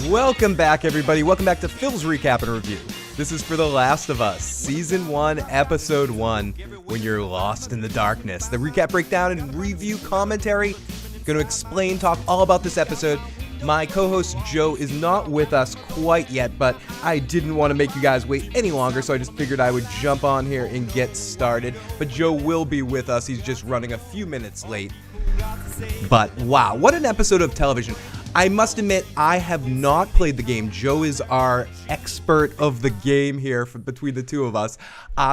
Welcome back, everybody. Welcome back to Phil's Recap and Review. This is for The Last of Us, Season 1, Episode 1, When You're Lost in the Darkness. The recap, breakdown, and review commentary. Going to explain, talk all about this episode. My co-host Joe is not with us quite yet, but I didn't want to make you guys wait any longer, so I just figured I would jump on here and get started. But Joe will be with us. He's just running a few minutes late. But wow, what an episode of television. I must admit, I have not played the game. Joe is our expert of the game here between the two of us.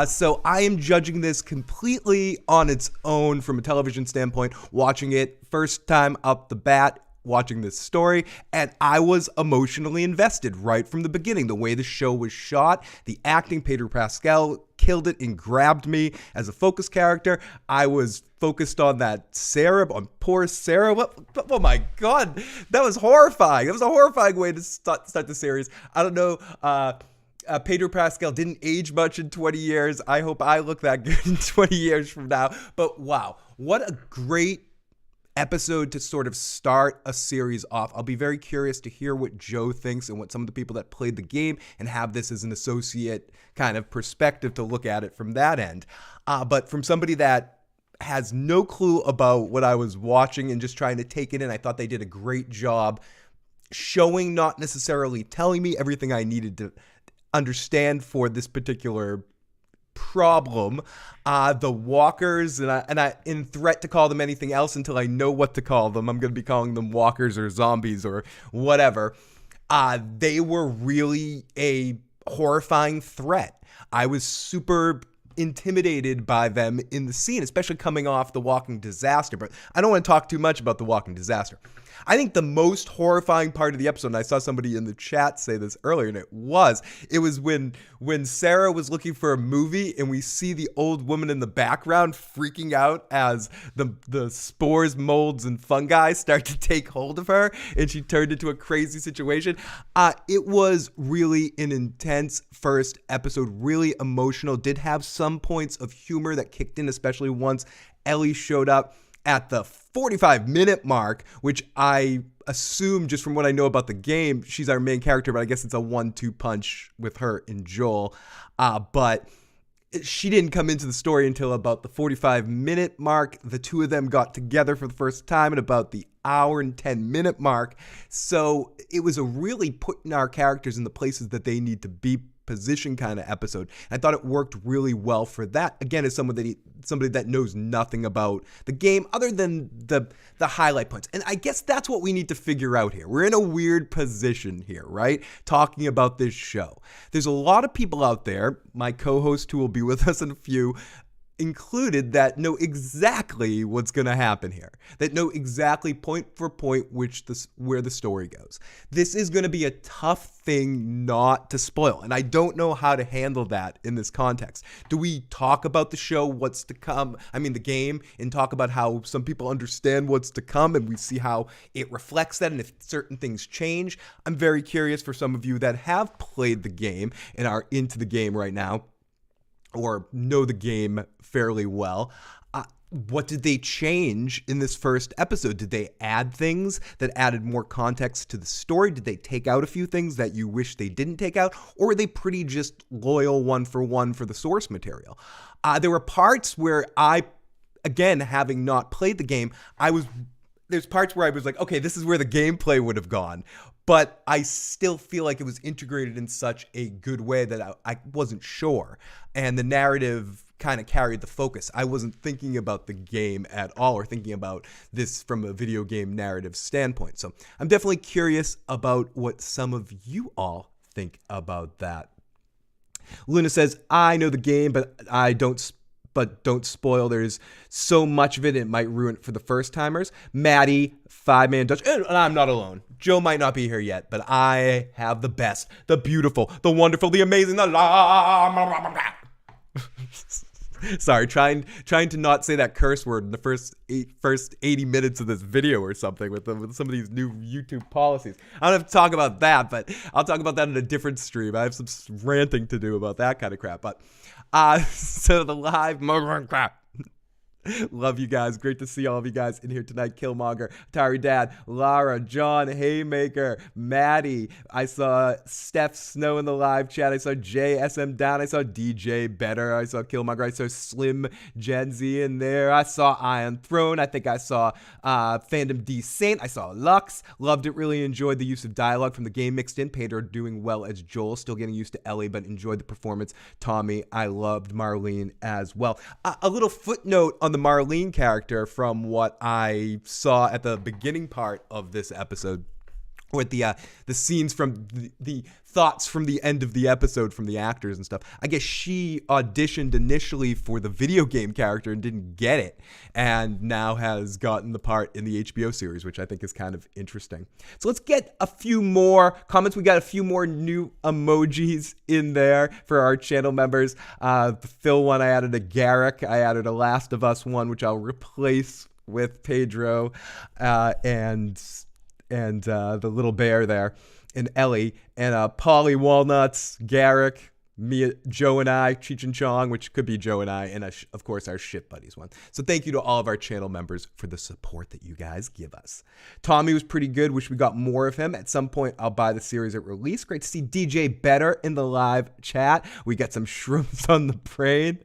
So I am judging this completely on its own from a television standpoint, watching it first time up the bat, watching this story, and I was emotionally invested right from the beginning. The way the show was shot, the acting, Pedro Pascal killed it and grabbed me as a focus character. I was focused on on poor Sarah. Oh my God, that was horrifying. That was a horrifying way to start the series. I don't know. Pedro Pascal didn't age much in 20 years. I hope I look that good in 20 years from now. But wow, what a great episode to sort of start a series off. I'll be very curious to hear what Joe thinks and what some of the people that played the game and have this as an associate kind of perspective to look at it from that end. But from somebody that has no clue about what I was watching and just trying to take it in, I thought they did a great job showing, not necessarily telling me everything I needed to understand for this particular problem. The walkers, and I in threat to call them anything else until I know what to call them. I'm going to be calling them walkers or zombies or whatever. They were really a horrifying threat. I was super intimidated by them in the scene, especially coming off the walking disaster. But I don't want to talk too much about the walking disaster. I think the most horrifying part of the episode, and I saw somebody in the chat say this earlier, and it was when Sarah was looking for a movie and we see the old woman in the background freaking out as the spores, molds, and fungi start to take hold of her and she turned into a crazy situation. It was really an intense first episode, really emotional, did have some points of humor that kicked in, especially once Ellie showed up at the 45-minute mark, which I assume, just from what I know about the game, she's our main character, but I guess it's a 1-2 punch with her and Joel. But she didn't come into the story until about the 45-minute mark. The two of them got together for the first time at about the hour and 10-minute mark. So it was a really putting our characters in the places that they need to be position kind of episode. I thought it worked really well for that. Again, as somebody that knows nothing about the game other than the highlight points. And I guess that's what we need to figure out here. We're in a weird position here, right? Talking about this show. There's a lot of people out there, my co-host who will be with us in a few, included, that know exactly what's going to happen here, that know exactly point for point where the story goes. This is going to be a tough thing not to spoil, and I don't know how to handle that in this context. Do we talk about the show, what's to come, the game, and talk about how some people understand what's to come and we see how it reflects that and if certain things change? I'm very curious for some of you that have played the game and are into the game right now, or know the game fairly well. What did they change in this first episode? Did they add things that added more context to the story? Did they take out a few things that you wish they didn't take out? Or were they pretty just loyal one for the source material? There were parts where again, having not played the game, there's parts where I was like, okay, this is where the gameplay would have gone. But I still feel like it was integrated in such a good way that I wasn't sure. And the narrative kind of carried the focus. I wasn't thinking about the game at all or thinking about this from a video game narrative standpoint. So I'm definitely curious about what some of you all think about that. Luna says, I know the game, but don't spoil. There's so much of it, it might ruin it for the first timers. Maddie, 5-man Dutch, and I'm not alone. Joe might not be here yet, but I have the best, the beautiful, the wonderful, the amazing, Sorry, trying to not say that curse word in the first 80 minutes of this video or something with some of these new YouTube policies. I don't have to talk about that, but I'll talk about that in a different stream. I have some ranting to do about that kind of crap. But so the live crap. Love you guys. Great to see all of you guys in here tonight. Killmonger, Atari Dad, Lara, John Haymaker, Maddie. I saw Steph Snow in the live chat. I saw JSM Down. I saw DJ Better. I saw Killmonger. I saw Slim Gen Z in there. I saw Iron Throne. I think I saw Fandom D Saint. I saw Lux. Loved it. Really enjoyed the use of dialogue from the game mixed in. Pedro doing well as Joel. Still getting used to Ellie, but enjoyed the performance. Tommy, I loved Marlene as well. A little footnote on the Marlene character from what I saw at the beginning part of this episode, with the scenes from the thoughts from the end of the episode from the actors and stuff. I guess she auditioned initially for the video game character and didn't get it, and now has gotten the part in the HBO series, which I think is kind of interesting. So let's get a few more comments. We got a few more new emojis in there for our channel members. The Phil one, I added a Garrick. I added a Last of Us one, which I'll replace with Pedro, and the little bear there, and Ellie, and Polly Walnuts, Garrick, me, Joe and I, Cheech and Chong, which could be Joe and I, and of course our Shit Buddies one. So thank you to all of our channel members for the support that you guys give us. Tommy was pretty good. Wish we got more of him. At some point, I'll buy the series at release. Great to see DJ Better in the live chat. We got some shrooms on the brain.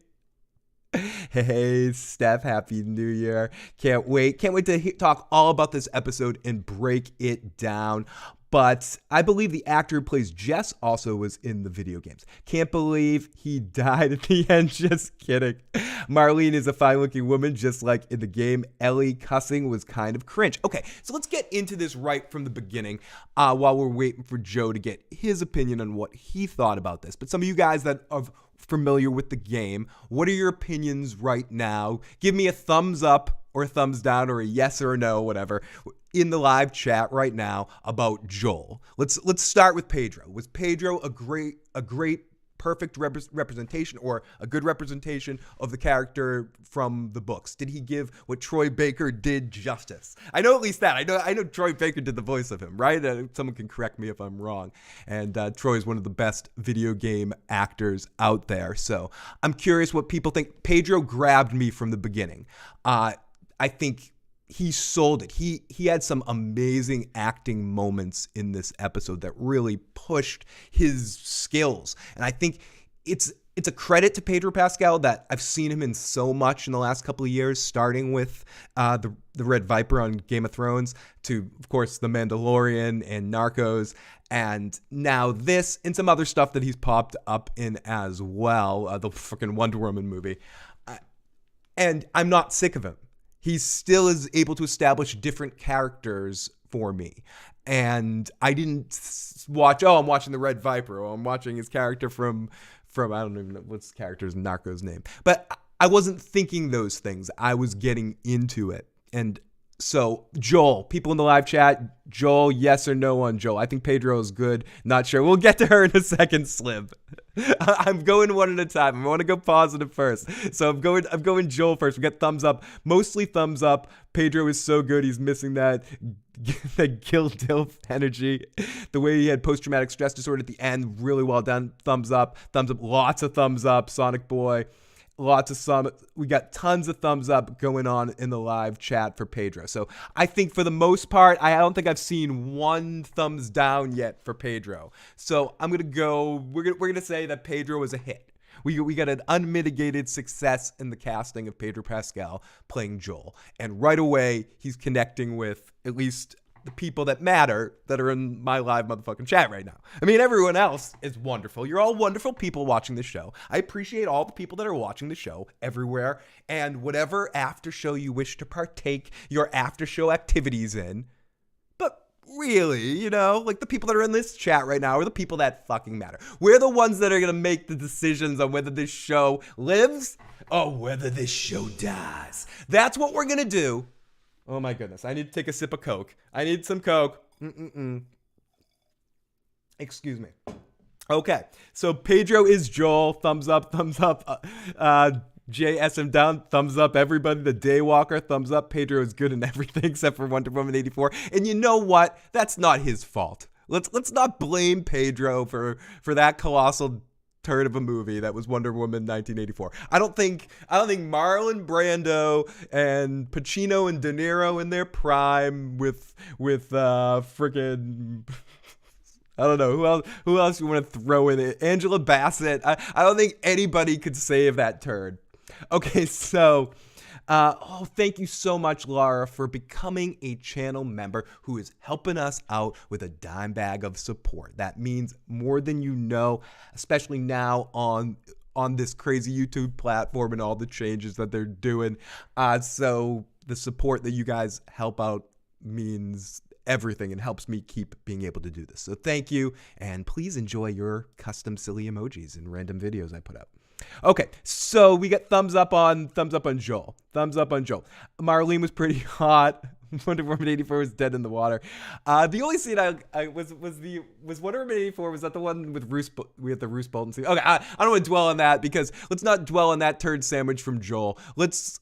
Hey, Steph, Happy New Year. Can't wait to talk all about this episode and break it down. But I believe the actor who plays Jess also was in the video games. Can't believe he died at the end. Just kidding. Marlene is a fine-looking woman, just like in the game. Ellie cussing was kind of cringe. Okay, so let's get into this right from the beginning while we're waiting for Joe to get his opinion on what he thought about this. But some of you guys that are familiar with the game, what are your opinions right now? Give me a thumbs up or a thumbs down or a yes or a no, whatever, in the live chat right now about Joel. Let's start with Pedro. Was Pedro a great perfect representation, or a good representation of the character from the books? Did he give what Troy Baker did justice? I know at least that. I know Troy Baker did the voice of him, right? Someone can correct me if I'm wrong. And Troy is one of the best video game actors out there. So I'm curious what people think. Pedro grabbed me from the beginning. I think he sold it. He had some amazing acting moments in this episode that really pushed his skills. And I think it's a credit to Pedro Pascal that I've seen him in so much in the last couple of years, starting with the Red Viper on Game of Thrones, to, of course, The Mandalorian and Narcos, and now this and some other stuff that he's popped up in as well, the freaking Wonder Woman movie. And I'm not sick of him. He still is able to establish different characters for me. And I didn't watch, I'm watching the Red Viper, or I'm watching his character from I don't even know what's character's Narco's name. But I wasn't thinking those things. I was getting into it. And so, Joel, people in the live chat, Joel, yes or no on Joel? I think Pedro is good. Not sure. We'll get to her in a second, Slim. I'm going one at a time. I want to go positive first. So I'm going Joel first. We got thumbs up. Mostly thumbs up. Pedro is so good. He's missing that Gil Dilf energy. The way he had post-traumatic stress disorder at the end, really well done. Thumbs up. Thumbs up. Lots of thumbs up. Sonic Boy. We got tons of thumbs up going on in the live chat for Pedro. So I think for the most part, I don't think I've seen one thumbs down yet for Pedro. So I'm gonna go. We're gonna say that Pedro was a hit. We got an unmitigated success in the casting of Pedro Pascal playing Joel, and right away he's connecting with at least the people that matter that are in my live motherfucking chat right now. I mean, everyone else is wonderful. You're all wonderful people watching the show. I appreciate all the people that are watching the show everywhere, and whatever after show you wish to partake your after show activities in. But really, like the people that are in this chat right now are the people that fucking matter. We're the ones that are going to make the decisions on whether this show lives or whether this show dies. That's what we're going to do. Oh my goodness, I need to take a sip of Coke. I need some Coke. Excuse me. Okay, so Pedro is Joel. Thumbs up, thumbs up. JSM down, thumbs up. Everybody, the Daywalker, thumbs up. Pedro is good in everything except for Wonder Woman 84. And you know what? That's not his fault. Let's not blame Pedro for that colossal turd of a movie that was Wonder Woman 1984. I don't think Marlon Brando and Pacino and De Niro in their prime with freaking I don't know who else you want to throw in it. Angela Bassett. I don't think anybody could save that turd. Okay, so thank you so much, Laura, for becoming a channel member who is helping us out with a dime bag of support. That means more than you know, especially now on this crazy YouTube platform and all the changes that they're doing. So the support that you guys help out means everything and helps me keep being able to do this. So thank you, and please enjoy your custom silly emojis and random videos I put out. Okay, so we got thumbs up on Joel. Thumbs up on Joel. Marlene was pretty hot. Wonder Woman 84 was dead in the water. The only scene I was Wonder Woman 84. Was that the one with the Roose Bolton scene? Okay, I don't want to dwell on that because let's not dwell on that turd sandwich from Joel. Let's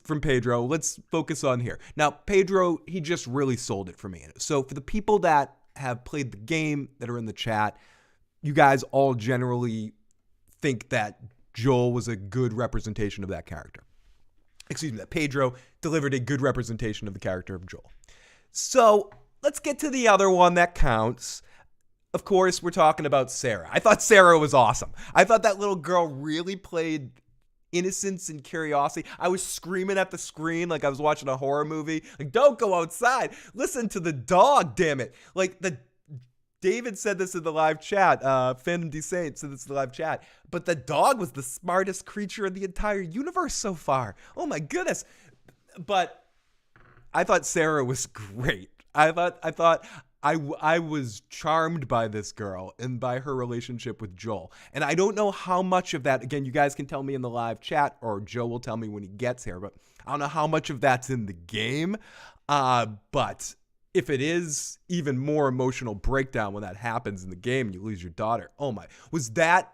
from Pedro. Let's focus on here. Now, Pedro, he just really sold it for me. So for the people that have played the game that are in the chat, you guys all generally think that Joel was a good representation of that character. Excuse me, that Pedro delivered a good representation of the character of Joel. So let's get to the other one that counts. Of course, we're talking about Sarah. I thought Sarah was awesome. I thought that little girl really played innocence and curiosity. I was screaming at the screen like I was watching a horror movie. Like, don't go outside. Listen to the dog, damn it. Like, David said this in the live chat. Fandom Desait said this in the live chat. But the dog was the smartest creature in the entire universe so far. Oh my goodness. But I thought Sarah was great. I thought I was charmed by this girl and by her relationship with Joel. And I don't know how much of that, again, you guys can tell me in the live chat, or Joe will tell me when he gets here, but I don't know how much of that's in the game. But if it is, even more emotional breakdown when that happens in the game and you lose your daughter. Oh my, was that,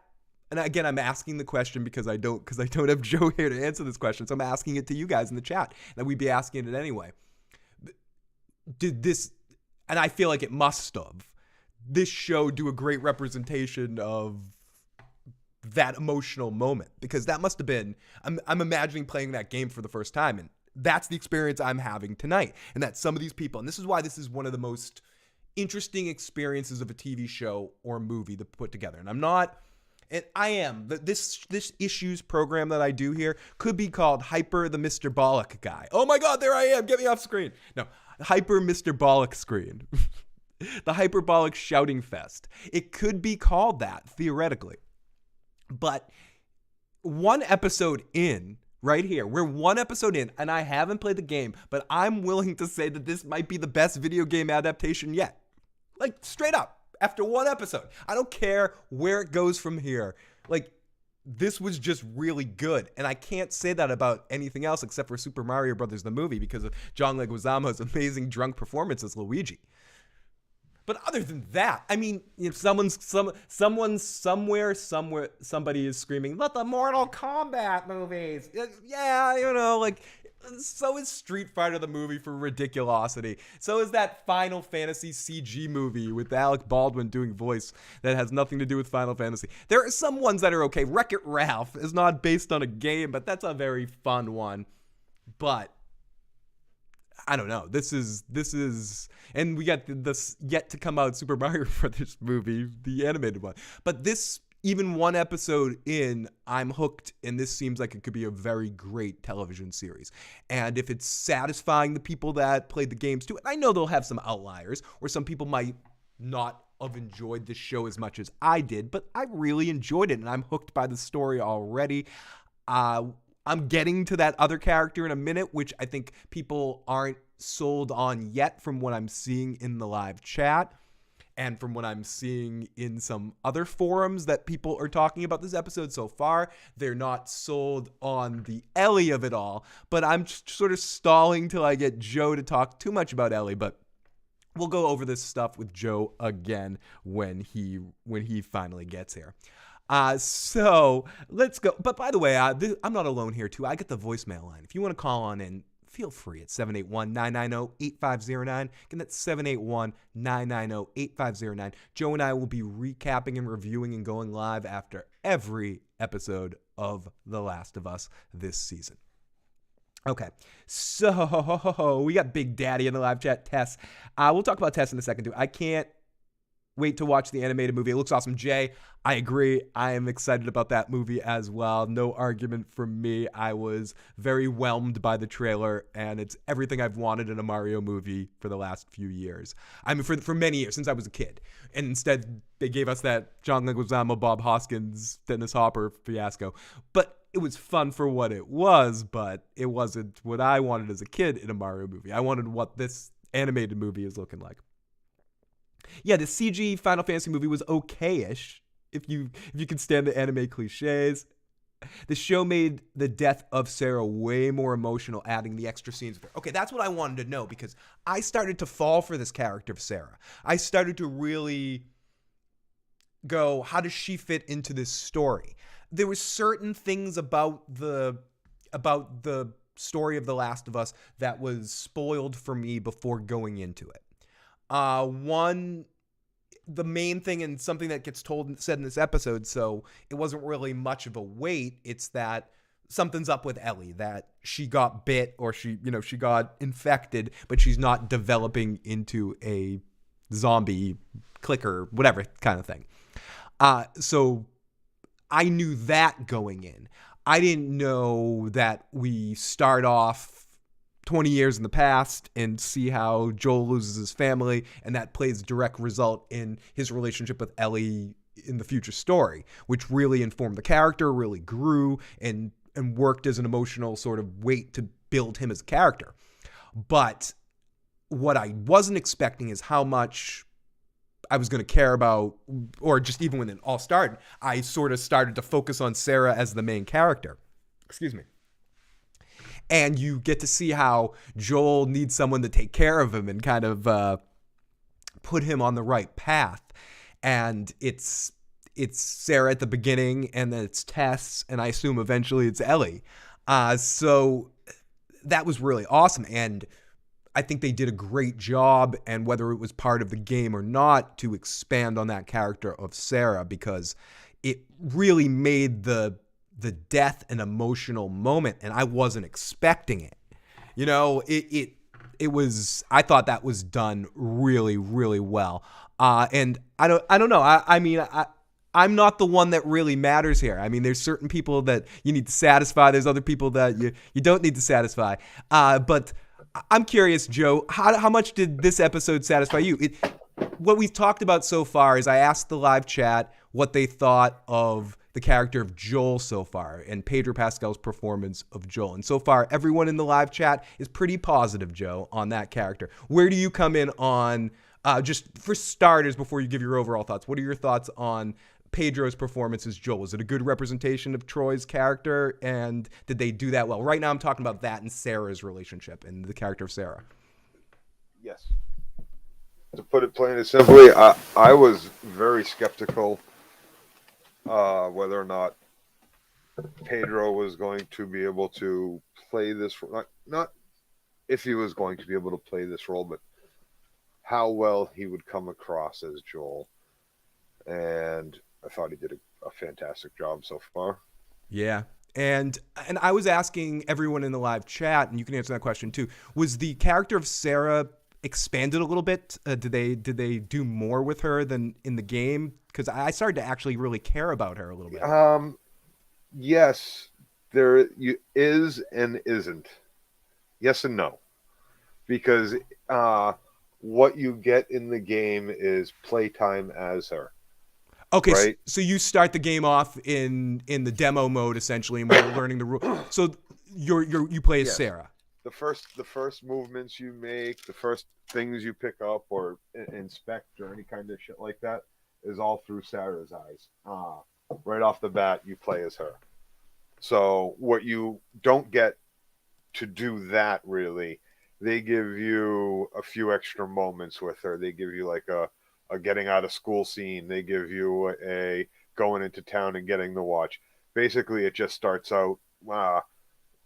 and again, I'm asking the question because I don't have Joe here to answer this question. So I'm asking it to you guys in the chat, and we'd be asking it anyway. Did this, and I feel like it must have, this show do a great representation of that emotional moment? Because that must have been, I'm imagining playing that game for the first time, and that's the experience I'm having tonight. And that some of these people, and this is why this is one of the most interesting experiences of a TV show or movie to put together. And I'm not, and I am, this issues program that I do here could be called Hyper the Mr. Bollock guy. Oh my God, there I am. Get me off screen. No, Hyper Mr. Bollock screen. The Hyperbolic Shouting Fest. It could be called that, theoretically. But one episode in, right here, we're one episode in, and I haven't played the game, but I'm willing to say that this might be the best video game adaptation yet. Like, straight up, after one episode. I don't care where it goes from here. Like, this was just really good, and I can't say that about anything else except for Super Mario Brothers the movie because of John Leguizamo's amazing drunk performance as Luigi. But other than that, I mean, if somebody is screaming, "Let the Mortal Kombat movies!" Yeah, you know, like, so is Street Fighter the movie for ridiculosity. So is that Final Fantasy CG movie with Alec Baldwin doing voice that has nothing to do with Final Fantasy. There are some ones that are okay. Wreck-It Ralph is not based on a game, but that's a very fun one. But I don't know. This is, and we got this yet to come out Super Mario Brothers movie, the animated one. But this, even one episode in, I'm hooked, and this seems like it could be a very great television series. And if it's satisfying the people that played the games too, and I know they'll have some outliers, or some people might not have enjoyed this show as much as I did, but I really enjoyed it, and I'm hooked by the story already. I'm getting to that other character in a minute, which I think people aren't sold on yet from what I'm seeing in the live chat and from what I'm seeing in some other forums that people are talking about this episode so far. They're not sold on the Ellie of it all, but I'm just sort of stalling till I get Joe to talk too much about Ellie, but we'll go over this stuff with Joe again when he finally gets here. So let's go. But by the way, I'm not alone here too. I get the voicemail line. If you want to call on in, feel free at 781-990-8509. Again, that's 781-990-8509. Joe and I will be recapping and reviewing and going live after every episode of The Last of Us this season. Okay, so we got Big Daddy in the live chat, Tess. We'll talk about Tess in a second, too. I can't wait to watch the animated movie. It looks awesome. Jay, I agree. I am excited about that movie as well. No argument from me. I was very whelmed by the trailer, and it's everything I've wanted in a Mario movie for the last few years. I mean, for many years, since I was a kid. And instead, they gave us that John Leguizamo, Bob Hoskins, Dennis Hopper fiasco. But it was fun for what it was, but it wasn't what I wanted as a kid in a Mario movie. I wanted what this animated movie is looking like. Yeah, the CG Final Fantasy movie was okay-ish, if you can stand the anime cliches. The show made the death of Sarah way more emotional, adding the extra scenes. Okay, that's what I wanted to know, because I started to fall for this character of Sarah. I started to really go, how does she fit into this story? There were certain things about the story of The Last of Us that was spoiled for me before going into it. The main thing, and something that gets said in this episode, so it wasn't really much of a wait, it's that something's up with Ellie, that she got bit or she got infected, but she's not developing into a zombie clicker, whatever kind of thing. So I knew that going in. I didn't know that we start off 20 years in the past and see how Joel loses his family, and that plays a direct result in his relationship with Ellie in the future story, which really informed the character, really grew and worked as an emotional sort of weight to build him as a character. But what I wasn't expecting is how much I was going to care about, or just even when it all started, I sort of started to focus on Sarah as the main character. Excuse me. And you get to see how Joel needs someone to take care of him and kind of put him on the right path. And it's Sarah at the beginning, and then it's Tess, and I assume eventually it's Ellie. So that was really awesome. And I think they did a great job, and whether it was part of the game or not, to expand on that character of Sarah, because it really made the death an emotional moment, and I wasn't expecting it. You know, it was, I thought that was done really, really well. And I don't know. I mean, I'm not the one that really matters here. I mean, there's certain people that you need to satisfy. There's other people that you don't need to satisfy. But I'm curious, Joe, how much did this episode satisfy you? What we've talked about so far is I asked the live chat what they thought of the character of Joel so far, and Pedro Pascal's performance of Joel. And so far, everyone in the live chat is pretty positive, Joe, on that character. Where do you come in on, just for starters, before you give your overall thoughts, what are your thoughts on Pedro's performance as Joel? Is it a good representation of Troy's character, and did they do that well? Right now I'm talking about that and Sarah's relationship and the character of Sarah. Yes. To put it plain and simply, I was very skeptical whether or not Pedro was going to be able to play this, not if he was going to be able to play this role, but how well he would come across as Joel. And I thought he did a fantastic job so far. Yeah. And I was asking everyone in the live chat, and you can answer that question too. Was the character of Sarah expanded a little bit? Did they do more with her than in the game? Because I started to actually really care about her a little bit. Yes, there is and isn't. Yes and no. Because what you get in the game is playtime as her. Okay, right? So you start the game off in the demo mode essentially, and we're learning the rules. So you play as Sarah. The first movements you make, the first things you pick up or inspect or any kind of shit like that is all through Sarah's eyes. Right off the bat, you play as her. So what you don't get to do that really, they give you a few extra moments with her. They give you like a getting out of school scene. They give you a going into town and getting the watch. Basically, it just starts out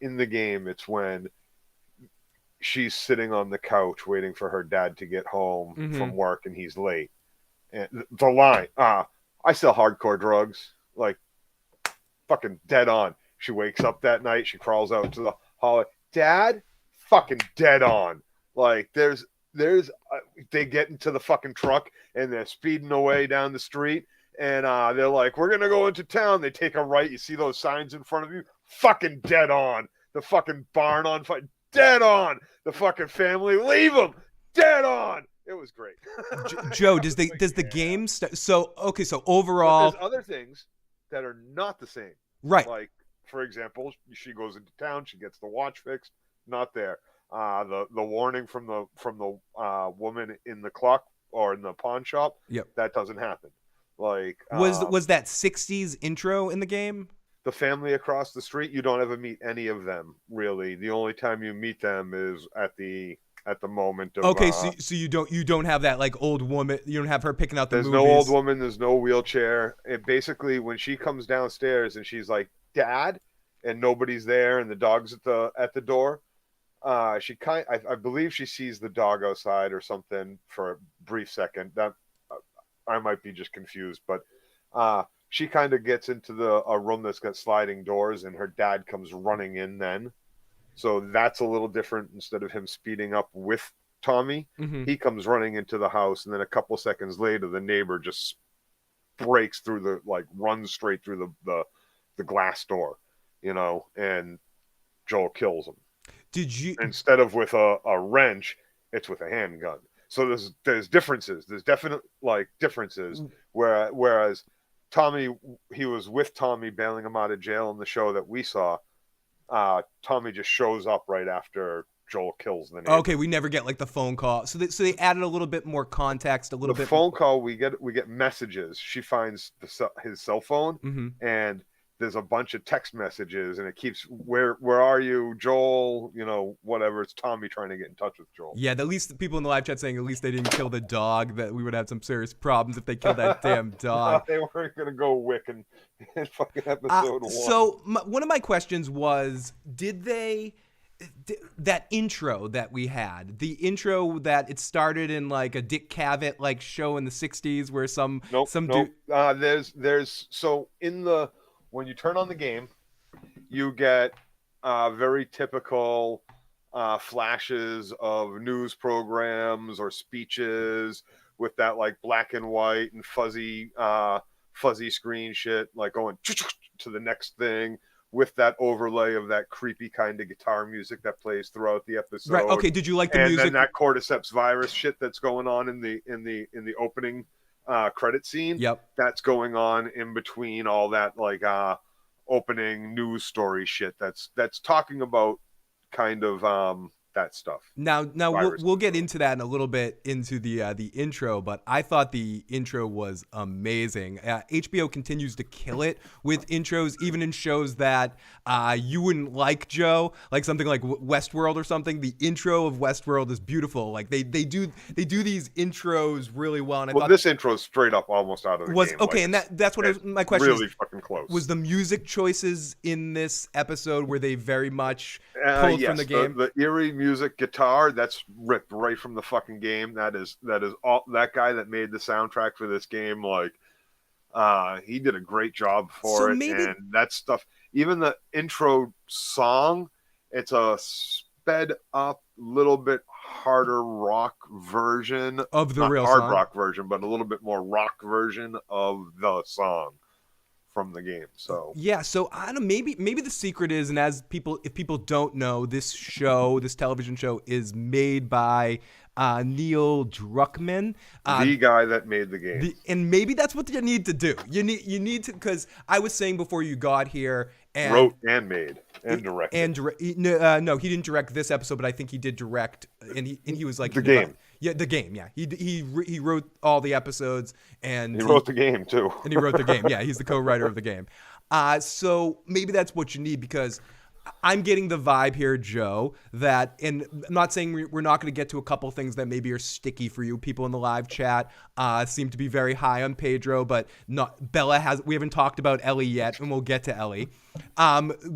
in the game. It's when she's sitting on the couch waiting for her dad to get home from work, and he's late. And the line, I sell hardcore drugs, like fucking dead on. She wakes up that night, she crawls out to the hall, Dad, fucking dead on. Like there's they get into the fucking truck and they're speeding away down the street, and they're like, we're gonna go into town. They take a right. You see those signs in front of you? Fucking dead on. The fucking barn on fire. Dead on. The fucking family, leave them. Dead on. It was great. Joe, does the game so overall, but there's other things that are not the same. Right. Like, for example, she goes into town, she gets the watch fixed, not there. The warning from the woman in the clock or in the pawn shop, that doesn't happen. Like, was that 60s intro in the game? The family across the street, you don't ever meet any of them, really. The only time you meet them is at the moment of... Okay, so you don't have that, like, old woman, you don't have her picking out the movies. There's no old woman, there's no wheelchair. It basically, when she comes downstairs and she's like, Dad, and nobody's there and the dog's at the door, I believe she sees the dog outside or something for a brief second. That I might be just confused, but she kind of gets into a room that's got sliding doors, and her dad comes running in then. So that's a little different. Instead of him speeding up with Tommy, he comes running into the house, and then a couple seconds later, the neighbor just breaks through runs straight through the glass door, and Joel kills him. Did you... Instead of with a wrench, it's with a handgun. So there's differences. There's definite differences. Whereas Tommy, he was with Tommy bailing him out of jail in the show that we saw. Tommy just shows up right after Joel kills the neighbor. Okay, we never get the phone call. So they added a little bit more context, The phone call, we get messages. She finds his cell phone, and there's a bunch of text messages, and it keeps, where are you, Joel? Whatever. It's Tommy trying to get in touch with Joel. Yeah, at least the people in the live chat saying at least they didn't kill the dog, that we would have some serious problems if they killed that damn dog. They weren't going to go wick in fucking episode 1. So one of my questions was, that intro that we had, the intro that it started in a Dick Cavett show in the 60s where some dude... There's so in the... When you turn on the game, you get very typical flashes of news programs or speeches with that black and white and fuzzy screen shit, going to the next thing, with that overlay of that creepy kind of guitar music that plays throughout the episode. Right. Okay. Did you like the music? And then that cordyceps virus shit that's going on in the opening credit scene. Yep. That's going on in between all that opening news story shit that's talking about kind of that stuff. Now we'll get into that in a little bit into the intro, but I thought the intro was amazing. HBO continues to kill it with intros, even in shows that you wouldn't like, Joe, like something like Westworld or something. The intro of Westworld is beautiful. They do these intros really well. And I thought this intro is straight up almost out of the game. Okay, and that's what my question really fucking close. Was the music choices in this episode, were they very much pulled from the game? The eerie music guitar, that's ripped right from the fucking game. That is all that guy that made the soundtrack for this game. He did a great job for it. And that stuff, even the intro song, it's a sped up, little bit harder rock version of the real hard song. Rock version, but a little bit more rock version of the song from the game. So yeah, so I don't know, maybe the secret is, and if people don't know, this television show is made by Neil Druckmann, the guy that made the game. And maybe that's what you need to do. You need to, because I was saying before you got here, and wrote and made and directed. No, he didn't direct this episode, but I think he did direct, and he was like the game. Yeah, the game. Yeah, he wrote all the episodes, and he wrote the game too. And he wrote the game. Yeah, he's the co-writer of the game. So maybe that's what you need, because I'm getting the vibe here, Joe, that, and I'm not saying we're not going to get to a couple things that maybe are sticky for you. People in the live chat seem to be very high on Pedro, but not Bella. We haven't talked about Ellie yet, and we'll get to Ellie.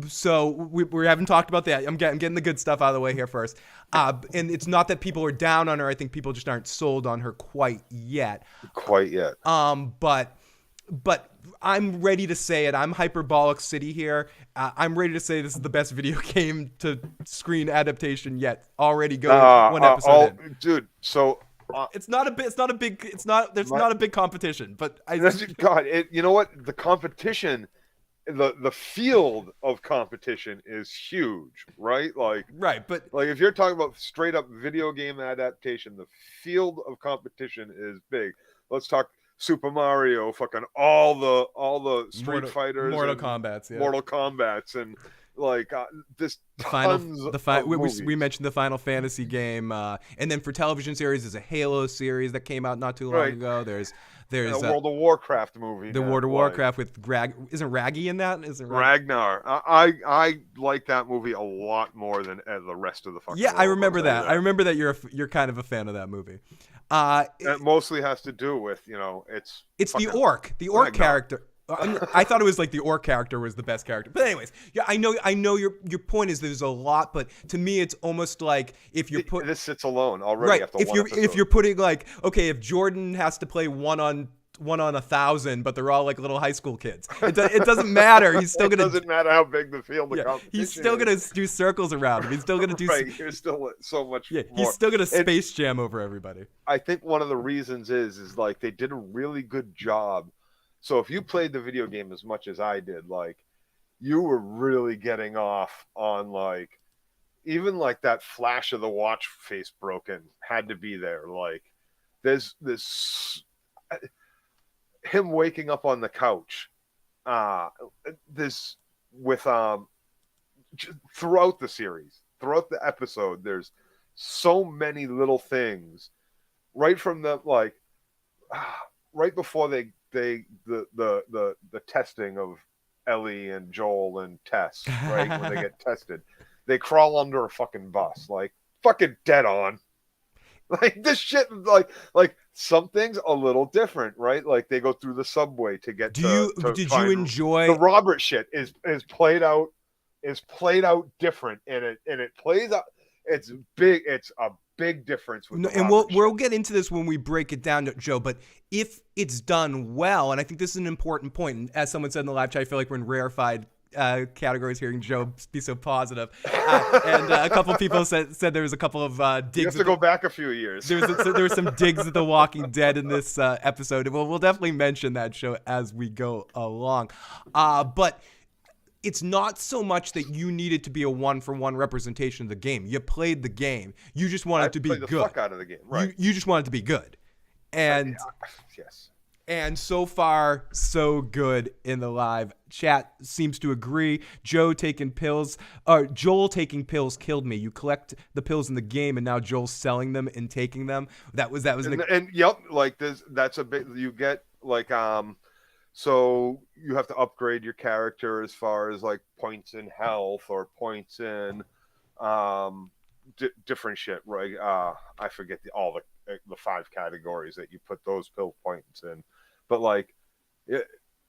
So we haven't talked about that. I'm getting the good stuff out of the way here first. And it's not that people are down on her. I think people just aren't sold on her quite yet. But I'm ready to say it. I'm Hyperbolic City here. I'm ready to say this is the best video game to screen adaptation yet. Already going one episode in. Dude. So it's not a big competition. But you know what? The competition, the field of competition is huge, right? Right, but if you're talking about straight up video game adaptation, the field of competition is big. Let's talk Super Mario, fucking all the Street Fighters, Mortal Kombats, and this we mentioned the Final Fantasy game, and then for television series, there's a Halo series that came out not too long ago. There's a World of Warcraft movie. The World of Warcraft with isn't Raggy in that? Isn't Ragnar? I like that movie a lot more than the rest of the fucking. Yeah, I remember that. I remember that you're kind of a fan of that movie. It mostly has to do with it's the orc character. I thought it was like the orc character was the best character, but anyways, yeah, I know your point is there's a lot, but to me it's almost like if you're this sits alone already. Right, if you're putting if Jordan has to play one on 1,000, but they're all like little high school kids. It doesn't matter. He's still gonna. It doesn't matter how big the field of competition. He's still gonna do circles around him. He's still gonna do. There's still so much. Yeah, more. He's still gonna Space Jam over everybody. I think one of the reasons is they did a really good job. So if you played the video game as much as I did, you were really getting off on even that flash of the watch face broken had to be there. There's this. Him waking up on the couch, this with throughout the series, throughout the episode, there's so many little things, right from the right before the testing of Ellie and Joel and Tess, right when they get tested, they crawl under a fucking bus, fucking dead on. This shit, some things a little different, right? They go through the subway to get. Did you enjoy the Robert shit? Is played out different, and it plays out. It's big. It's a big difference. And we'll get into this when we break it down, Joe. But if it's done well, and I think this is an important point, and as someone said in the live chat, I feel like we're in rarefied categories hearing Joe be so positive, and a couple people said there was a couple of digs. You have to go back a few years. There were some digs at The Walking Dead in this episode. We'll definitely mention that show as we go along, but it's not so much that you needed to be a one-for-one representation of the game. You played the game. You just wanted to be good. The fuck out of the game, right? You just wanted to be good, and yes. And so far, so good in the live chat. Seems to agree. Joel taking pills killed me. You collect the pills in the game, and now Joel's selling them and taking them. That was. And yep, this. That's a bit. You get so you have to upgrade your character as far as points in health or points in different shit, right? I forget all the 5 categories that you put those pill points in, but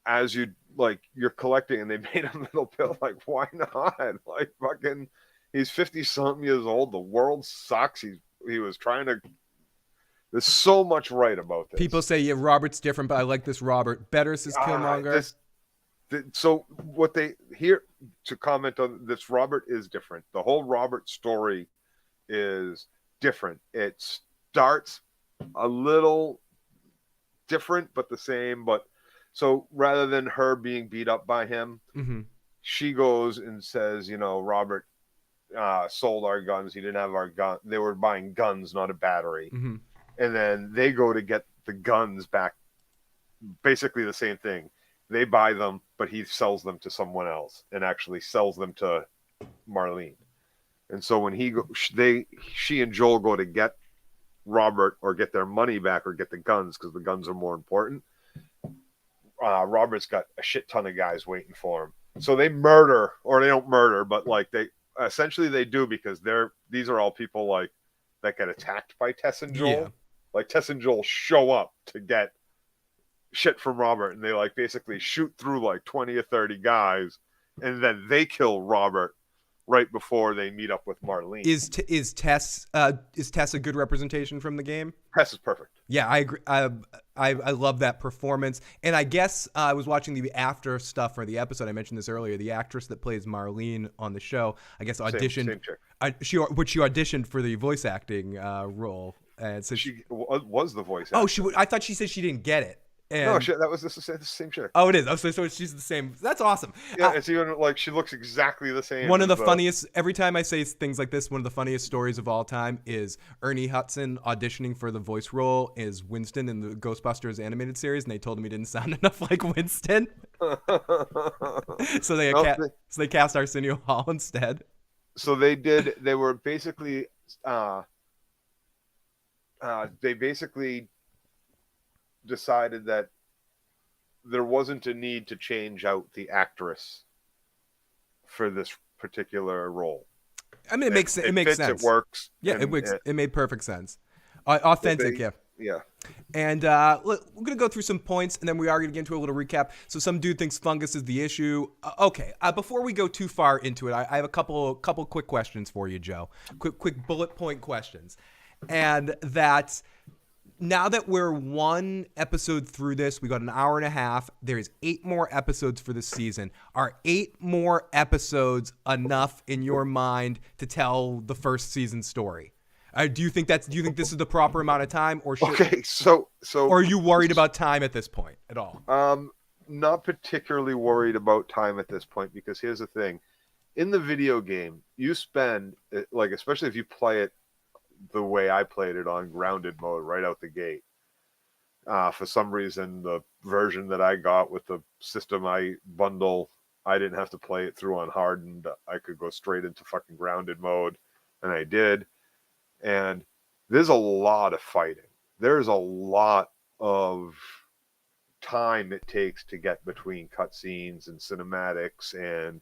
as you're collecting, and they made a little pill, why not? Fucking he's 50 something years old, the world sucks, he was trying to. There's so much right about this. People say Robert's different, but I like this Robert better, says Killmonger. So what they here to comment on this, Robert is different. The whole Robert story is different. It starts a little different, but the same. But so rather than her being beat up by him, she goes and says, Robert sold our guns. He didn't have our gun. They were buying guns, not a battery. And then they go to get the guns back. Basically the same thing. They buy them, but he sells them to someone else and actually sells them to Marlene. And so when she and Joel go to get Robert or get their money back or get the guns, because the guns are more important, Robert's got a shit ton of guys waiting for him. So they murder, or they don't murder, but like they essentially they do, because these are all people like that get attacked by Tess and Joel. Yeah. Like Tess and Joel show up to get shit from Robert, and they like basically shoot through like 20 or 30 guys, and then they kill Robert right before they meet up with Marlene. Is Tess a good representation from the game? Tess is perfect. Yeah, I agree. I love that performance. And I guess I was watching the after stuff for the episode. I mentioned this earlier. The actress that plays Marlene on the show, I guess, auditioned. Same chick. She auditioned for the voice acting role, and so She was the voice actor. Oh, I thought she said she didn't get it. And, no, that was the same chick. Oh, it is. Oh, so she's the same. That's awesome. Yeah, it's even like she looks exactly the same. One of the funniest, every time I say things like this, one of the funniest stories of all time is Ernie Hudson auditioning for the voice role as Winston in the Ghostbusters animated series, and they told him he didn't sound enough like Winston. So they cast Arsenio Hall instead. So they did. They were basically. They basically decided that there wasn't a need to change out the actress for this particular role. I mean, it makes sense. It works. Yeah, it made perfect sense. Authentic, yeah. Yeah. And look, we're going to go through some points, and then we are going to get into a little recap. So some dude thinks fungus is the issue. Okay, before we go too far into it, I have a couple quick questions for you, Joe. Quick bullet point questions. And that now that we're one episode through this, we got an hour and a half. There's 8 more episodes for this season. Are 8 more episodes enough in your mind to tell the first season story? Do you think this is the proper amount of time, or or are you worried about time at this point at all? Not particularly worried about time at this point, because here's the thing: in the video game, you spend, like, especially if you play it the way I played it on grounded mode right out the gate. For some reason, the version that I got with the system I bundle, I didn't have to play it through on hardened. I could go straight into fucking grounded mode, and I did. And there's a lot of fighting. There's a lot of time it takes to get between cutscenes and cinematics and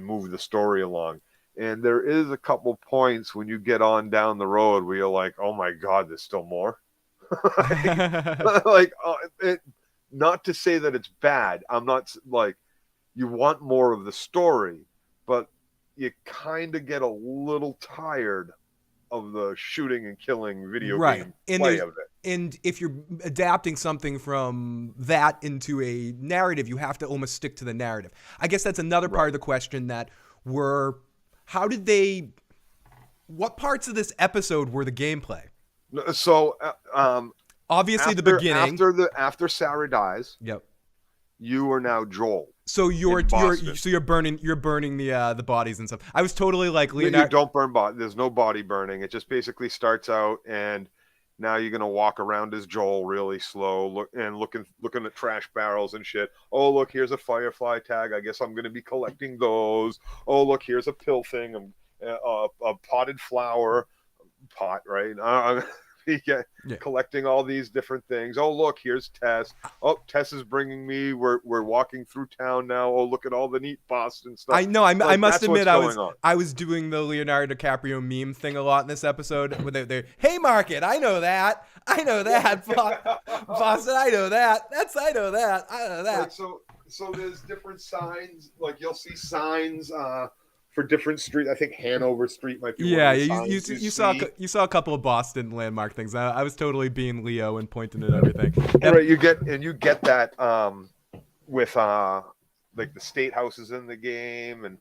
move the story along. And there is a couple points when you get on down the road where you're like, oh my God, there's still more. Not to say that it's bad. I'm not like, you want more of the story, but you kind of get a little tired of the shooting and killing video game play of it. And if you're adapting something from that into a narrative, you have to almost stick to the narrative. I guess that's another part of the question that what parts of this episode were the gameplay? So, obviously the beginning. After Sarah dies. Yep. You are now Joel. So you're burning the bodies and stuff. I was totally like Leonardo. You don't burn body. There's no body burning. It just basically starts out, and now you're gonna walk around as Joel really slow, looking at trash barrels and shit. Oh, look, here's a Firefly tag. I guess I'm gonna be collecting those. Oh, look, here's a pill thing. A potted flower pot, right? Collecting all these different things. Oh, look, here's Tess. Oh, Tess is bringing me. We're walking through town now. Oh, look at all the neat Boston stuff. I know. I must admit, I was doing the Leonardo DiCaprio meme thing a lot in this episode. Where they're Haymarket. I know that. Boston. I know that. I know that. Right, so there's different signs. Like, you'll see signs. For different streets. I think Hanover Street might be one. You saw a couple of Boston landmark things. I was totally being Leo and pointing at everything. Right, you get that with like the state houses in the game, and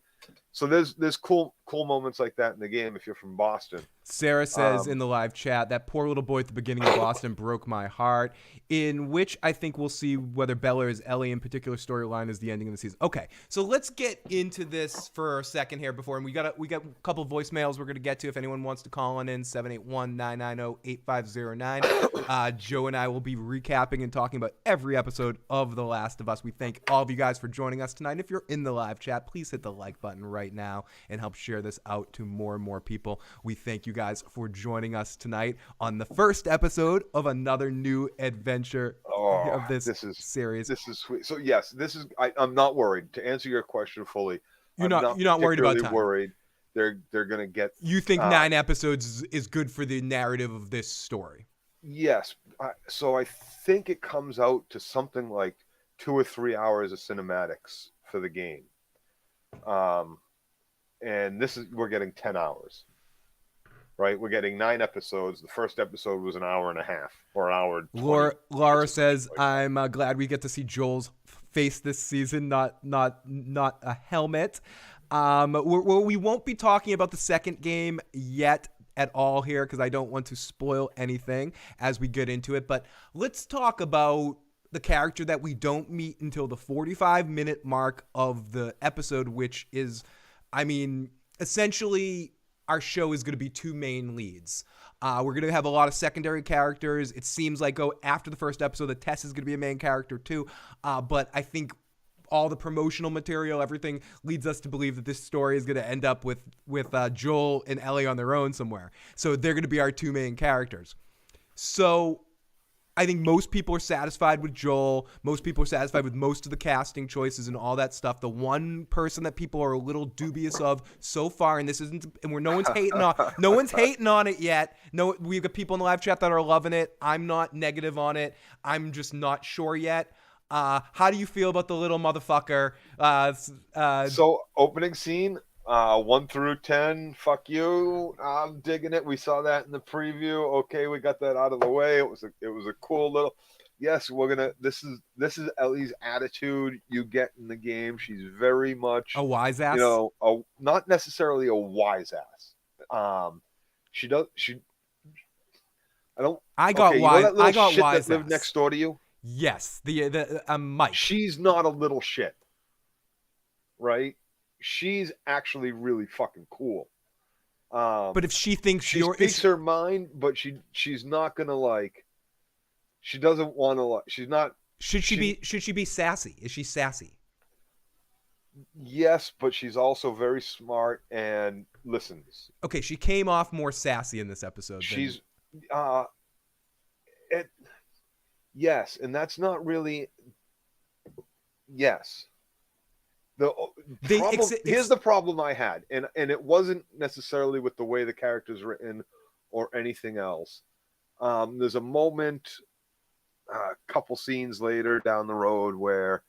so there's cool moments like that in the game if you're from Boston. Sarah says in the live chat, that poor little boy at the beginning of Boston broke my heart, in which I think we'll see whether Bella is Ellie in particular storyline is the ending of the season. Okay, so let's get into this for a second here and we got a couple of voicemails we're going to get to if anyone wants to call on in, 781-990-8509. Joe and I will be recapping and talking about every episode of The Last of Us. We thank all of you guys for joining us tonight. If you're in the live chat, please hit the like button right right now and help share this out to more and more people. We thank you guys for joining us tonight on the first episode of another new adventure of this series. This is sweet. So yes, I'm not worried. To answer your question fully, you're not worried about time. Worried. They're gonna get. You think 9 episodes is good for the narrative of this story? Yes. So I think it comes out to something like 2 or 3 hours of cinematics for the game. And we're getting 10 hours, right? We're getting 9 episodes. The first episode was an hour and a half or an hour. 20. Laura says, "I'm glad we get to see Joel's face this season, not a helmet." We won't be talking about the second game yet at all here because I don't want to spoil anything as we get into it. But let's talk about the character that we don't meet until the 45-minute mark of the episode, which is, essentially our show is going to be 2 main leads. We're going to have a lot of secondary characters. It seems like after the first episode, that Tess is going to be a main character too. But I think all the promotional material, everything leads us to believe that this story is going to end up with Joel and Ellie on their own somewhere. So they're going to be our 2 main characters. So I think most people are satisfied with Joel. Most people are satisfied with most of the casting choices and all that stuff. The one person that people are a little dubious of so far, and no one's hating on it yet. No, we've got people in the live chat that are loving it. I'm not negative on it. I'm just not sure yet. How do you feel about the little motherfucker? So opening scene, 1 through 10, fuck you. I'm digging it. We saw that in the preview. Okay, we got that out of the way. It was a cool little. Yes, this is Ellie's attitude you get in the game. She's very much a wise ass. Not necessarily a wise ass. I got wise that lived next door to you. Yes, the Mike. She's not a little shit, right? She's actually really fucking cool. But if she thinks she speaks her mind, but she's not gonna she doesn't want to she's not. Should she be sassy? Is she sassy? Yes, but she's also very smart and listens. Okay, she came off more sassy in this episode. She's yes, and that's not really yes. Here's the problem I had, and it wasn't necessarily with the way the character's written or anything else. There's a moment, a couple scenes later down the road where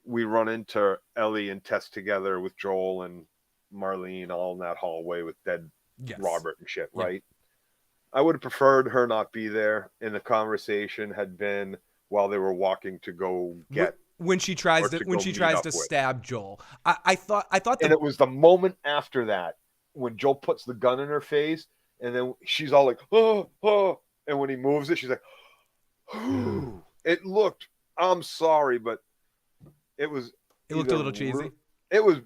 we run into Ellie and Tess together with Joel and Marlene all in that hallway with dead Robert and shit, right? I would have preferred her not be there, and the conversation had been while they were walking to go get. When she tries to stab Joel, I thought and it was the moment after that when Joel puts the gun in her face, and then she's all like, oh, and when he moves it, she's like, oh. It looked. I'm sorry, but it was. It looked a little cheesy. It was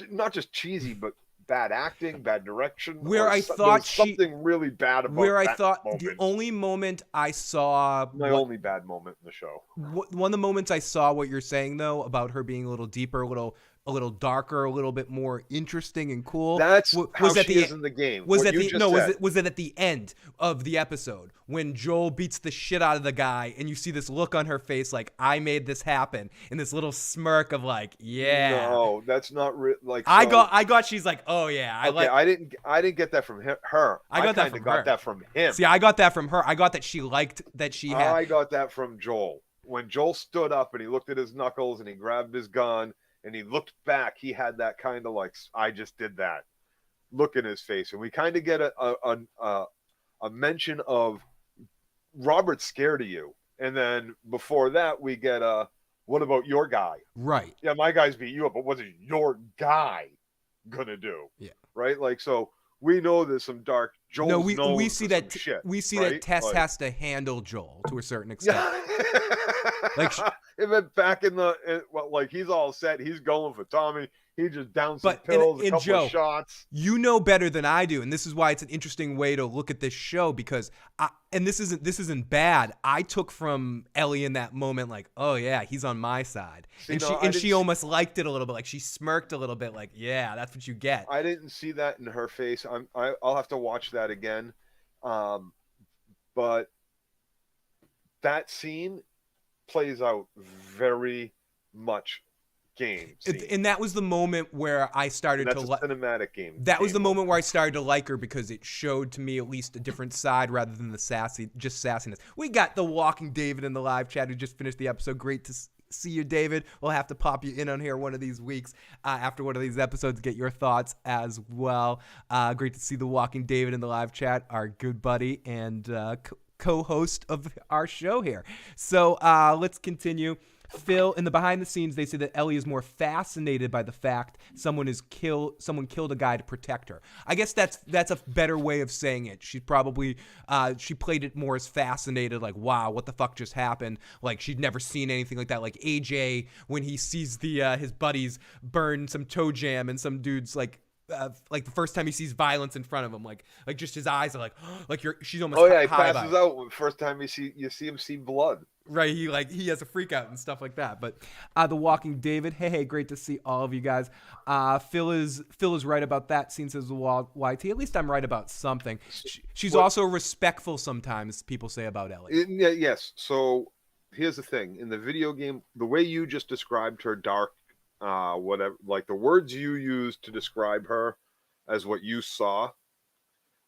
not just cheesy, but bad acting, bad direction. Where I thought something really bad about. Where I thought moment. The only moment I saw only bad moment in the show. One of the moments I saw what you're saying though about her being a little deeper, a little darker, a little bit more interesting and cool. That's how she is in the game. Was it at the end of the episode when Joel beats the shit out of the guy and you see this look on her face like I made this happen and this little smirk of like no, that's not I got she's like oh yeah I didn't get that from her. I got that from him. See, I got that from her. I got that she liked that she had. I got that from Joel when Joel stood up and he looked at his knuckles and he grabbed his gun. And he looked back. He had that kind of like, I just did that look in his face. And we kind of get a mention of Robert's scared of you. And then before that, we get what about your guy? Right. Yeah, my guys beat you up, but what's your guy going to do? Yeah. Right? Like, so we know there's some dark Joel. No, we see that shit, we see right? that Tess has to handle Joel to a certain extent. Like, and then back like he's all set. He's going for Tommy. He just downed some but pills, a in couple of Joe, shots. you know better than I do, and this is why it's an interesting way to look at this show, because and this isn't bad. I took from Ellie in that moment, like, oh yeah, he's on my side. See, She almost liked it a little bit, like she smirked a little bit, like, yeah, that's what you get. I didn't see that in her face. I'll have to watch that again. But that scene plays out very much game scene. And that was the moment where I started to like cinematic game. That was the moment where I started to like her, because it showed to me at least a different side rather than the sassiness. We got the Walking David in the live chat who just finished the episode. Great to see you, David. We'll have to pop you in on here one of these weeks after one of these episodes, get your thoughts as well. Great to see the Walking David in the live chat, our good buddy and co-host of our show here. So let's continue. Phil, in the behind the scenes, they say that Ellie is more fascinated by the fact someone killed a guy to protect her. I guess that's a better way of saying it. She probably she played it more as fascinated, like, wow, what the fuck just happened? Like, she'd never seen anything like that. Like AJ, when he sees his buddies burn some toe jam and some dude's like the first time he sees violence in front of him, like just his eyes are like she's almost he passes out first time you see him see blood. Right, he has a freak out and stuff like that. But the Walking David, hey, great to see all of you guys. Phil is right about that scene, says the YT. At least I'm right about something. She's also respectful sometimes, people say about Ellie. Yes. So here's the thing: in the video game, the way you just described her dark, whatever, like the words you used to describe her as what you saw,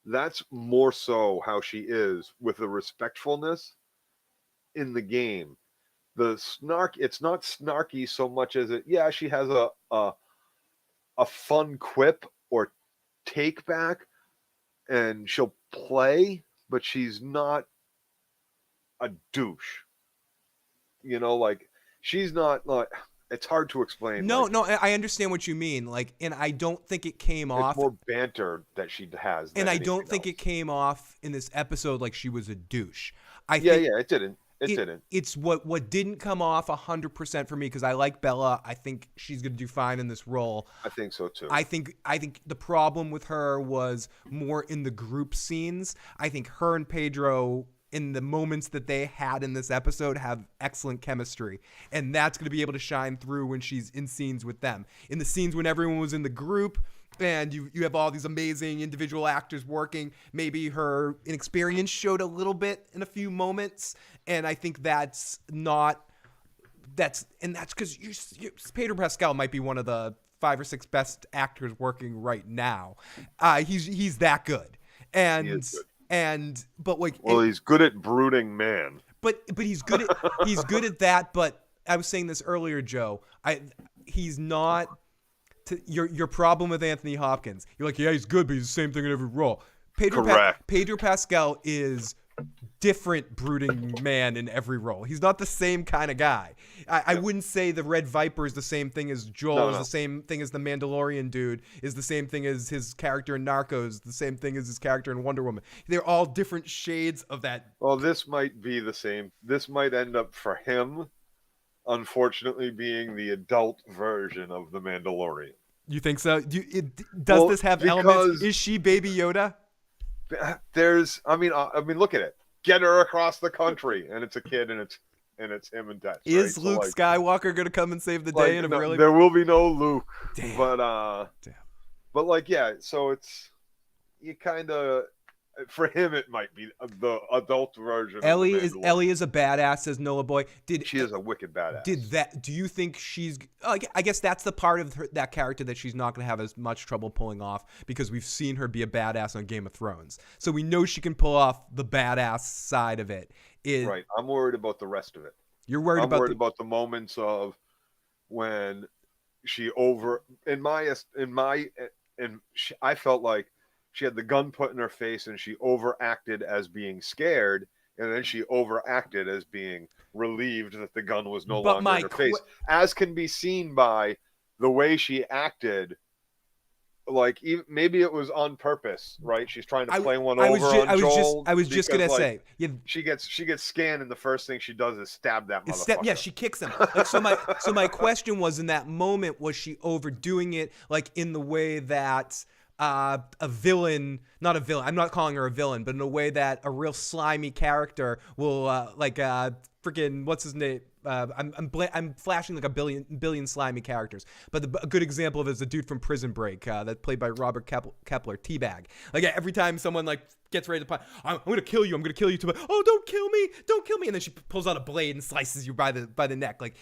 that's more so how she is with the respectfulness. In the game, the snark, it's not snarky so much as she has a fun quip or take back, and she'll play, but she's not a douche. Like she's not like, it's hard to explain. No, I understand what you mean. Like, and I don't think it came off. It's more banter that she has. And I don't think it came off in this episode like she was a douche. It didn't. It didn't. It's what didn't come off 100% for me, because I like Bella. I think she's going to do fine in this role. I think so too. I think the problem with her was more in the group scenes. I think her and Pedro, in the moments that they had in this episode, have excellent chemistry, and that's going to be able to shine through when she's in scenes with them. In the scenes when everyone was in the group, and you have all these amazing individual actors working, maybe her inexperience showed a little bit in a few moments, and I think that's because Pedro Pascal might be one of the 5 or 6 best actors working right now. He's that good, and he is good. He's good at brooding man. But he's good at that. But I was saying this earlier, Joe. He's not. Your problem with Anthony Hopkins. You're like, yeah, he's good, but he's the same thing in every role. Pedro Pascal is different brooding man in every role. He's not the same kind of guy. I wouldn't say the Red Viper is the same thing as Joel, is the same thing as the Mandalorian dude, is the same thing as his character in Narcos, the same thing as his character in Wonder Woman. They're all different shades of that. Well, this might be the same. This might end up for him, unfortunately, being the adult version of the Mandalorian. You think so? Does this have elements? Is she Baby Yoda? Look at it. Get her across the country, and it's a kid, and it's him and Dex. Is Luke Skywalker gonna come and save the day? There will be no Luke. Damn. But so it's you kind of. For him, it might be the adult version. Ellie is a badass, says Noah Boy. She is a wicked badass. Do you think she's? I guess that's the part of that character that she's not going to have as much trouble pulling off, because we've seen her be a badass on Game of Thrones, so we know she can pull off the badass side of it. Right. I'm worried about the rest of it. You're worried about the moments of when I felt like she had the gun put in her face, and she overacted as being scared, and then she overacted as being relieved that the gun was no longer in her face, as can be seen by the way she acted like maybe it was on purpose, right? She's trying to I, play one I was over just, on Joel I was just because gonna like say, yeah, she gets scanned and the first thing she does is stab that yeah, motherfucker. she kicks him. Like, so my question was, in that moment, was she overdoing it, like in the way that a villain, not a villain, I'm not calling her a villain, but in a way that a real slimy character will, freaking, what's his name? I'm flashing like a billion slimy characters, but a good example of it is the dude from Prison Break, that played by Robert Kepler, Teabag. Like every time someone like gets ready to play, I'm gonna kill you, Teabag. Oh, don't kill me, and then she pulls out a blade and slices you by the neck. Like,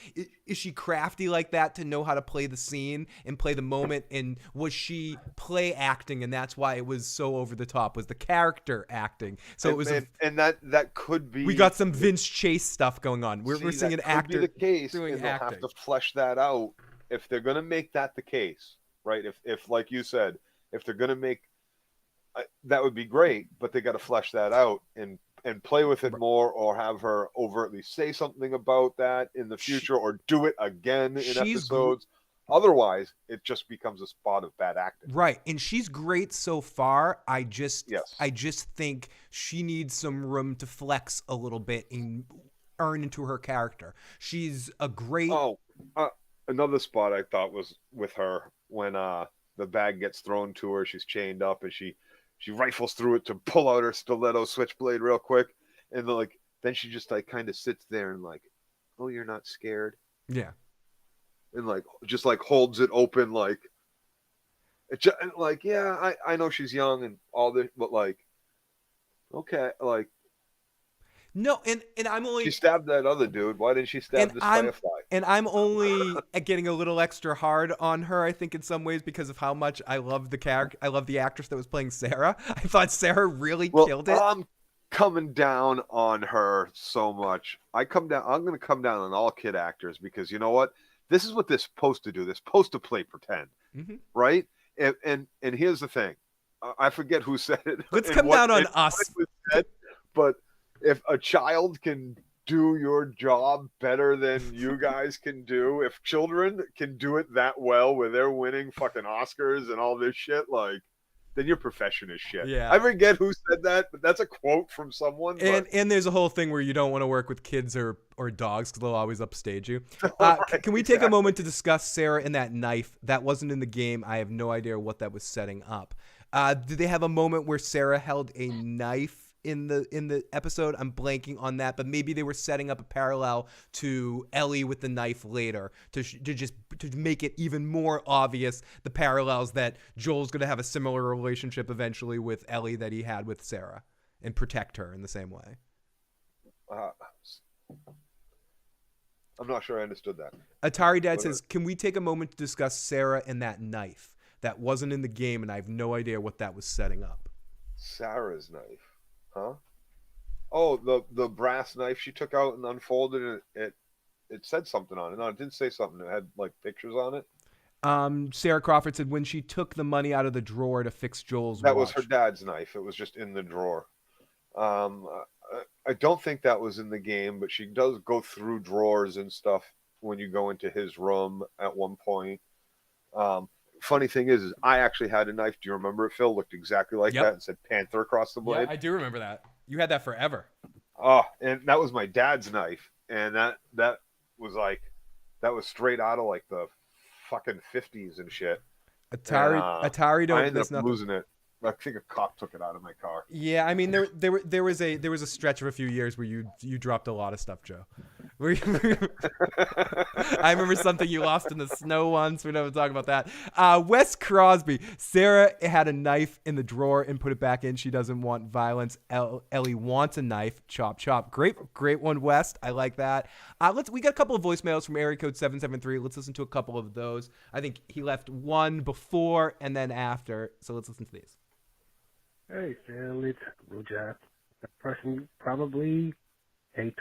is she crafty like that to know how to play the scene and play the moment? And was she play acting, and that's why it was so over the top? Was the character acting? So it was, and that could be. we got some Vince Chase stuff going on. We're seeing an actor could be the case, doing and they'll acting. have to flesh that out if they're going to make that the case, right? If like you said, if they're going to make that would be great, but they got to flesh that out and play with it more, or have her overtly say something about that in the future, or do it again in episodes. Otherwise, it just becomes a spot of bad acting. Right, and she's great so far. I just think she needs some room to flex a little bit and earn into her character. She's a great. Another spot I thought was with her when the bag gets thrown to her. She's chained up and she rifles through it to pull out her stiletto switchblade real quick, and then she just like kind of sits there and like, oh, you're not scared? Yeah. And like just like holds it open, like it just, like, yeah, I know she's young and all this, but like, okay, like, no, and I'm only, she stabbed that other dude. Why didn't she stab this firefly? And I'm only getting a little extra hard on her, I think, in some ways, because of how much I love the character. I love the actress that was playing Sarah. I thought Sarah really killed it. I'm coming down on her so much. I'm going to come down on all kid actors, because you know what? This is what they're supposed to do. They're supposed to play pretend, right? And here's the thing. I forget who said it. Let's come down on us. But if a child can do your job better than you guys can do, if children can do it that well where they're winning fucking Oscars and all this shit, like, then your profession is shit. Yeah. I forget who said that, but that's a quote from someone. And there's a whole thing where you don't want to work with kids or dogs because they'll always upstage you. Can we take a moment to discuss Sarah and that knife? That wasn't in the game. I have no idea what that was setting up. Did they have a moment where Sarah held a knife in the episode? I'm blanking on that, but maybe they were setting up a parallel to Ellie with the knife later to make it even more obvious the parallels that Joel's going to have a similar relationship eventually with Ellie that he had with Sarah, and protect her in the same way. I'm not sure I understood that. Atari Dad says, can we take a moment to discuss Sarah and that knife? That wasn't in the game, and I have no idea what that was setting up. Sarah's knife. Huh? Oh, the brass knife she took out and unfolded, and it said something on it. No, it didn't say something. It had like pictures on it. Sarah Crawford said when she took the money out of the drawer to fix Joel's watch. That was her dad's knife. It was just in the drawer. I don't think that was in the game, but she does go through drawers and stuff when you go into his room at one point. Funny thing is I actually had a knife. Do you remember it, Phil? Looked exactly like that and said Panther across the blade. Yeah, I do remember that. You had that forever. Oh, and that was my dad's knife. And that was like, that was straight out of like the fucking 50s and shit. Atari don't. I ended up losing it. I think a cop took it out of my car. Yeah, I mean there was a stretch of a few years where you dropped a lot of stuff, Joe. I remember something you lost in the snow once. We never talk about that. Wes Crosby. Sarah had a knife in the drawer and put it back in. She doesn't want violence. Ellie wants a knife. Chop, chop. Great one, West. I like that. We got a couple of voicemails from area code 773. Let's listen to a couple of those. I think he left one before and then after. So let's listen to these. Hey, Phil, it's Rujat. The person you probably hate.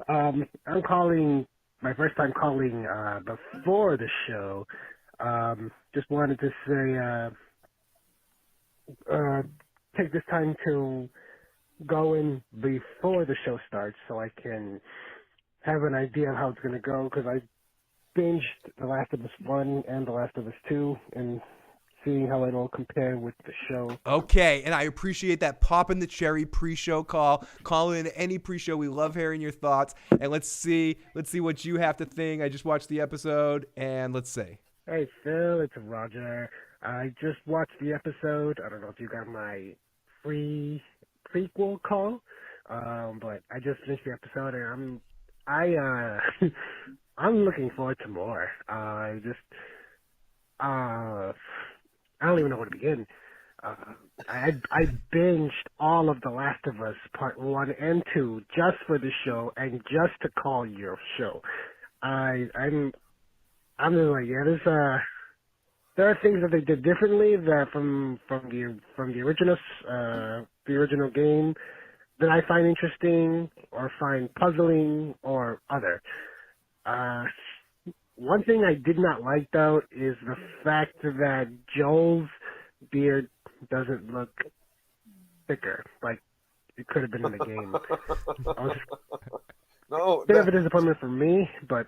I'm calling, my first time calling before the show. Just wanted to say, take this time to go in before the show starts so I can have an idea of how it's going to go, because I binged The Last of Us 1 and The Last of Us 2 in seeing how it'll compare with the show. Okay, and I appreciate that popping the cherry pre-show call. Call in any pre-show. We love hearing your thoughts, and let's see what you have to think. I just watched the episode, and let's see. Hey Phil, it's Roger. I just watched the episode. I don't know if you got my free prequel call, but I just finished the episode, and I'm looking forward to more. I don't even know where to begin. I binged all of The Last of Us Part 1 and 2 just for the show and just to call your show. I'm just like, yeah, there are things that they did differently that from the original game that I find interesting or find puzzling or other. One thing I did not like though is the fact that Joel's beard doesn't look thicker, like it could have been in the game. No, A bit of a disappointment for me, but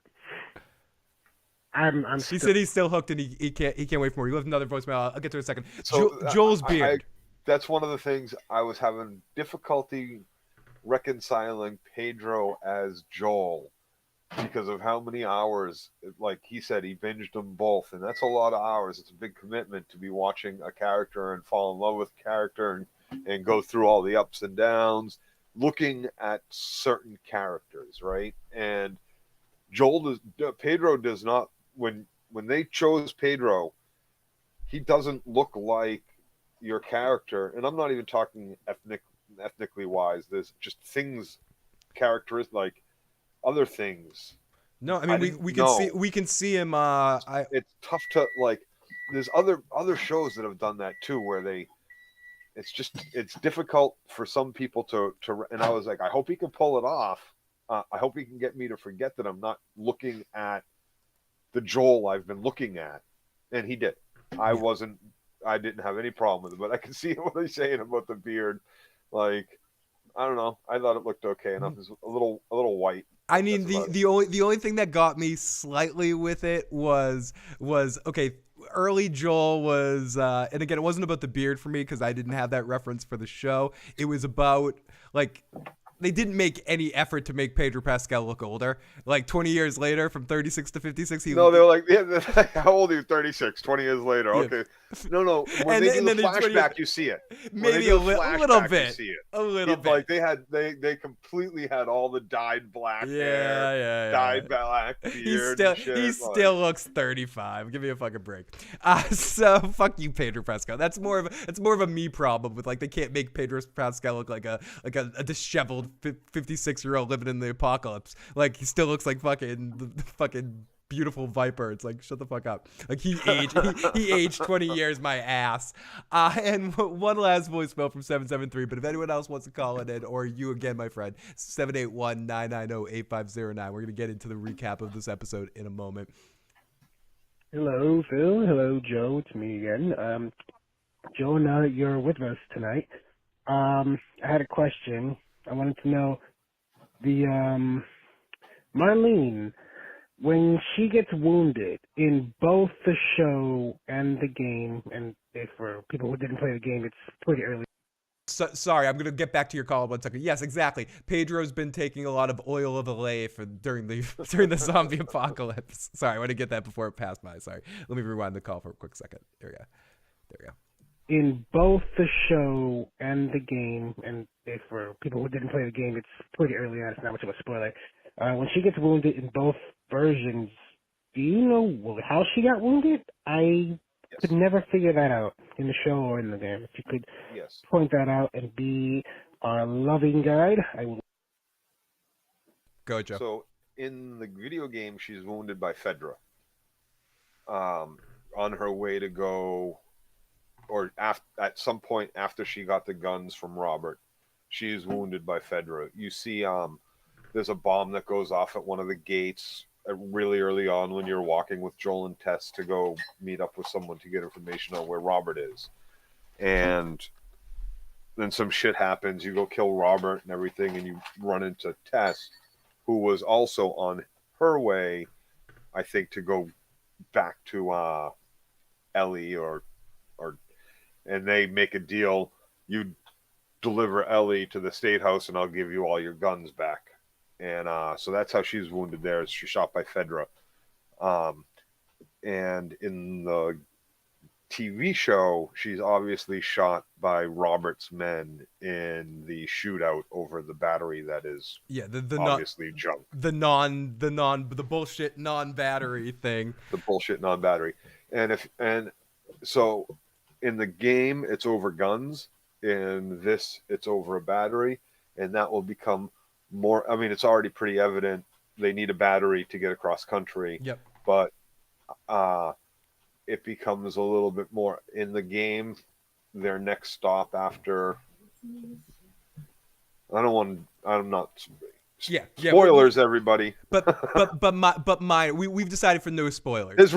I'm He said he's still hooked and he can't wait for more. You have another voicemail. I'll get to it in a second. So, Joel's beard. That's one of the things I was having difficulty reconciling Pedro as Joel because of how many hours, like he said, he binged them both, and that's a lot of hours. It's a big commitment to be watching a character and fall in love with character and go through all the ups and downs, looking at certain characters, right? And Pedro does not, when they chose Pedro, he doesn't look like your character, and I'm not even talking ethnically wise. There's just things, characteristics, like other things. No, I mean we can see him. It's tough to like. There's other shows that have done that too, where it's difficult for some people to. And I was like, I hope he can pull it off. I hope he can get me to forget that I'm not looking at the Joel I've been looking at, and he did. I didn't have any problem with it, but I can see what he's saying about the beard. Like, I don't know. I thought it looked okay enough. It's a little white. I mean, the only thing that got me slightly with it was okay. Early Joel was, and again, it wasn't about the beard for me because I didn't have that reference for the show. It was about like. They didn't make any effort to make Pedro Pascal look older. Like 20 years later, from 36 to 56, they were like, yeah, how old are you? 36, 20 years later. Yeah. Okay. No. When they do the flashback, you see it. Maybe a little bit. You see it. A little bit. Like they completely had all the dyed black hair, dyed black beard. He still looks 35. Give me a fucking break. So fuck you, Pedro Pascal. That's more of a me problem with like they can't make Pedro Pascal look like a disheveled 56-year-old living in the apocalypse. Like he still looks like fucking beautiful viper. It's like shut the fuck up. Like he aged 20 years my ass. And one last voicemail from 773. But if anyone else wants to call it in, or you again, my friend, 781-990-8509. We're gonna get into the recap of this episode in a moment. Hello, Phil. Hello, Joe. It's me again. Joe, now that you're with us tonight, I had a question. I wanted to know Marlene, when she gets wounded in both the show and the game, and if for people who didn't play the game, it's pretty early. Sorry, I'm going to get back to your call in 1 second. Yes, exactly. Pedro's been taking a lot of oil of Ellie during the zombie apocalypse. Sorry, I want to get that before it passed by. Sorry. Let me rewind the call for a quick second. There we go. In both the show and the game, and if for people who didn't play the game, it's pretty early on. It's not much of a spoiler. When she gets wounded in both versions, do you know how she got wounded? I could never figure that out in the show or in the game. If you could point that out and be our loving guide, I will. Go, Joe. So in the video game, she's wounded by Fedra. On her way to go, or at some point after she got the guns from Robert, she is wounded by Fedra. You see, there's a bomb that goes off at one of the gates really early on when you're walking with Joel and Tess to go meet up with someone to get information on where Robert is. And then some shit happens. You go kill Robert and everything, and you run into Tess, who was also on her way, I think, to go back to Ellie or and they make a deal. You deliver Ellie to the state house, and I'll give you all your guns back. And so that's how she's wounded there. She's shot by Fedra. And in the TV show, she's obviously shot by Robert's men in the shootout over the battery that is the obviously junk. The bullshit non-battery thing. The bullshit non-battery. And so in the game it's over guns. In this it's over a battery, and that will become more. I mean, it's already pretty evident they need a battery to get across country. Yep. But it becomes a little bit more in the game. Their next stop after, I'm not. Yeah. Spoilers, everybody. We've decided for no spoilers. There's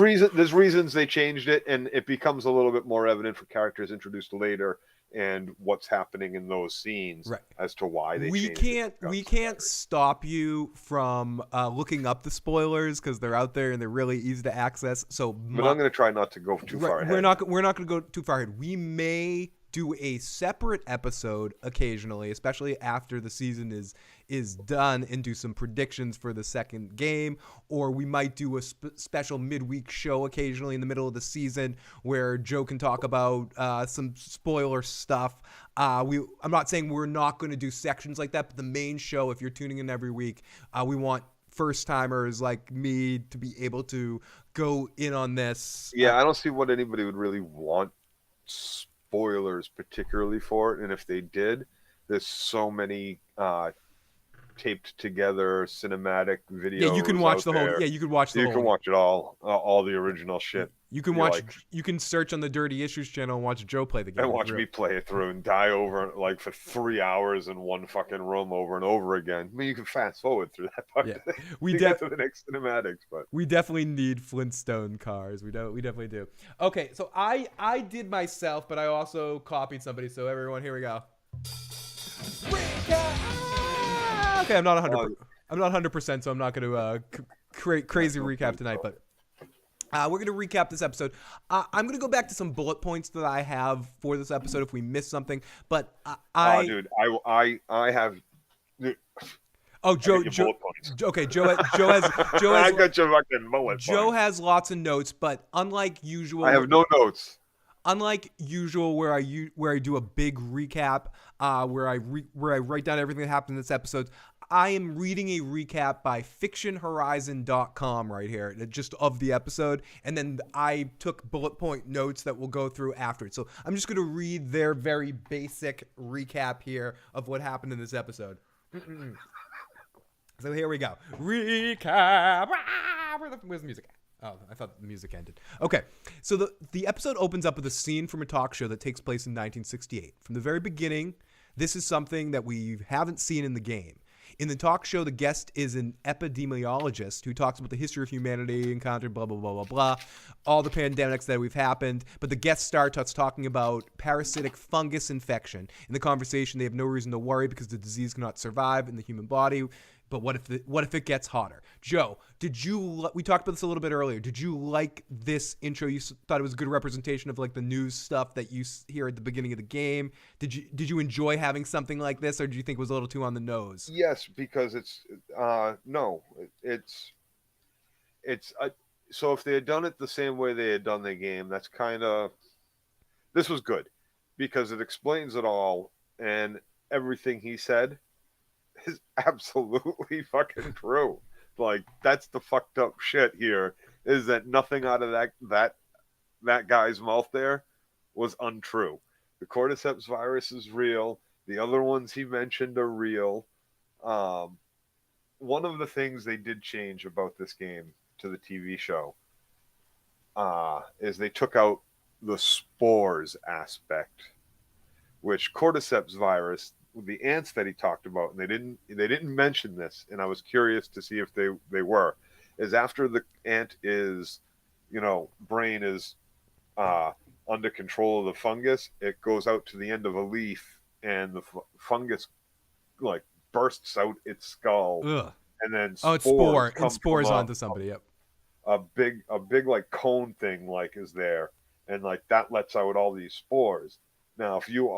reasons they changed it, and it becomes a little bit more evident for characters introduced later and what's happening in those scenes, right, as to why they changed it. We can't stop you from looking up the spoilers because they're out there and they're really easy to access. So, but I'm going to try not to go too far ahead. We're not going to go too far ahead. We may do a separate episode occasionally, especially after the season is done, and do some predictions for the second game, or we might do a special midweek show occasionally in the middle of the season where Joe can talk about some spoiler stuff. I'm not saying we're not going to do sections like that, but the main show, if you're tuning in every week, we want first timers like me to be able to go in on this. Yeah, I don't see what anybody would really want spoilers particularly for it, and if they did, there's so many taped together cinematic videos. Yeah, you can watch the there. whole. Yeah, you can watch the whole. You can watch it all the original shit. You can watch. You can search on the Dirty Issues channel and watch Joe play the game. And watch me play it through and die over like for 3 hours in one fucking room over and over again. I mean, you can fast forward through that part. Yeah, we get to the next cinematics, but we definitely need Flintstone cars. We definitely do. Okay, so I did myself, but I also copied somebody. So everyone, here we go. Okay, I'm not 100%, so I'm not going to create crazy recap tonight, but we're going to recap this episode. I'm going to go back to some bullet points that I have for this episode if we missed something, but I have. Oh, Joe. Okay, Joe has. I got your fucking bullet. Joe has lots of notes, but unlike usual, I have no notes. Unlike usual, where I do a big recap, where I write down everything that happened in this episode, I am reading a recap by fictionhorizon.com right here, just of the episode, and then I took bullet point notes that we'll go through after it. So I'm just going to read their very basic recap here of what happened in this episode. So here we go. Recap. Where's the music? Oh, I thought the music ended. Okay, so the episode opens up with a scene from a talk show that takes place in 1968. From the very beginning, this is something that we haven't seen in the game. In the talk show, the guest is an epidemiologist who talks about the history of humanity, encountered blah, blah, blah, blah, blah, all the pandemics that we've happened. But the guest star starts talking about parasitic fungus infection. In the conversation, they have no reason to worry because the disease cannot survive in the human body. But what if it gets hotter? Joe, we talked about this a little bit earlier. Did you like this intro? You thought it was a good representation of like the news stuff that you hear at the beginning of the game. Did you enjoy having something like this, or did you think it was a little too on the nose? Yes, because so if they had done it the same way they had done the game, this was good because it explains it all, and everything he said is absolutely fucking true. Like, that's the fucked up shit here, is that nothing out of that guy's mouth there was untrue. The cordyceps virus is real. The other ones he mentioned are real. One of the things they did change about this game to the TV show is they took out the spores aspect, which cordyceps virus, the ants that he talked about, and they didn't mention this, and I was curious to see if they were, is after the ant is, brain is under control of the fungus, it goes out to the end of a leaf, and the fungus like bursts out its skull. Ugh. And then spores onto somebody. Yep. A big like cone thing like is there, and like that lets out all these spores. Now, if you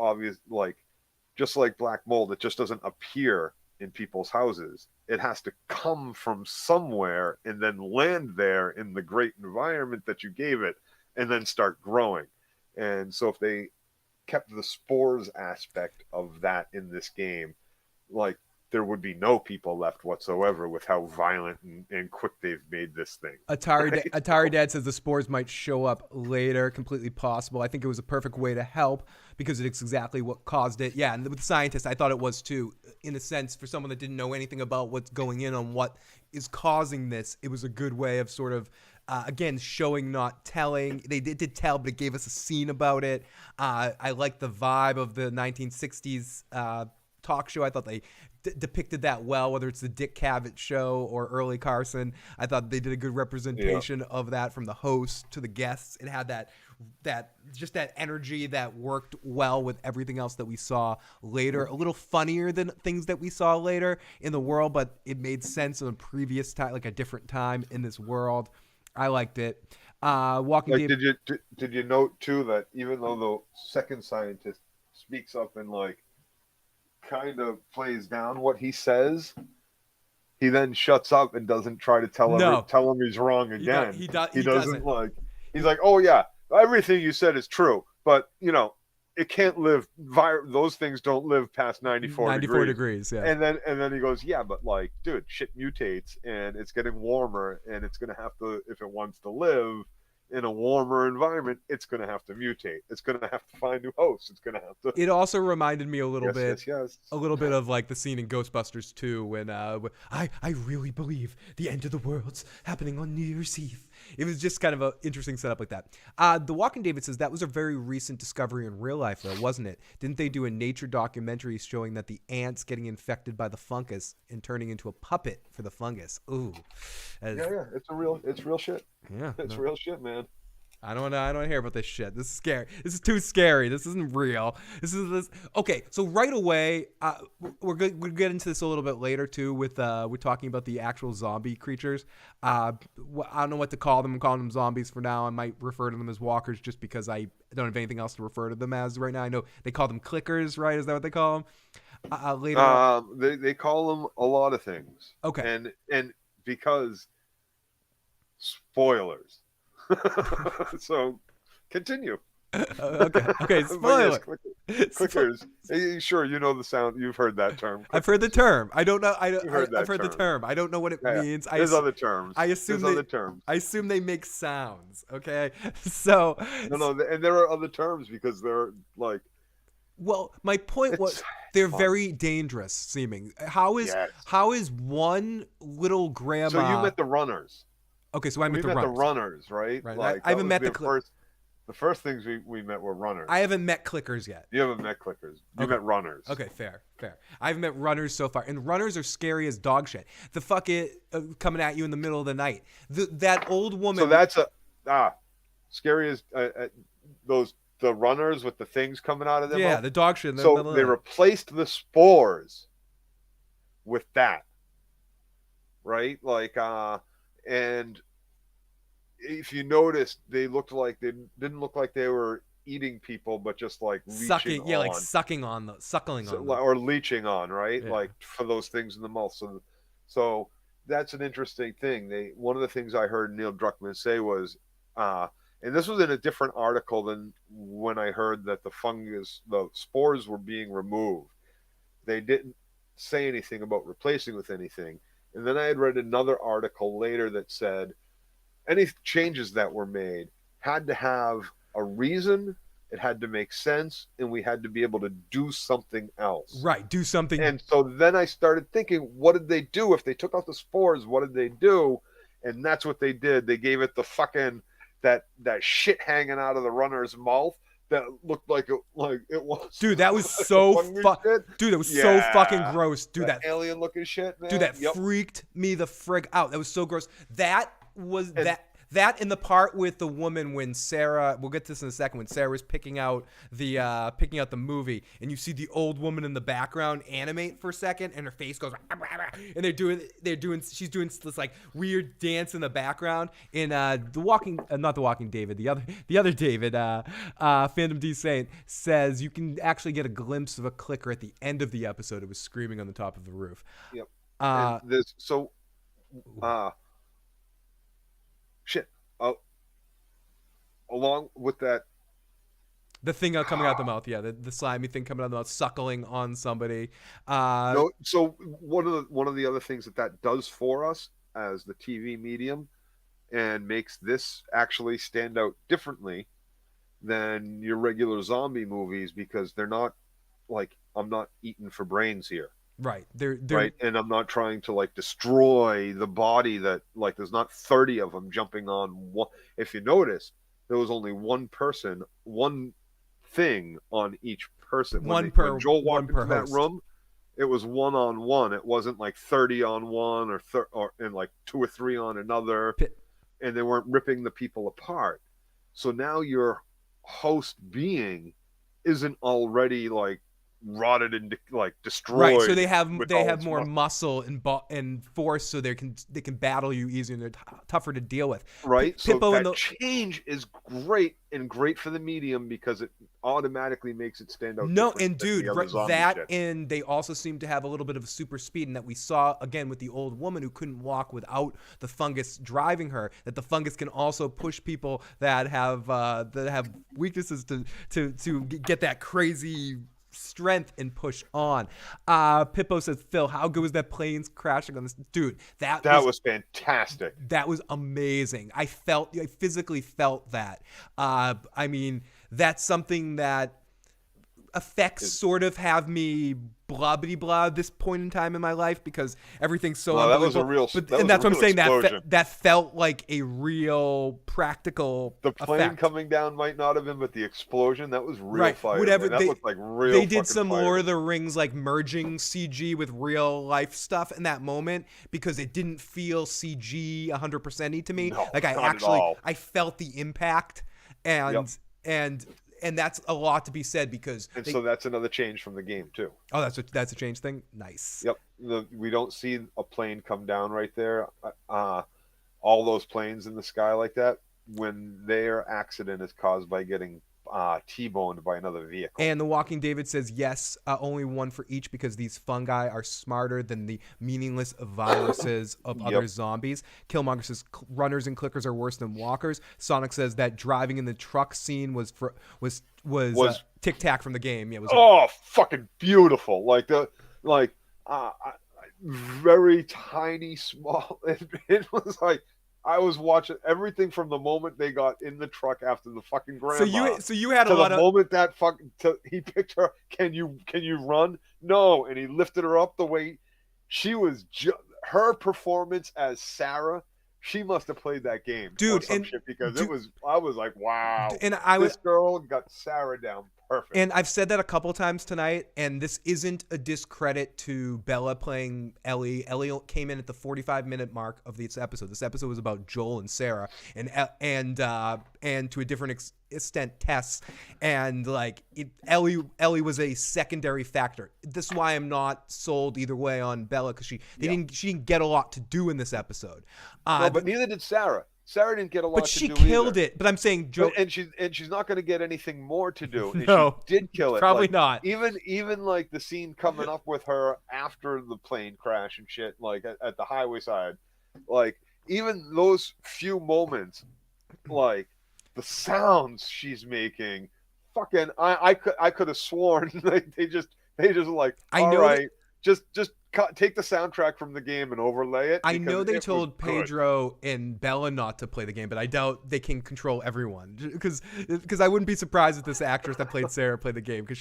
just like black mold, it just doesn't appear in people's houses. It has to come from somewhere and then land there in the great environment that you gave it, and then start growing. And so if they kept the spores aspect of that in this game, like, there would be no people left whatsoever with how violent and quick they've made this thing. Atari Dad says the spores might show up later. Completely possible. I think it was a perfect way to help because it's exactly what caused it. Yeah, and with the scientists, I thought it was too. In a sense, for someone that didn't know anything about what's going in on what is causing this, it was a good way of sort of, again, showing, not telling. They did tell, but it gave us a scene about it. I like the vibe of the 1960s talk show. I thought they depicted that well, whether it's the Dick Cavett show or early Carson. I thought they did a good representation of that, from the host to the guests. It had that just that energy that worked well with everything else that we saw later. A little funnier than things that we saw later in the world, but it made sense in a previous time, like a different time in this world. I liked it. Did you note too that even though the second scientist speaks up and like kind of plays down what he says, he then shuts up and doesn't try to tell him he's wrong again. He doesn't. Like, he's like, oh yeah, everything you said is true, but you know, it can't live. Those things don't live past 94 degrees. Yeah. And then he goes, yeah, but like, dude, shit mutates and it's getting warmer, and it's gonna have to, if it wants to live in a warmer environment, it's going to have to mutate. It's going to have to find new hosts. It's going to have to. It also reminded me a little bit of like the scene in Ghostbusters 2 when I really believe the end of the world's happening on New Year's Eve. It was just kind of an interesting setup like that. The Walking David says that was a very recent discovery in real life, though, wasn't it? Didn't they do a nature documentary showing that the ants getting infected by the fungus and turning into a puppet for the fungus? Ooh. Yeah. It's real shit. Yeah. It's real shit, man. I don't want to hear about this shit. This is scary. This is too scary. This isn't real. This. Okay, so right away, we'll get into this a little bit later too. With we're talking about the actual zombie creatures. I don't know what to call them. I'm calling them zombies for now. I might refer to them as walkers just because I don't have anything else to refer to them as right now. I know they call them clickers, right? Is that what they call them? Later, they call them a lot of things. Okay, and because spoilers. So continue. Okay. Spoiler. Clickers. Sure, you know the sound. You've heard that term. I've heard the term. I don't know. I've heard the term. I don't know what it means. There's other terms. I assume they make sounds. Okay. So no, and there are other terms because they're like. Well, my point was they're very dangerous seeming. How is one little grandma? So you met the runners. Okay, so I met the runners, right? Right. Like, I haven't met the first things we met were runners. I haven't met clickers yet. You haven't met clickers. You met runners. Okay, fair. I haven't met runners so far, and runners are scary as dog shit. The fucking coming at you in the middle of the night. That old woman. So that's scary as the runners with the things coming out of them. Yeah, the dog shit. So they replaced the spores with that, right? Like and if you noticed, they didn't look like they were eating people, but just like sucking on or leeching on, right? Yeah. Like for those things in the mouth. So that's an interesting thing. One of the things I heard Neil Druckmann say was, and this was in a different article than when I heard that the spores were being removed. They didn't say anything about replacing with anything. And then I had read another article later that said any changes that were made had to have a reason, it had to make sense, and we had to be able to do something else. Right, do something. And so then I started thinking, what did they do? If they took out the spores, what did they do? And that's what they did. They gave it the fucking, that shit hanging out of the runner's mouth that looked like it was. Dude, that was so Dude, that was so fucking gross. Dude, that alien looking shit, man. Dude, that freaked me the frig out. That was so gross. That That in the part with the woman when Sarah, we'll get to this in a second, when Sarah was picking out the movie, and you see the old woman in the background animate for a second, and her face goes, and she's doing this like weird dance in the background. In not the Walking David, the other David, Phantom D Saint says you can actually get a glimpse of a clicker at the end of the episode. It was screaming on the top of the roof. Yep. Shit. Along with that, the thing coming out the mouth, yeah, the slimy thing coming out the mouth, suckling on somebody. No, so one of the other things that does for us as the TV medium, and makes this actually stand out differently than your regular zombie movies, because they're not like, I'm not eating for brains here. Right. They're right. And I'm not trying to like destroy the body that, like, there's not 30 of them jumping on one. If you notice, there was only one thing on each person. When Joel walked into that room, it was 1-on-1. It wasn't like 30 on one or and like 2 or 3 on another. And they weren't ripping the people apart. So now your host being isn't already like rotted and like destroyed. Right, so they have more muscle and force, so they can battle you easier and they're tougher to deal with. Right, so that change is great for the medium, because it automatically makes it stand out. No, and dude, and they also seem to have a little bit of super speed, and that we saw again with the old woman who couldn't walk without the fungus driving her. That the fungus can also push people that have weaknesses to get that crazy strength and push on. Pippo says, Phil, how good was that planes crashing on this? Dude, that was fantastic. That was amazing. I physically felt that. I mean, that's something that effects sort of have me blah blah blah at this point in time in my life, because everything's so unbelievable. And that's what I'm saying, that felt like a real practical the plane effect. Coming down might not have been, but the explosion, that was real fire. Whatever, that looked like real. They did some Lord of the Rings like merging CG with real life stuff in that moment, because it didn't feel CG 100%y to me. No, like I felt the impact, and that's a lot to be said, because so that's another change from the game too. Oh, that's a change thing. Nice. Yep. We don't see a plane come down right there. All those planes in the sky like that, when their accident is caused by getting T-boned by another vehicle. And the Walking David says yes, only one for each, because these fungi are smarter than the meaningless viruses of other zombies. Killmonger says runners and clickers are worse than walkers. Sonic says that driving in the truck scene was Tic Tac from the game. Yeah, fucking beautiful. Very tiny, small. It was like, I was watching everything from the moment they got in the truck after the fucking grandma. So you had a lot of the moment that he picked her. Can you run? No, and he lifted her up the way she was. Her performance as Sarah, she must have played that game, dude. I was like, wow. And this girl got Sarah down perfect. And I've said that a couple times tonight, and this isn't a discredit to Bella playing Ellie. Ellie came in at the 45-minute mark of this episode. This episode was about Joel and Sarah, and to a different extent Tess, and Ellie was a secondary factor. This is why I'm not sold either way on Bella, because she didn't get a lot to do in this episode. No, but neither did Sarah. Sarah didn't get a lot to do. But she killed it. But I'm saying, Joe, and she's not going to get anything more to do. And no, she did kill it. Probably not. Even like the scene coming up with her after the plane crash and shit, like at the highway side, like even those few moments, like the sounds she's making, fucking, I could have sworn they just like, all right, just take the soundtrack from the game and overlay it. I know they told Pedro and Bella not to play the game, but I doubt they can control everyone, because I wouldn't be surprised if this actress that played Sarah played the game, because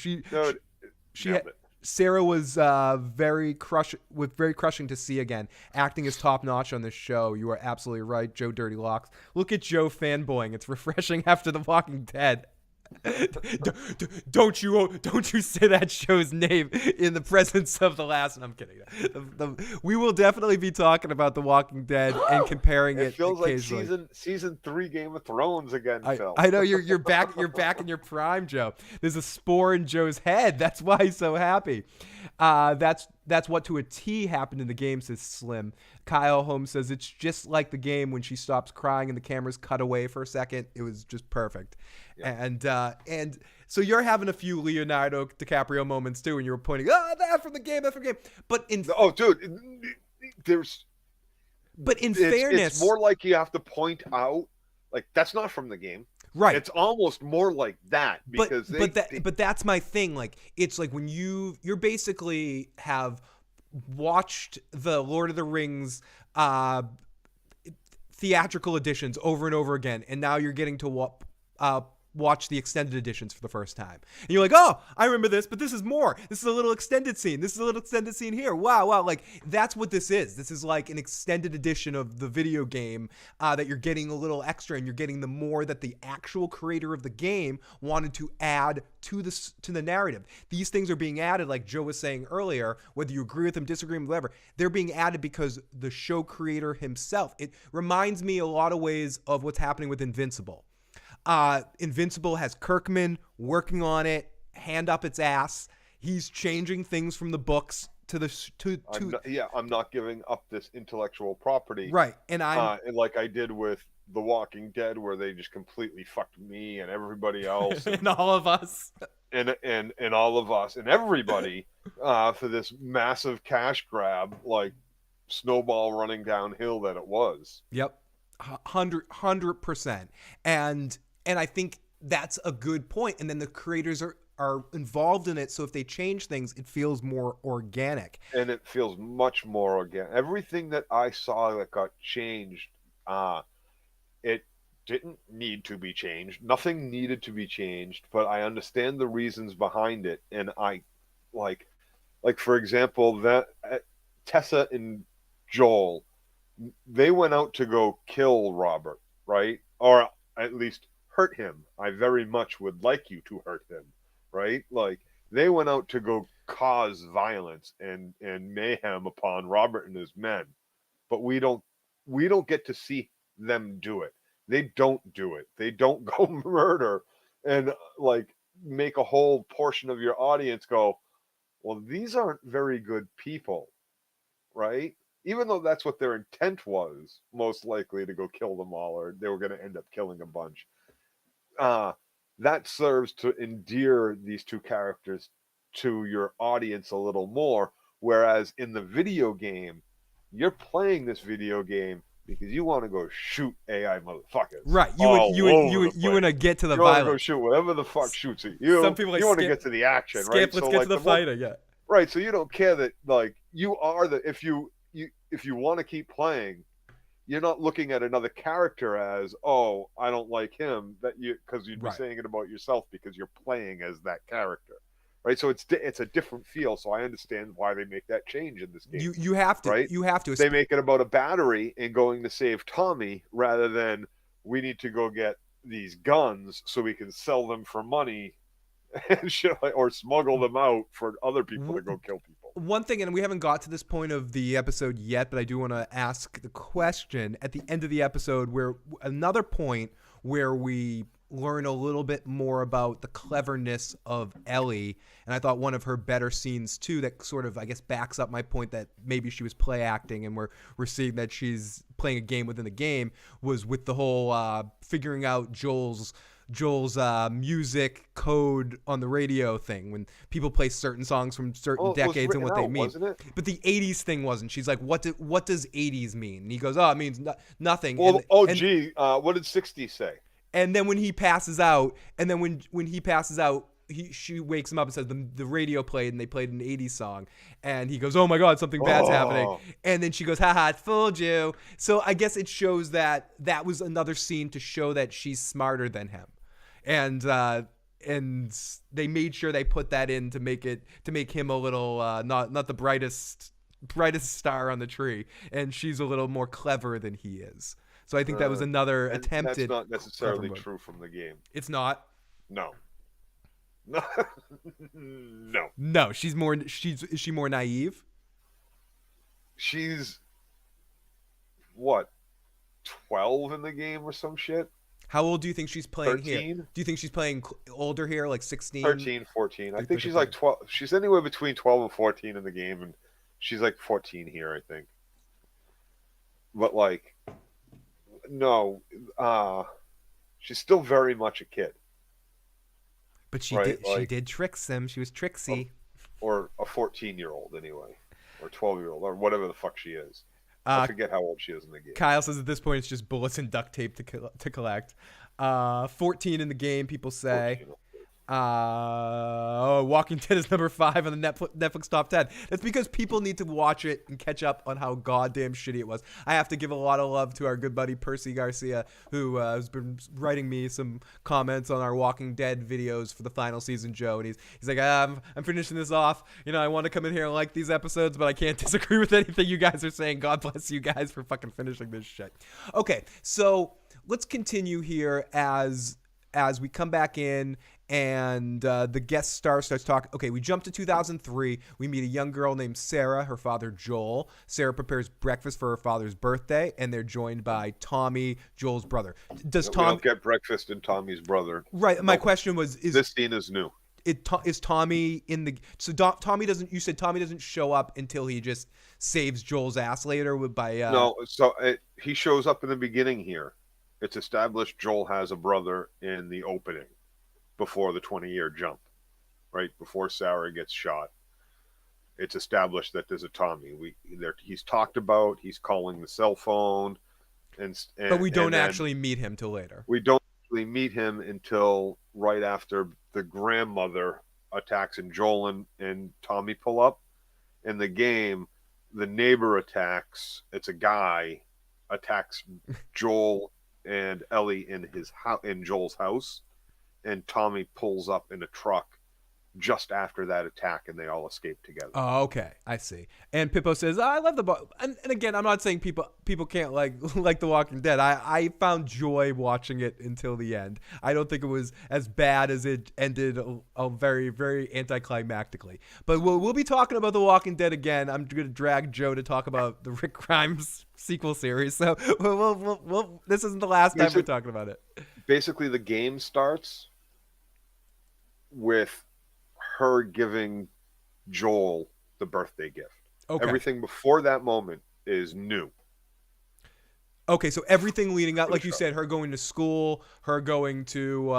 Sarah was very crushing to see again. Acting is top notch on this show. You are absolutely right, Joe Dirty Locks. Look at Joe fanboying. It's refreshing after The Walking Dead. Don't you say that show's name in the presence of the last. And I'm kidding. We will definitely be talking about The Walking Dead and comparing It it feels like occasionally. season 3 Game of Thrones again, Phil. I know you're back in your prime, Joe. There's a spore in Joe's head. That's why he's so happy. That's what to a T happened in the game, says Slim. Kyle Holmes says it's just like the game when she stops crying and the cameras cut away for a second. It was just perfect. Yeah. And so you're having a few Leonardo DiCaprio moments too, and you were pointing, that from the game, that from the game. But in fairness, it's more like you have to point out, like, that's not from the game. Right. It's almost more like that because but that's my thing. Like, it's like when you're basically have watched the Lord of the Rings theatrical editions over and over again, and now you're getting to watch the extended editions for the first time. And you're like, oh, I remember this, but this is more. This is a little extended scene. This is a little extended scene here. Wow. Like, that's what this is. This is like an extended edition of the video game that you're getting a little extra, and you're getting the more that the actual creator of the game wanted to add to the narrative. These things are being added, like Joe was saying earlier, whether you agree with him, disagree with him, whatever, they're being added because the show creator himself. It reminds me a lot of ways of what's happening with Invincible. Invincible has Kirkman working on it, hand up its ass. He's changing things from the books to the I'm not giving up this intellectual property, right? And and like I did with The Walking Dead, where they just completely fucked me and everybody else, and all of us, and all of us and everybody for this massive cash grab, like snowball running downhill that it was. Yep, 100%, and I think that's a good point. And then the creators are involved in it, so if they change things, it feels more organic. And it feels much more organic. Everything that I saw that got changed, it didn't need to be changed. Nothing needed to be changed, but I understand the reasons behind it. And I like for example, that Tessa and Joel, they went out to go kill Robert, right? Or at least hurt him. I very much would like you to hurt him, right? Like, they went out to go cause violence and mayhem upon Robert and his men, but we don't get to see them do it. They don't do it. They don't go murder and like make a whole portion of your audience go, well, these aren't very good people, right? Even though that's what their intent was, most likely to go kill them all, or they were going to end up killing a bunch. That serves to endear these two characters to your audience a little more. Whereas in the video game, you're playing this video game because you want to go shoot AI motherfuckers. Right. You want to get to the violence. You want to go shoot whatever the fuck shoots at you. Some people you want to get to the action, right? Let's get to the fighting, yeah. Right. So you don't care that, like, you are if you want to keep playing, you're not looking at another character as, oh, I don't like him, because you'd be saying it about yourself because you're playing as that character, right? So it's a different feel. So I understand why they make that change in this game. You have to, right? You have to. They make it about a battery and going to save Tommy rather than we need to go get these guns so we can sell them for money and shit, or smuggle them out for other people to go kill people. One thing, and we haven't got to this point of the episode yet, but I do want to ask the question at the end of the episode, where another point where we learn a little bit more about the cleverness of Ellie, and I thought one of her better scenes too that sort of, I guess, backs up my point that maybe she was play acting and we're seeing that she's playing a game within the game, was with the whole figuring out Joel's music code on the radio thing, when people play certain songs from certain decades and what they mean. But the 80s thing wasn't. She's like, what does 80s mean? And he goes, oh, it means nothing. Well, what did 60s say? And then when he passes out, she wakes him up and says the radio played, and they played an 80s song, and he goes, oh my God, something bad's happening. And then she goes, haha, it fooled you. So I guess it shows that was another scene to show that she's smarter than him. And they made sure they put that in to make him a little not the brightest star on the tree, and she's a little more clever than he is. So I think that was another attempted. That's not necessarily true from the game. It's not. No. No. No, is she more naive? She's what, 12 in the game or some shit? How old do you think she's playing here? 13? Do you think she's playing older here, like 16? 13, 14. I think she's 13. like 12. She's anywhere between 12 and 14 in the game, and she's like 14 here, I think. But like, no, she's still very much a kid. But she right? did she Like, did tricks him. She was tricksy. or a 14-year-old anyway, or 12-year-old, or whatever the fuck she is. Uh, I forget how old she is in the game. Kyle says at this point it's just bullets and duct tape to collect. 14 in the game, people say. 14. Walking Dead is number 5 on the Netflix top 10. That's because people need to watch it and catch up on how goddamn shitty it was. I have to give a lot of love to our good buddy Percy Garcia, who has been writing me some comments on our Walking Dead videos for the final season, Joe. And he's like, I'm finishing this off. You know, I want to come in here and like these episodes, but I can't disagree with anything you guys are saying. God bless you guys for fucking finishing this shit. Okay, so let's continue here as we come back in. And the guest star starts talking. Okay, we jump to 2003. We meet a young girl named Sarah, her father Joel. Sarah prepares breakfast for her father's birthday, and they're joined by Tommy, Joel's brother. Does We Tom? don't get breakfast in Tommy's brother. Right. My Nope. question was: This scene is new. is Tommy in the? So Tommy doesn't. You said Tommy doesn't show up until he just saves Joel's ass later by. No, so he shows up in the beginning here. It's established Joel has a brother in the opening before the 20-year jump, right? Before Sarah gets shot. It's established that there's a Tommy. He's talked about, he's calling the cell phone. But we don't actually meet him till later. We don't actually meet him until right after the grandmother attacks and Joel and Tommy pull up. In the game, the neighbor attacks, it's a guy, attacks Joel and Ellie in Joel's house. And Tommy pulls up in a truck just after that attack, and they all escape together. Oh, okay, I see. And Pippo says, "I love the and again, I'm not saying people can't like The Walking Dead. I found joy watching it until the end. I don't think it was as bad as it ended, very, very anticlimactically. But we'll be talking about The Walking Dead again. I'm going to drag Joe to talk about the Rick Grimes sequel series. So we'll this isn't the last time we're talking about it. Basically, the game starts with her giving Joel the birthday gift. Okay. Everything before that moment is new. Okay, so everything leading up, like you said, her going to school, her going to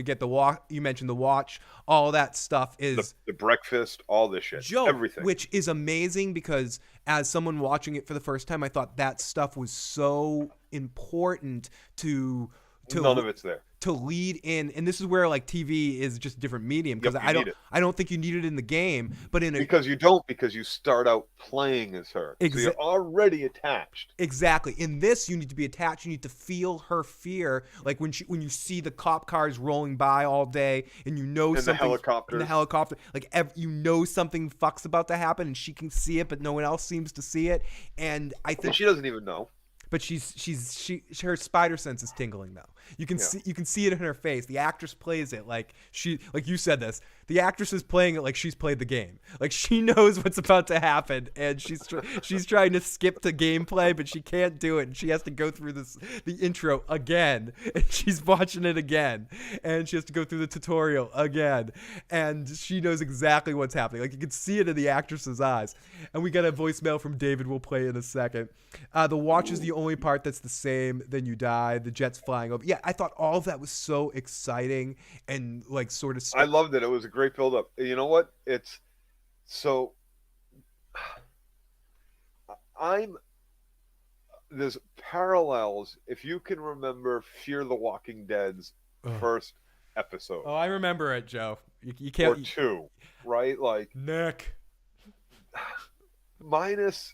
get the watch. You mentioned the watch. All that stuff is the breakfast, all this shit, Joe, everything. Which is amazing because as someone watching it for the first time, I thought that stuff was so important to none of it's there. To lead in, and this is where like TV is just a different medium because I don't think you need it in the game, but because you start out playing as her, so you're already attached. Exactly. In this, you need to be attached. You need to feel her fear, like when you see the cop cars rolling by all day, and you know something. The helicopter, like you know something fucks about to happen, and she can see it, but no one else seems to see it, and I think she doesn't even know. But her spider sense is tingling though. You can see it in her face. The actress plays it like you said this. The actress is playing it like she's played the game. Like she knows what's about to happen, and she's trying to skip the gameplay, but she can't do it, and she has to go through the intro again, and she's watching it again, and she has to go through the tutorial again, and she knows exactly what's happening. Like you can see it in the actress's eyes. And we got a voicemail from David. We'll play in a second. The watch is the only part that's the same. Then you die. The jet's flying over. Yeah, I thought all of that was so exciting and like sort of. I loved it. It was a great build-up. You know what? It's so. There's parallels. If you can remember Fear the Walking Dead's first episode. Oh, I remember it, Joe. You can't. Or two, right? Like Nick. Minus.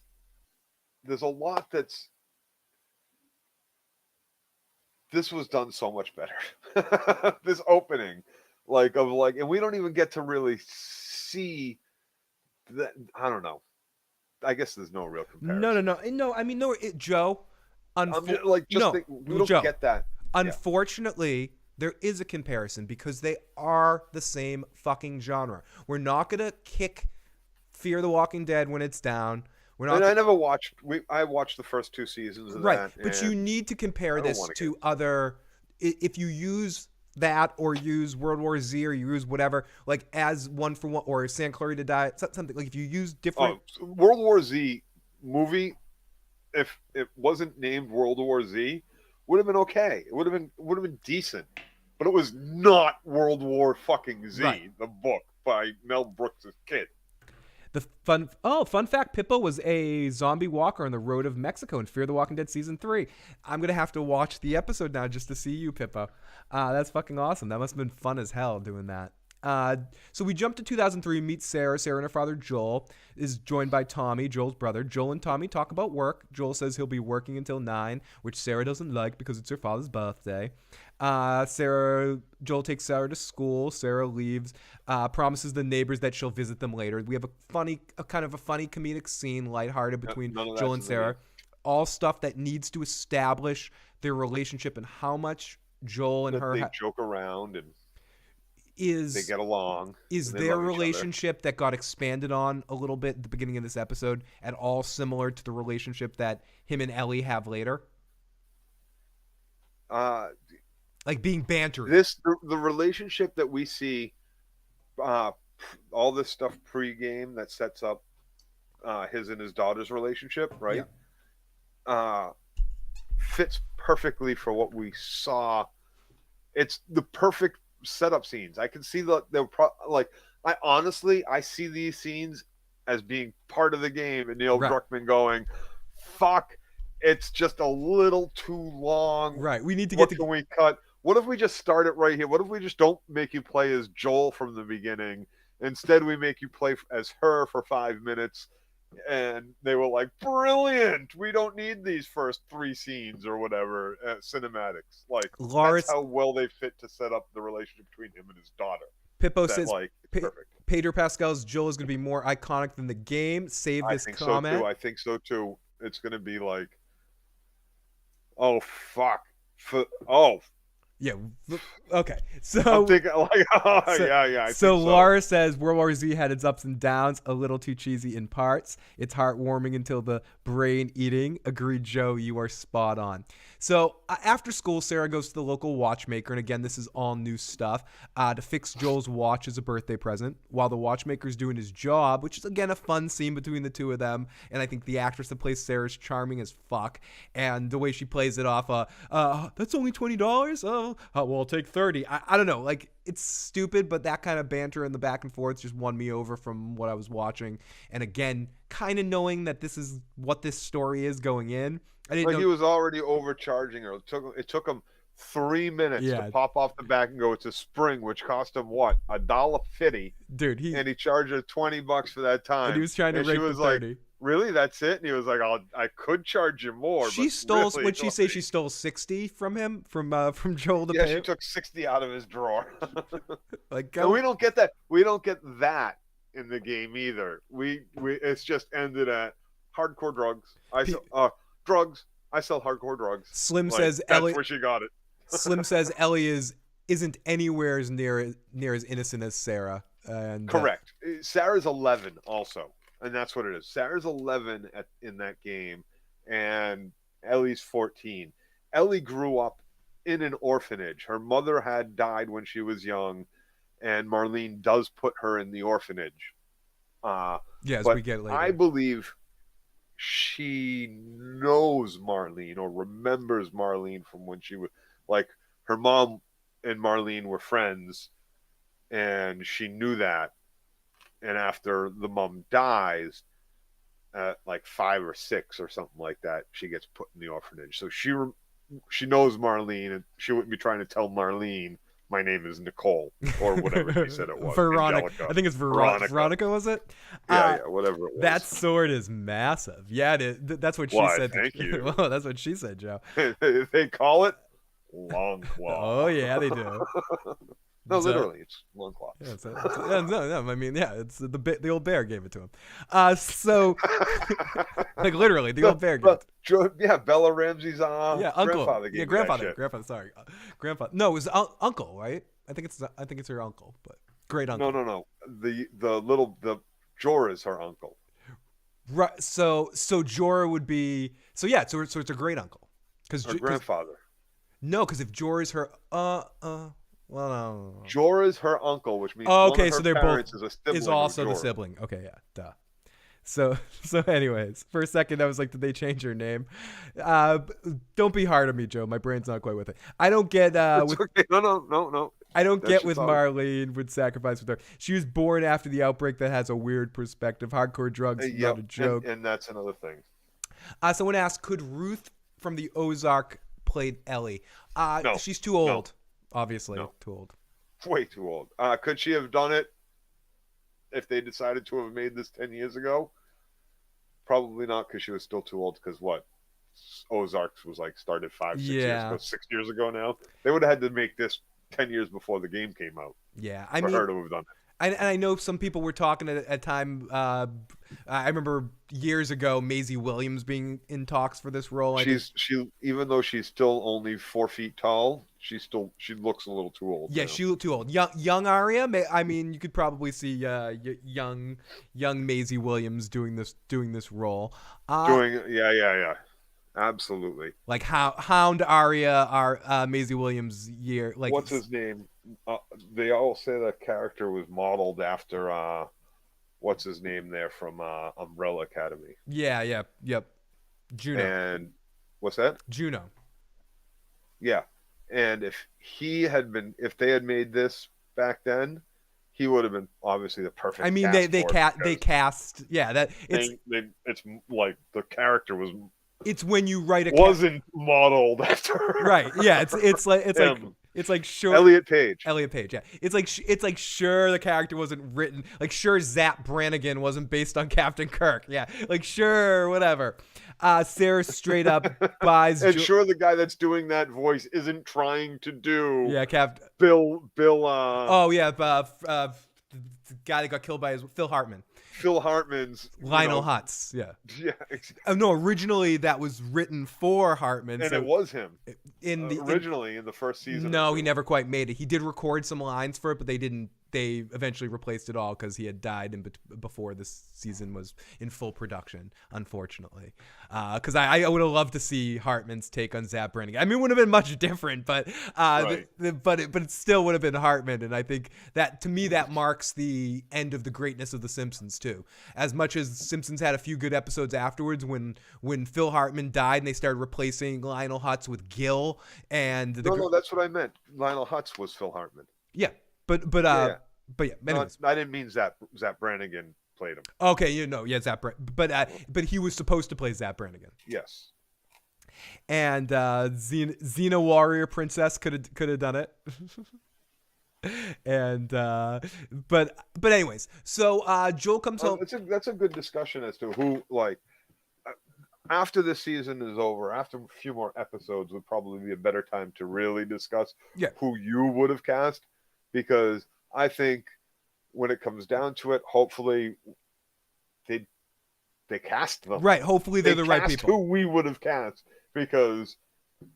There's a lot that's. This was done so much better. This opening, and we don't even get to really see that. I don't know. I guess there's no real comparison. No. I mean, Joe. We don't get that. Unfortunately, There is a comparison because they are the same fucking genre. We're not going to kick Fear the Walking Dead when it's down. We're not. And I never watched. I watched the first 2 seasons of right, that. but you need to compare I don't this wanna to other. If you use that or use World War Z or you use whatever, like as one for one or San Clarita Diet, something like if you use different. World War Z movie, if it wasn't named World War Z, would have been okay. It would have been decent, but it was not World War fucking Z, Right. the book by Mel Brooks' kid. The fun fact, Pippo was a zombie walker on the road of Mexico in Fear the Walking Dead season 3. I'm going to have to watch the episode now just to see you, Pippo. That's fucking awesome. That must have been fun as hell doing that. So we jump to 2003, meet Sarah. Sarah and her father, Joel, is joined by Tommy, Joel's brother. Joel and Tommy talk about work. Joel says he'll be working until 9, which Sarah doesn't like because it's her father's birthday. Joel takes Sarah to school. Sarah leaves, promises the neighbors that she'll visit them later. We have a kind of a funny comedic scene, lighthearted between Joel and Sarah. All stuff that needs to establish their relationship and how much Joel and her joke around and they get along. Is their relationship that got expanded on a little bit at the beginning of this episode at all similar to the relationship that him and Ellie have later? Like being bantery. The relationship that we see, all this stuff pre-game that sets up his and his daughter's relationship, right? Yeah. Fits perfectly for what we saw. It's the perfect setup scenes. I can see I see these scenes as being part of the game, and Neil Druckmann going, "Fuck, it's just a little too long. Right, we need to what can we cut? What if we just start it right here? What if we just don't make you play as Joel from the beginning? Instead, we make you play as her for 5 minutes." And they were like, "Brilliant! We don't need these first 3 scenes or whatever cinematics." Like, that's how well they fit to set up the relationship between him and his daughter. Pippo says, perfect. Pedro Pascal's Joel is going to be more iconic than the game. Save this comment. I think so too. It's going to be like, oh fuck, yeah. Okay. So I'm thinking like, So Laura says World War Z had its ups and downs, a little too cheesy in parts. It's heartwarming until the brain eating. Agreed, Joe. You are spot on. So after school, Sarah goes to the local watchmaker, and again, this is all new stuff, to fix Joel's watch as a birthday present, while the watchmaker's doing his job, which is again a fun scene between the two of them. And I think the actress that plays Sarah is charming as fuck, and the way she plays it off, that's only $20. Oh, well, I'll take 30. I don't know, like, it's stupid, but that kind of banter in the back and forth just won me over from what I was watching. And again, kind of knowing that this is what this story is going in. I didn't know he was already overcharging her. It took him 3 minutes to pop off the back and go, "It's a spring," which cost him what, $1.50. Dude, and he charged her $20 for that time. And he was trying to rake the 30. Like, "Really, that's it?" And he was like, I could charge you more. She stole. Really, would she say she stole 60 from him, from Joel to pay? Yeah, she took 60 out of his drawer. Like, and we don't get that. We don't get that in the game either. It's just ended at hardcore drugs. Drugs. I sell hardcore drugs. Slim says Ellie. That's where she got it. Slim says Ellie isn't anywhere as near as innocent as Sarah. And correct. Sarah's 11 also. And that's what it is. Sarah's 11 in that game, and Ellie's 14. Ellie grew up in an orphanage. Her mother had died when she was young, and Marlene does put her in the orphanage. Yes, we get it later. I believe she knows Marlene or remembers Marlene from when she was, like, her mom and Marlene were friends, and she knew that. And after the mom dies, at like 5 or 6 or something like that, she gets put in the orphanage. So she knows Marlene, and she wouldn't be trying to tell Marlene, "My name is Nicole," or whatever she said it was. Veronica. Angelica. I think it's Veronica. Veronica, was it? Yeah, whatever it was. That sword is massive. Yeah, it is. That's what she said. Thank you. Well, that's what she said, Joe. They call it Long Claw. Oh, yeah, they do. No, literally, it's loincloth. Yeah, yeah, no. I mean, yeah, it's the old bear gave it to him. So like literally, the old bear gave it. Yeah, Bella Ramsey's Yeah, uncle. grandfather gave me that shit. Grandfather. Sorry, grandfather. No, it was uncle, right? I think it's her uncle, but great uncle. No. The Jorah's her uncle. Right. So Jorah would be. So yeah. So it's a great uncle. Her grandfather. No, because if Jorah's her. Well, no. Jorah's her uncle, which means okay, one of her so they're parents both is a sibling is also of the Jorah. sibling. Okay, yeah, duh. So anyways, for a second I was like, did they change her name? Don't be hard on me, Joe. My brain's not quite with it. I don't get Okay. No. I don't get with Marlene would sacrifice with her. She was born after the outbreak. That has a weird perspective. Hardcore drugs, not a joke. And that's another thing. Someone asked, could Ruth from the Ozark played Ellie? No. She's too old. No. Obviously, No. too old. Way too old. Could she have done it if they decided to have made this 10 years ago? Probably not, because she was still too old. Because what? Ozarks was like started 5-6 years ago. 6 years ago now. They would have had to make this 10 years before the game came out. Yeah, for her to have done it. And I know some people were talking at a time. I remember years ago, Maisie Williams being in talks for this role. She even though she's still only 4 feet tall, she looks a little too old. Yeah, she looked too old. Young Arya. I mean, you could probably see young Maisie Williams doing this role. Yeah. Absolutely. Like Hound Arya, Maisie Williams year. Like what's his name? They all say the character was modeled after what's his name there from Umbrella Academy. Yeah, yep. Juno. And what's that? Juno. Yeah, and if they had made this back then, he would have been obviously the perfect. I mean, they cast. Yeah, that it's like the character was. It's when you write wasn't modeled after her. Right. Yeah. It's like sure Elliot Page. Yeah. It's like sure the character wasn't written. Like sure Zap Brannigan wasn't based on Captain Kirk. Yeah. Like sure whatever. Sarah straight up buys. And sure the guy that's doing that voice isn't trying to do. Yeah. Bill. Oh yeah. The guy that got killed by Phil Hartman. Phil Hartman's Lionel Hutz, yeah. Yeah, exactly. No, originally that was written for Hartman. And it was him. Originally in the first season. No, he never quite made it. He did record some lines for it, but they didn't. They eventually replaced it all because he had died before this season was in full production, unfortunately. Because I would have loved to see Hartman's take on Zap Brannigan. I mean, it wouldn't have been much different, but right. but it still would have been Hartman, and I think that to me that marks the end of the greatness of The Simpsons too. As much as Simpsons had a few good episodes afterwards, when Phil Hartman died and they started replacing Lionel Hutz with Gil and no, that's what I meant. Lionel Hutz was Phil Hartman. Yeah. But yeah. Anyways. No, I didn't mean Zap Brannigan played him. Okay, Zap Brannigan. But he was supposed to play Zap Brannigan. Yes. And Xena Warrior Princess could have done it. And but anyways, so Joel comes home. That's a good discussion as to who, like, after this season is over, after a few more episodes would probably be a better time to really discuss who you would have cast. Because I think when it comes down to it, hopefully they cast them. Right. Hopefully they're the right people. Who we would have cast, because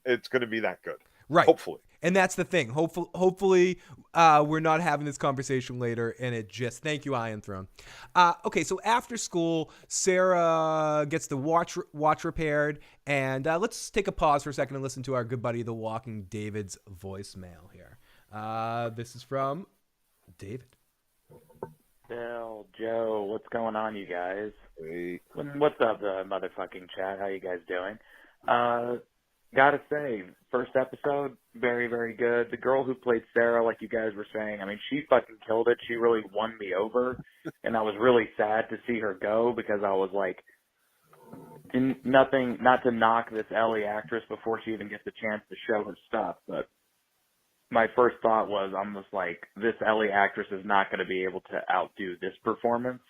it's going to be that good. Right. Hopefully. And that's the thing. Hopefully we're not having this conversation later, and it just thank you, Iron Throne. Okay, so after school, Sarah gets the watch repaired, and let's take a pause for a second and listen to our good buddy, The Walking David's voicemail here. This is from David. Bill, Joe, what's going on, you guys? Hey. What's up, motherfucking chat? How you guys doing? Gotta say, first episode, very, very good. The girl who played Sarah, like you guys were saying, I mean, she fucking killed it. She really won me over, and I was really sad to see her go, because I was like, not to knock this Ellie actress before she even gets a chance to show her stuff, but my first thought was, I'm just like, this Ellie actress is not going to be able to outdo this performance,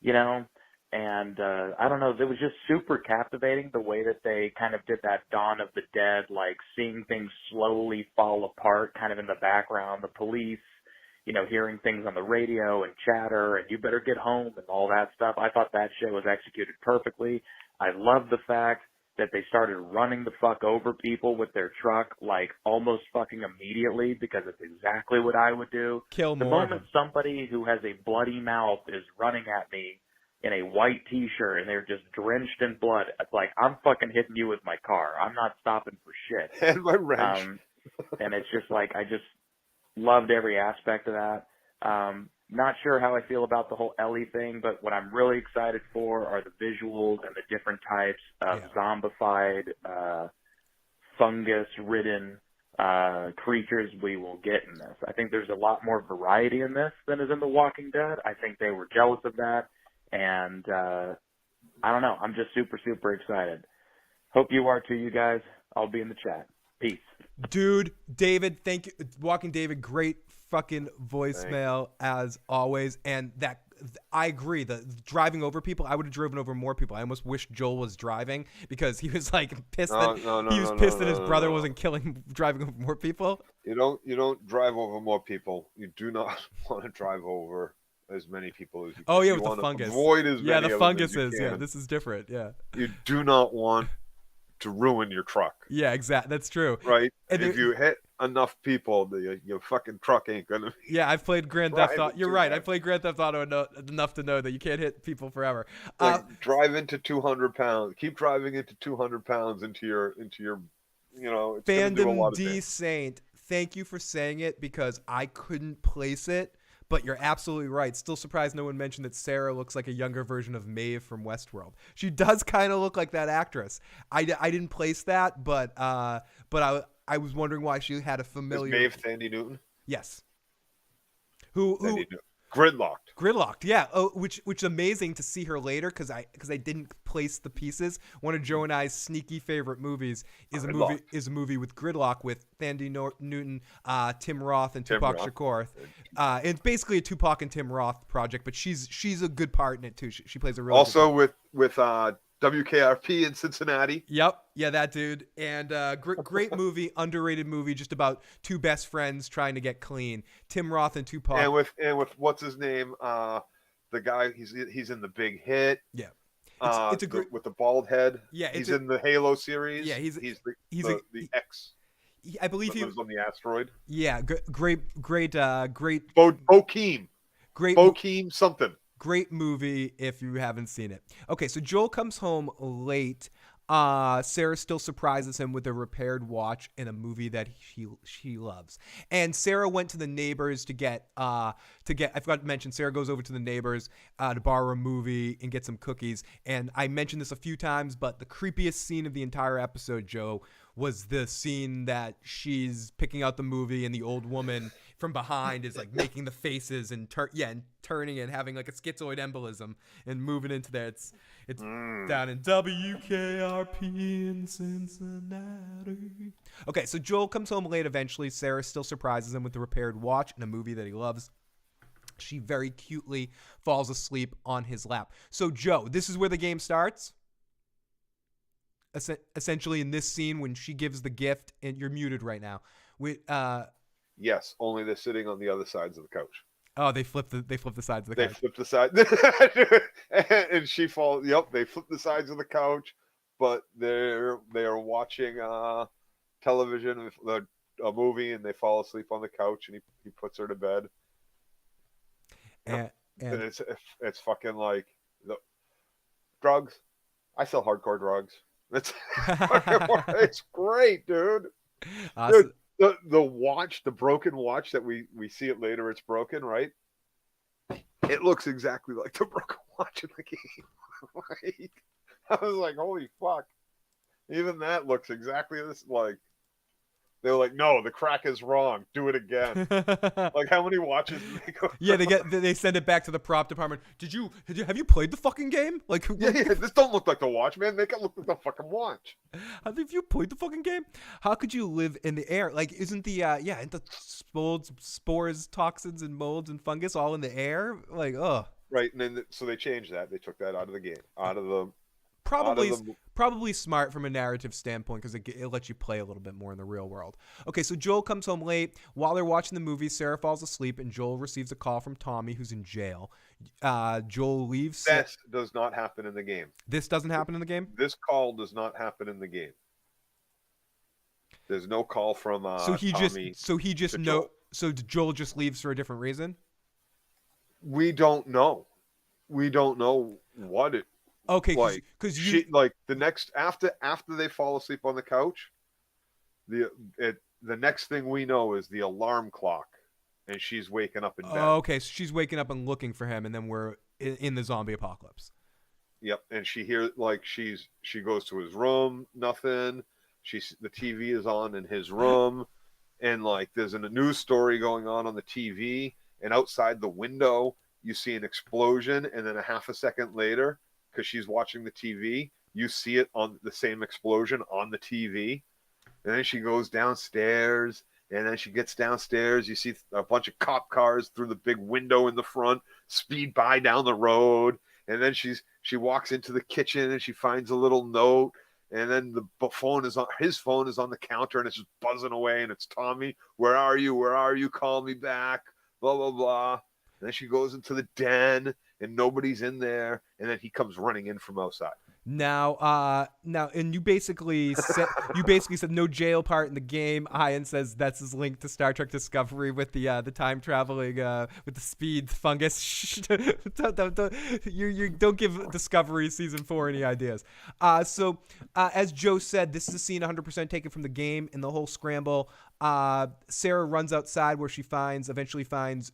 you know? And I don't know, it was just super captivating the way that they kind of did that Dawn of the Dead, like seeing things slowly fall apart kind of in the background, the police, you know, hearing things on the radio and chatter and you better get home and all that stuff. I thought that shit was executed perfectly. I love the fact that they started running the fuck over people with their truck like almost fucking immediately, because it's exactly what I would do. Kill The more of moment them. somebody who has a bloody mouth is running at me in a white t-shirt and they're just drenched in blood, it's like, I'm fucking hitting you with my car. I'm not stopping for shit. And my wrench. And it's just like, I just loved every aspect of that. Not sure how I feel about the whole Ellie thing, but what I'm really excited for are the visuals and the different types of zombified, fungus-ridden creatures we will get in this. I think there's a lot more variety in this than is in The Walking Dead. I think they were jealous of that, and I don't know. I'm just super, super excited. Hope you are too, you guys. I'll be in the chat. Peace. Dude, David, thank you. Walking David, great fucking voicemail as always. And that, I agree. The driving over people, I would have driven over more people. I almost wish Joel was driving because he was like pissed that his brother wasn't driving over more people. You don't drive over more people. You do not want to drive over as many people as you can. Oh yeah, you with the fungus. Avoid as many the of funguses. them as you can. Yeah, this is different. Yeah. You do not want to ruin your truck. Yeah, exactly. That's true. Right. And if you hit enough people, your fucking truck ain't gonna be. Yeah, I've played Grand Theft Auto. You're right. I played Grand Theft Auto enough to know that you can't hit people forever. Drive into 200 pounds. Keep driving into 200 pounds into your. You know, it's Fandom do a lot of D things. Saint. Thank you for saying it because I couldn't place it. But you're absolutely right. Still surprised no one mentioned that Sarah looks like a younger version of Maeve from Westworld. She does kind of look like that actress. I didn't place that, but I was wondering why she had a familiar. Is Maeve Thandie Newton? Yes. Who Gridlocked, yeah. Oh, which is amazing to see her later because I didn't place the pieces. One of Joe and I's sneaky favorite movies is a movie with Gridlock with Thandie Newton, Tim Roth, and Tupac Shakur. It's basically a Tupac and Tim Roth project, but she's a good part in it too. She plays a really also good with WKRP in Cincinnati. Yep. Yeah, that dude. And great movie, underrated movie, just about two best friends trying to get clean. Tim Roth and Tupac. And with what's his name? The guy he's in The Big Hit. Yeah. It's a great with the bald head. Yeah, he's in the Halo series. Yeah, he's the X. I believe he lives on the asteroid. Yeah, great. Bokeem. Great. Bokeem something. Great movie if you haven't seen it. Okay, so Joel comes home late. Sarah still surprises him with a repaired watch in a movie that she loves. And Sarah went to the neighbors to get I forgot to mention, Sarah goes over to the neighbors to borrow a movie and get some cookies. And I mentioned this a few times, but the creepiest scene of the entire episode, Joe, was the scene that she's picking out the movie and the old woman from behind is like making the faces and turning and having like a schizoid embolism and moving into there. It's down in WKRP in Cincinnati. Okay, so Joel comes home late eventually. Sarah still surprises him with the repaired watch in a movie that he loves. She very cutely falls asleep on his lap. So Joe, this is where the game starts. Essentially in this scene when she gives the gift, and you're muted right now. Yes, only they're sitting on the other sides of the couch. Oh, they flip the sides of the couch. They flip the side, and she falls. Yep, they flip the sides of the couch, but they are watching television, a movie, and they fall asleep on the couch, and he puts her to bed. And it's fucking like the drugs. I sell hardcore drugs. It's great, dude. Awesome. Dude, the watch, the broken watch that we see it later, it's broken, right? It looks exactly like the broken watch in the game. I was like, holy fuck. Even that looks exactly this. Like, they were like, no, the crack is wrong. Do it again. Like, how many watches did they go? Yeah, they send it back to the prop department. Have you played the fucking game? Like, yeah, this don't look like the watch, man. Make it look like the fucking watch. Have you played the fucking game? How could you live in the air? Like, isn't the the molds, spores, toxins, and molds and fungus all in the air? Like, Right, and then so they changed that. They took that out of the game, out of the Probably smart from a narrative standpoint because it lets you play a little bit more in the real world. Okay, so Joel comes home late. While they're watching the movie, Sarah falls asleep, and Joel receives a call from Tommy, who's in jail. Joel leaves. This does not happen in the game. This doesn't happen in the game? This call does not happen in the game. There's no call from Tommy. So Joel just leaves for a different reason? We don't know. We don't know what it. Okay, because she like the next after they fall asleep on the couch, the next thing we know is the alarm clock, and she's waking up in bed. Oh, okay, so she's waking up and looking for him, and then we're in the zombie apocalypse. Yep, and she hears like she goes to his room, nothing. The TV is on in his room, and like there's a news story going on the TV, and outside the window you see an explosion, and then a half a second later, because she's watching the TV, you see it on the same explosion on the TV. And then she goes downstairs, and then she gets downstairs. You see a bunch of cop cars through the big window in the front, speed by down the road. And then she walks into the kitchen, and she finds a little note. And then his phone is on the counter, and it's just buzzing away. And it's Tommy, where are you? Where are you? Call me back. Blah, blah, blah. And then she goes into the den, and nobody's in there, and then he comes running in from outside. Now, and you basically said no jail part in the game. Ian says that's his link to Star Trek Discovery with the time traveling with the speed fungus. You don't give Discovery season 4 any ideas. So as Joe said, this is a scene 100% taken from the game. In the whole scramble, Sarah runs outside where she eventually finds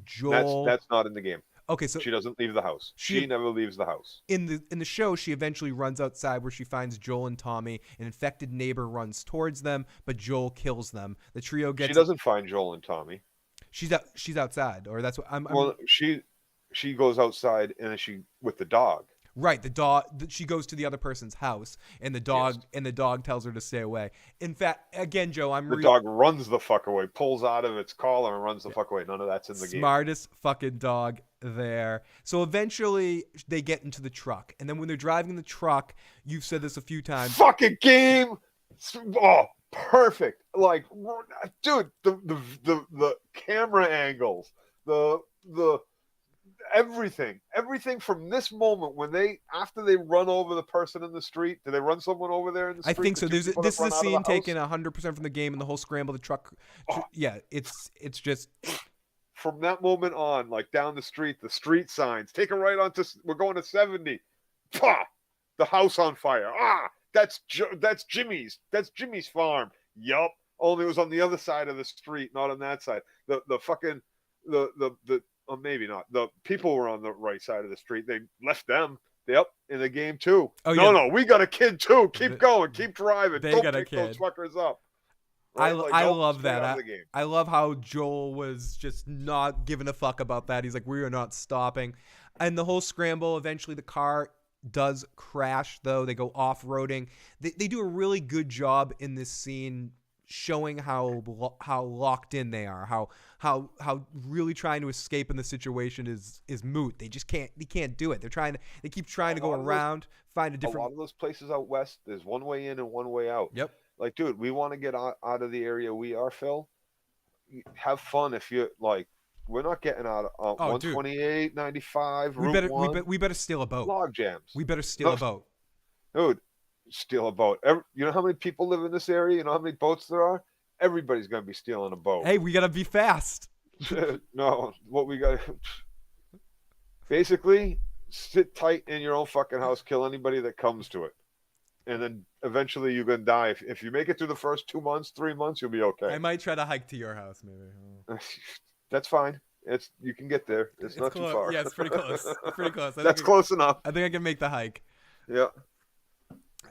Joel. That's not in the game. Okay, so she doesn't leave the house. She never leaves the house. In the show, she eventually runs outside where she finds Joel and Tommy. An infected neighbor runs towards them, but Joel kills them. The trio gets. She doesn't find Joel and Tommy. She's outside, or that's what I'm. Well, she goes outside and she with the dog. Right, the dog. She goes to the other person's house, and the dog tells her to stay away. In fact, again, Joe, the dog runs the fuck away, pulls out of its collar and runs the fuck away. None of that's in the game. Smartest fucking dog there. So eventually they get into the truck, and then when they're driving the truck, you've said this a few times. Fucking game. Oh, perfect. Like, dude, the camera angles, the everything from this moment when after they run over the person in the street. Do they run someone over there in the street? I think so. This is a scene taken 100% from the game, and the whole scramble, the truck. Yeah, it's just from that moment on, like down the street signs, take a right onto, we're going to 70. Pah! The house on fire. That's Jimmy's farm. Yup. Only it was on the other side of the street, not on that side. Maybe not. The people were on the right side of the street. They left them. Yep, in the game too. Oh, no, we got a kid too. Keep going. Keep driving. They Don't got a pick kid. those fuckers up. Right? I love that. I love how Joel was just not giving a fuck about that. He's like, we are not stopping. And the whole scramble, eventually the car does crash, though. They go off-roading. They do a really good job in this scene showing how locked in they are, how really trying to escape in the situation is moot. They just can't do it. They keep trying to go around, find a different. A lot of those places out west, there's one way in and one way out. Yep. Like, dude, we want to get out of the area we are, Phil. Have fun if you like. We're not getting out of 128, 95. We better steal a boat. Log jams. We better steal a boat. Dude, steal a boat. You know how many people live in this area? You know how many boats there are? Everybody's going to be stealing a boat. Hey, we got to be fast. No, what we got basically sit tight in your own fucking house, kill anybody that comes to it. And then eventually you're going to die. If you make it through the first 2 months, 3 months, you'll be okay. I might try to hike to your house, maybe. That's fine. You can get there. It's not close. Too far. Yeah, it's pretty close. Pretty close. That's close enough. I think I can make the hike. Yeah.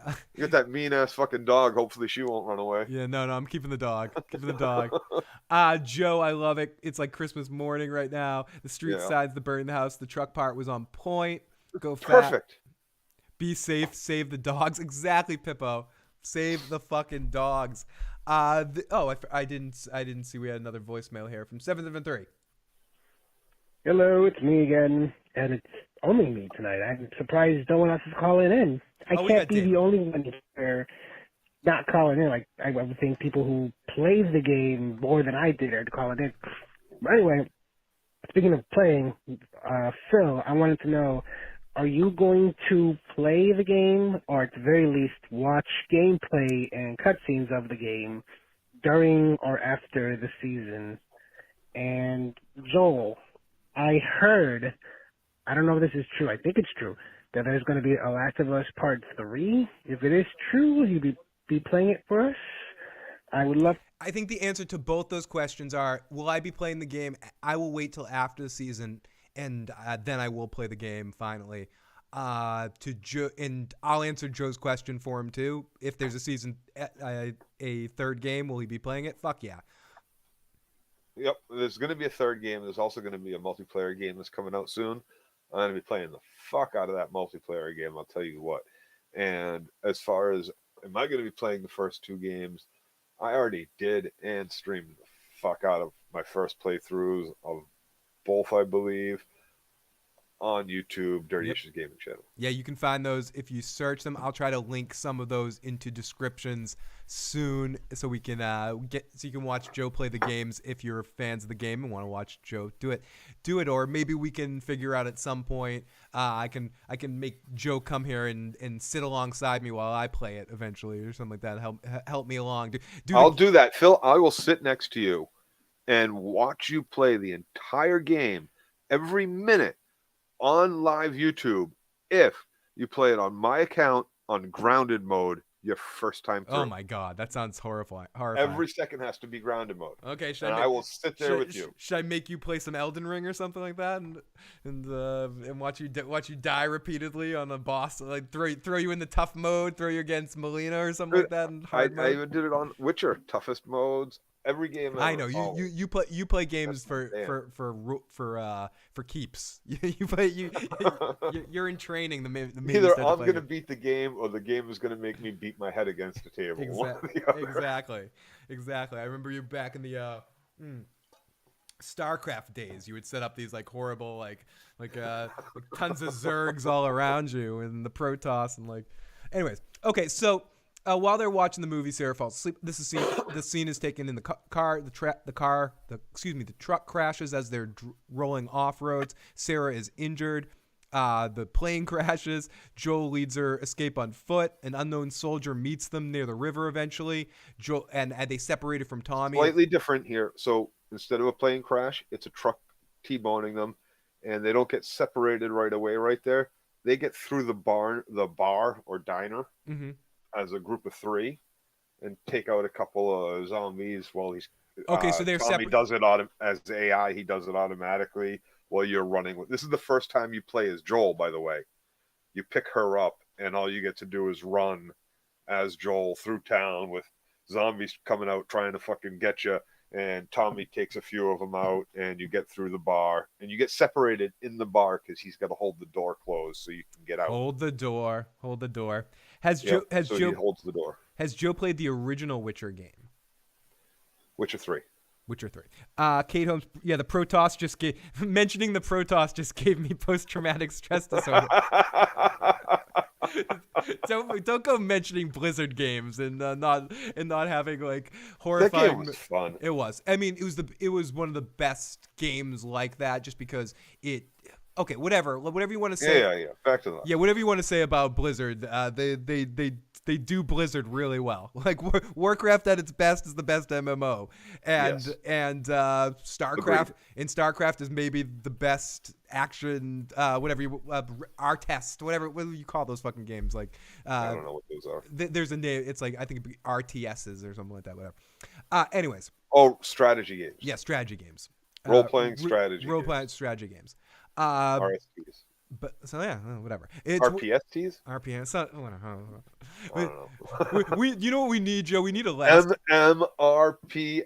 You get that mean ass fucking dog. Hopefully she won't run away. Yeah, no, I'm keeping the dog. Joe, I love it. It's like Christmas morning right now. The street side's the burn the house. The truck part was on point. Go fast. Perfect. Be safe. Save the dogs. Exactly, Pippo. Save the fucking dogs. I didn't see we had another voicemail here from 773. Hello, it's me again, and it's only me tonight. I'm surprised no one else is calling in. I Oh, we can't got be David. the only one here not calling in. Like, I would think people who plays the game more than I did are calling in. But anyway, speaking of playing, Phil, I wanted to know, are you going to play the game, or at the very least watch gameplay and cutscenes of the game during or after the season? And Joel, I heard, I don't know if this is true, I think it's true, that there's going to be a Last of Us Part 3. If it is true, will you be playing it for us? I would love. I think the answer to both those questions are: will I be playing the game? I will wait till after the season, and then I will play the game finally. To Joe, and I'll answer Joe's question for him too. If there's a season, a third game, will he be playing it? Fuck yeah. Yep, there's going to be a third game. There's also going to be a multiplayer game that's coming out soon. I'm going to be playing the fuck out of that multiplayer game, I'll tell you what. And as far as, am I going to be playing the first two games? I already did and streamed the fuck out of my first playthroughs of both, I believe, on YouTube, Dirty Issues Gaming Channel. Yeah, you can find those if you search them. I'll try to link some of those into descriptions soon, so we can you can watch Joe play the games if you're fans of the game and want to watch Joe do it. Or maybe we can figure out at some point. I can make Joe come here and sit alongside me while I play it eventually, or something like that. Help me along. I'll do that, Phil. I will sit next to you and watch you play the entire game every minute on live YouTube if you play it on my account on grounded mode your first time through. Oh my god, that sounds horrifying. Every second has to be grounded mode. Okay, I will sit there with you. Should I make you play some Elden Ring or something like that, and watch you die repeatedly on a boss, like throw you in the tough mode, throw you against Melina or something like that in hard mode? I even did it on Witcher, toughest modes. Every game ever. I know you play games for keeps. You're in training. Either I'm gonna beat the game or the game is gonna make me beat my head against the table. Exactly. I remember you back in the StarCraft days. You would set up these like horrible like tons of Zergs all around you and the Protoss and like. Anyways, okay, so. While they're watching the movie, Sarah falls asleep. The scene is taken in the car. The truck crashes as they're rolling off roads. Sarah is injured. The plane crashes. Joel leads her escape on foot. An unknown soldier meets them near the river eventually. Joel and they separated from Tommy. Slightly different here. So instead of a plane crash, it's a truck T-boning them, and they don't get separated right away. Right there, they get through the bar or diner. Mm-hmm. As a group of three, and take out a couple of zombies while he's okay. So they're Tommy does it as AI. He does it automatically while you're running. This is the first time you play as Joel, by the way. You pick her up, and all you get to do is run as Joel through town with zombies coming out trying to fucking get you. And Tommy takes a few of them out, and you get through the bar, and you get separated in the bar because he's got to hold the door closed so you can get out. Hold the door. Joe holds the door. Has Joe played the original Witcher game? Witcher 3. Kate Holmes. Yeah, the Protoss mentioning the Protoss just gave me post-traumatic stress disorder. Don't go mentioning Blizzard games and not having like horrifying. That game was fun. It was. I mean, it was one of the best games like that, just because it. Okay, whatever you want to say. Yeah. Back to that. Yeah, whatever you want to say about Blizzard, they do Blizzard really well. Like Warcraft at its best is the best MMO, and StarCraft is maybe the best action. Whatever whatever you call those fucking games. Like I don't know what those are. There's a name. It's like I think it'd be RTSs or something like that. Whatever. Anyways. Oh, strategy games. Yeah, strategy games. Role-playing strategy. Role-playing strategy games. RSTs. But so yeah, whatever. It's RPSTs. RPS. I don't know. we you know what we need, Joe? We need a last MMRPSTs.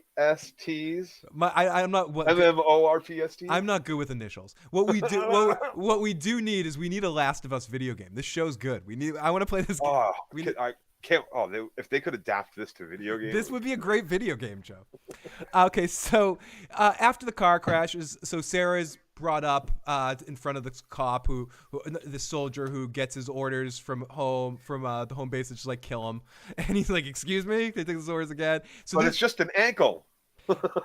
I'm not what MMORPSTs. I'm not good with initials. What we do need is we need a Last of Us video game. This show's good. I want to play this game. I can't. If they could adapt this to video games, this would be a great video game, Joe. Okay, so after the car crashes, so Sarah's brought up in front of the cop who the soldier who gets his orders from the home base to just like kill him, and he's like, "Excuse me," they take his orders again. So But it's just an ankle.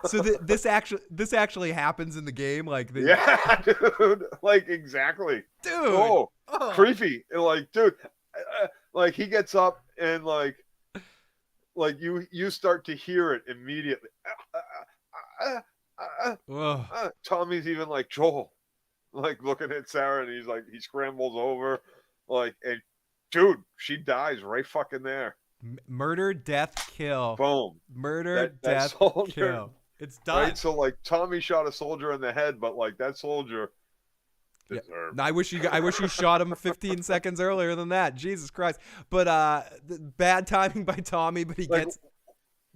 so this actually happens in the game, like Yeah, dude. Like exactly. dude. Oh, creepy. And like, dude, like he gets up and like you start to hear it immediately. Tommy's even like, Joel, like looking at Sarah, and he's like, he scrambles over, like, and dude, she dies right fucking there. Murder, death, kill. Boom. Murder, that death, soldier, kill. It's done. Right? So like Tommy shot a soldier in the head, but like that soldier deserved. Yeah. I wish you shot him 15 seconds earlier than that. Jesus Christ. But bad timing by Tommy, but he Like, gets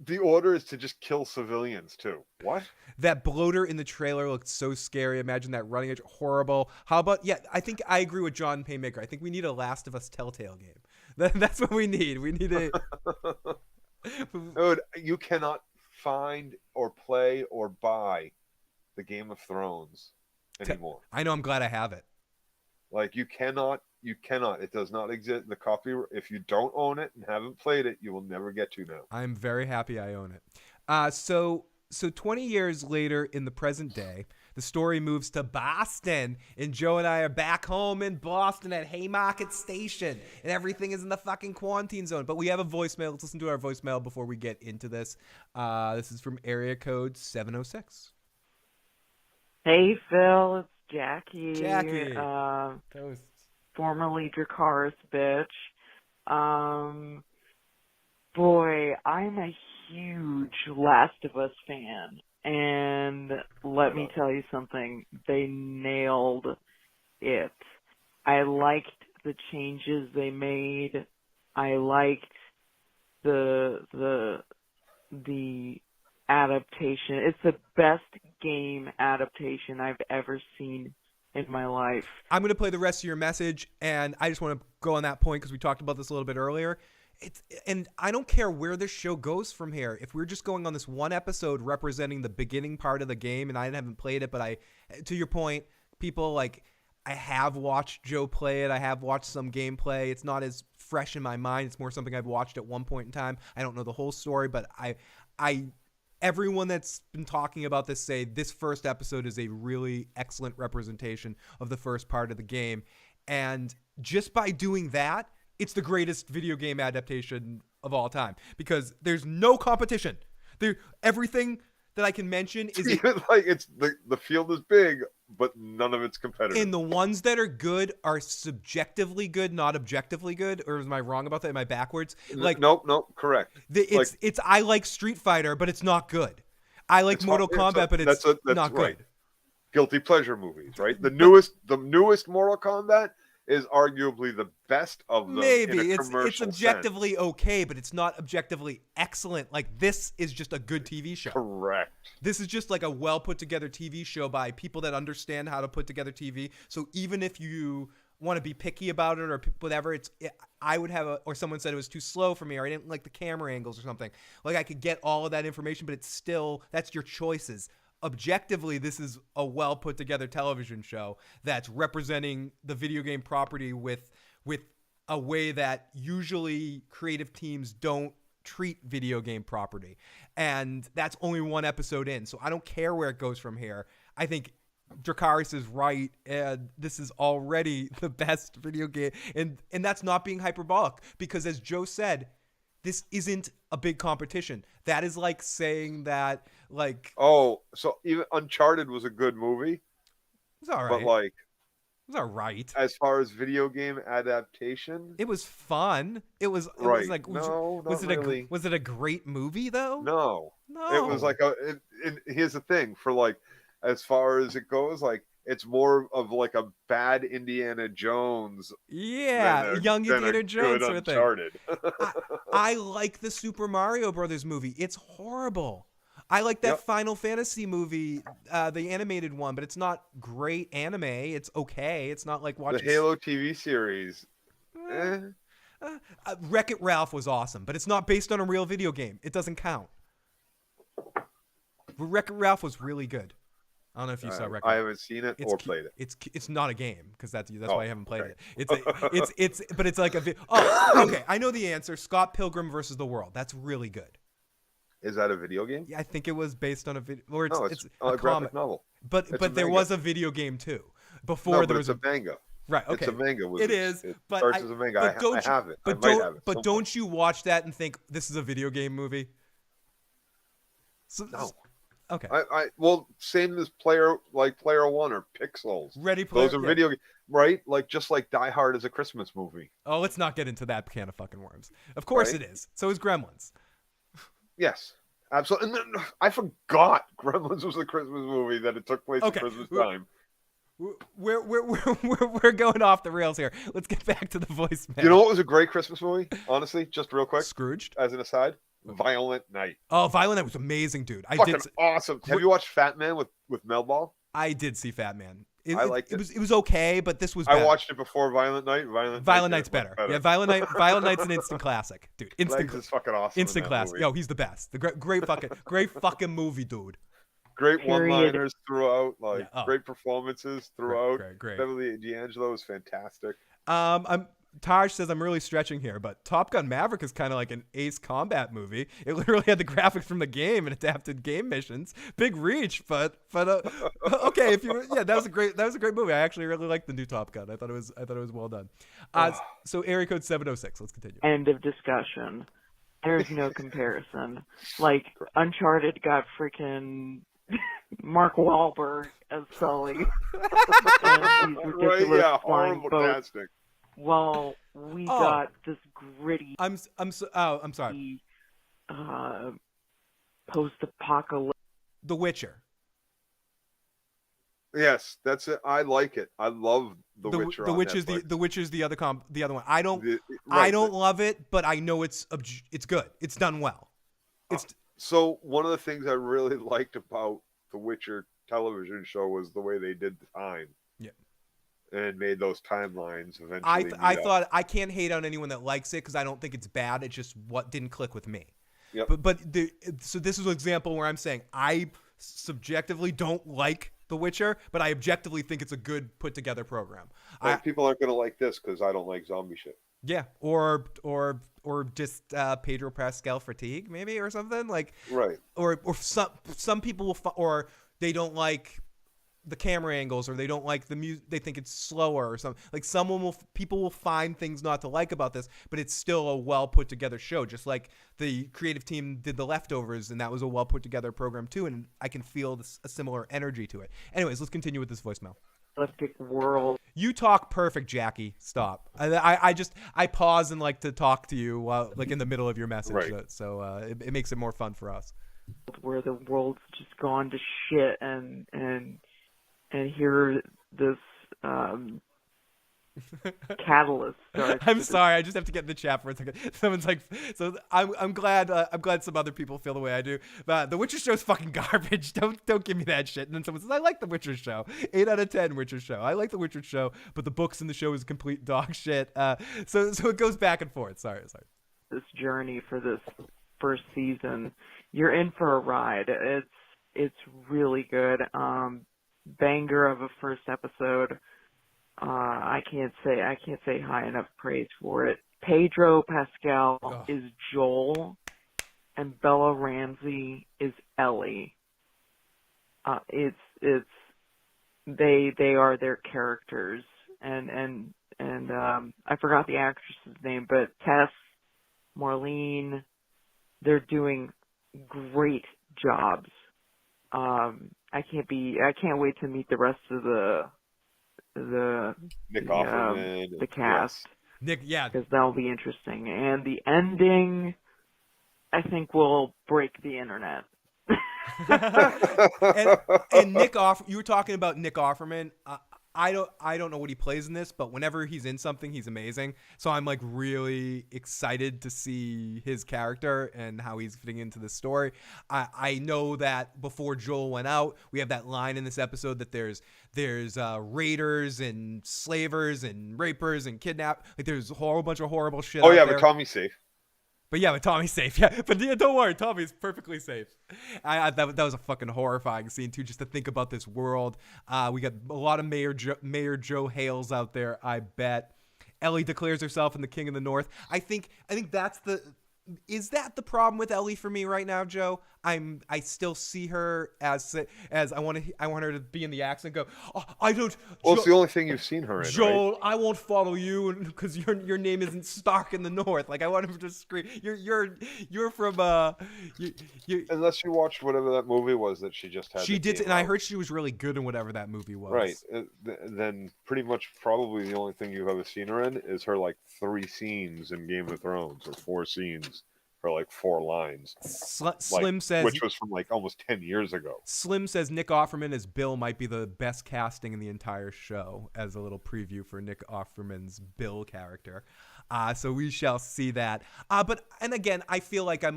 the order is to just kill civilians too. What? that bloater in the trailer looked so scary. Imagine that running edge, horrible. How about I think I agree with John Paymaker. I think we need a Last of Us Telltale game. That's what we need. We need a Dude, you cannot find or play or buy the Game of Thrones anymore. I know, I'm glad I have it. Like you cannot. It does not exist. The copy, if you don't own it and haven't played it, you will never get to now. I'm very happy I own it. So 20 years later in the present day, the story moves to Boston, and Joe and I are back home in Boston at Haymarket Station, and everything is in the fucking quarantine zone. But we have a voicemail. Let's listen to our voicemail before we get into this. This is from area code 706. Hey, Phil, it's Jackie. Jackie. Toast. Formerly Dracarys bitch. Boy, I'm a huge Last of Us fan. And let me tell you something. They nailed it. I liked the changes they made. I liked the adaptation. It's the best game adaptation I've ever seen in my life. I'm going to play the rest of your message, and I just want to go on that point because we talked about this a little bit earlier. And I don't care where this show goes from here. If we're just going on this one episode representing the beginning part of the game, and I haven't played it, but to your point, people like, I have watched Joe play it. I have watched some gameplay. It's not as fresh in my mind. It's more something I've watched at one point in time. I don't know the whole story, but everyone that's been talking about this say this first episode is a really excellent representation of the first part of the game. And just by doing that, it's the greatest video game adaptation of all time because there's no competition. Everything that I can mention is like it's the field is big, but none of it's competitive. And the ones that are good are subjectively good, not objectively good. Or am I wrong about that? Am I backwards? Like nope, correct. I like Street Fighter, but it's not good. I like Mortal Kombat, but it's not right. good. Guilty pleasure movies, right? The newest Mortal Kombat is arguably the best of them. Maybe it's objectively okay, but it's not objectively excellent. Like this is just a good TV show. Correct. This is just like a well put together TV show by people that understand how to put together TV. So even if you want to be picky about it or whatever, I would have or someone said it was too slow for me or I didn't like the camera angles or something. Like I could get all of that information, but it's still that's your choices. Objectively, this is a well put together television show that's representing the video game property with a way that usually creative teams don't treat video game property. And that's only one episode in. So I don't care where it goes from here. I think Dracarys is right, and this is already the best video game. And that's not being hyperbolic because as Joe said, this isn't a big competition. That is like saying that, like... Oh, so even Uncharted was a good movie? It's all right. But, like... It was all right. As far as video game adaptation? It was fun. It was like... Was it a great movie, though? No. It was like here's the thing. For, like, as far as it goes, like, it's more of like a bad Indiana Jones. Yeah, young Indiana Jones sort of Uncharted. thing. I like the Super Mario Brothers movie. It's horrible. I like that Final Fantasy movie, the animated one, but it's not great anime. It's okay. It's not like watching... The Halo TV series. Wreck-It Ralph was awesome, but it's not based on a real video game. It doesn't count. But Wreck-It Ralph was really good. I don't know if you saw Record. I haven't seen it or played it. It's not a game because that's why I haven't played okay. it. It's like okay. I know the answer. Scott Pilgrim versus the World. That's really good. Is that a video game? Yeah, I think it was based on a video. Or it's a a graphic novel. But there was a video game too. Before there was a manga. Right. Okay. It's a manga. It starts as a manga. I have it. But I might have it. But don't you watch that and think this is a video game movie? So, no. Okay. Well, same as Player One or Pixels. Ready Player. Those are video games, right? Like just like Die Hard is a Christmas movie. Oh, let's not get into that can of fucking worms. Of course it is. So is Gremlins. Yes, absolutely. And then, I forgot Gremlins was a Christmas movie that it took place at Christmas time. We're going off the rails here. Let's get back to the voicemail. You know what was a great Christmas movie? Honestly, just real quick. Scrooged. As an aside, Violent Night. Oh, Violent Night was amazing, dude. Awesome. Have you watched Fat Man with Mel Ball? I did see Fat Man. I liked it. It was okay, but this was better. I watched it before Violent Night. Violent Night's better. Yeah, Violent Night's an instant classic, dude. Legs is fucking awesome. Instant classic. Yo, he's the best. The great fucking movie, dude. Great one-liners throughout, great performances throughout. Great. Beverly D'Angelo is fantastic. Taj says I'm really stretching here, but Top Gun Maverick is kind of like an Ace Combat movie. It literally had the graphics from the game and adapted game missions. Big reach, but okay. That was a great movie. I actually really liked the new Top Gun. I thought it was well done. So area code 706. Let's continue. End of discussion. There's no comparison. Like Uncharted got freaking Mark Wahlberg as Sully. And these ridiculous flying boats. Well, we got this gritty. I'm sorry. Post-apocalyptic. The Witcher. Yes, that's it. I like it. I love The Witcher. The Witcher's the other one. I don't love it, but I know it's good. It's done well. So one of the things I really liked about The Witcher television show was the way they did the time. Yeah. And made those timelines eventually. I thought I can't hate on anyone that likes it because I don't think it's bad. It's just what didn't click with me. Yep. So this is an example where I'm saying I subjectively don't like The Witcher, but I objectively think it's a good put together program. People aren't going to like this because I don't like zombie shit. Yeah, or just Pedro Pascal fatigue maybe or something like. Right. Or some people will or they don't like the camera angles, or they don't like the music, they think it's slower or something. Like people will find things not to like about this, but it's still a well put together show. Just like the creative team did The Leftovers, and that was a well put together program too. And I can feel a similar energy to it. Anyways, let's continue with this voicemail. World. You talk perfect, Jackie. Stop. I pause and like to talk to you while like in the middle of your message. Right. So it makes it more fun for us. Where the world's just gone to shit and here this catalyst starts. I'm sorry, I just have to get in the chat for a second. Someone's like, so I'm glad some other people feel the way I do. But The Witcher show's fucking garbage. Don't give me that shit. And then someone says, I like The Witcher show. 8 out of 10 Witcher show. I like The Witcher show, but the books in the show is complete dog shit. So it goes back and forth. Sorry. This journey for this first season, you're in for a ride. It's really good. Banger of a first episode. I can't say high enough praise for it. Pedro Pascal is Joel, and Bella Ramsey is Ellie. They are their characters, and I forgot the actress's name, but Tess, Marlene, they're doing great jobs. I can't wait to meet the rest of the Offerman, the cast. Nick, yeah, because that'll be interesting. And the ending, I think, will break the internet. and Nick you were talking about Nick Offerman. I don't know what he plays in this, but whenever he's in something, he's amazing. So I'm like really excited to see his character and how he's fitting into the story. I know that before Joel went out, we have that line in this episode that there's raiders and slavers and rapers and kidnap. Like there's a whole bunch of horrible shit. Oh yeah, but Tommy's safe. But yeah, but Tommy's safe. Yeah, but yeah, don't worry, Tommy's perfectly safe. That was a fucking horrifying scene too, just to think about this world. We got a lot of Mayor Joe Hales out there. I bet Ellie declares herself in the King of the North. I think that's the. Is that the problem with Ellie for me right now, Joe? I still see her as I want her to be in the accent. Go, oh, I don't. Well, it's the only thing you've seen her in, Joel, right? I won't follow you because your name isn't Stark in the North. Like I want him to scream. You're from you. Unless you watched whatever that movie was that she just had. She did, and out. I heard she was really good in whatever that movie was. Right. Then pretty much probably the only thing you've ever seen her in is her like 3 scenes in Game of Thrones, or 4 scenes, or like 4 lines. Slim says, which was from like almost 10 years ago. Slim says Nick Offerman as Bill might be the best casting in the entire show, as a little preview for Nick Offerman's Bill character. So we shall see that. And again, I feel like They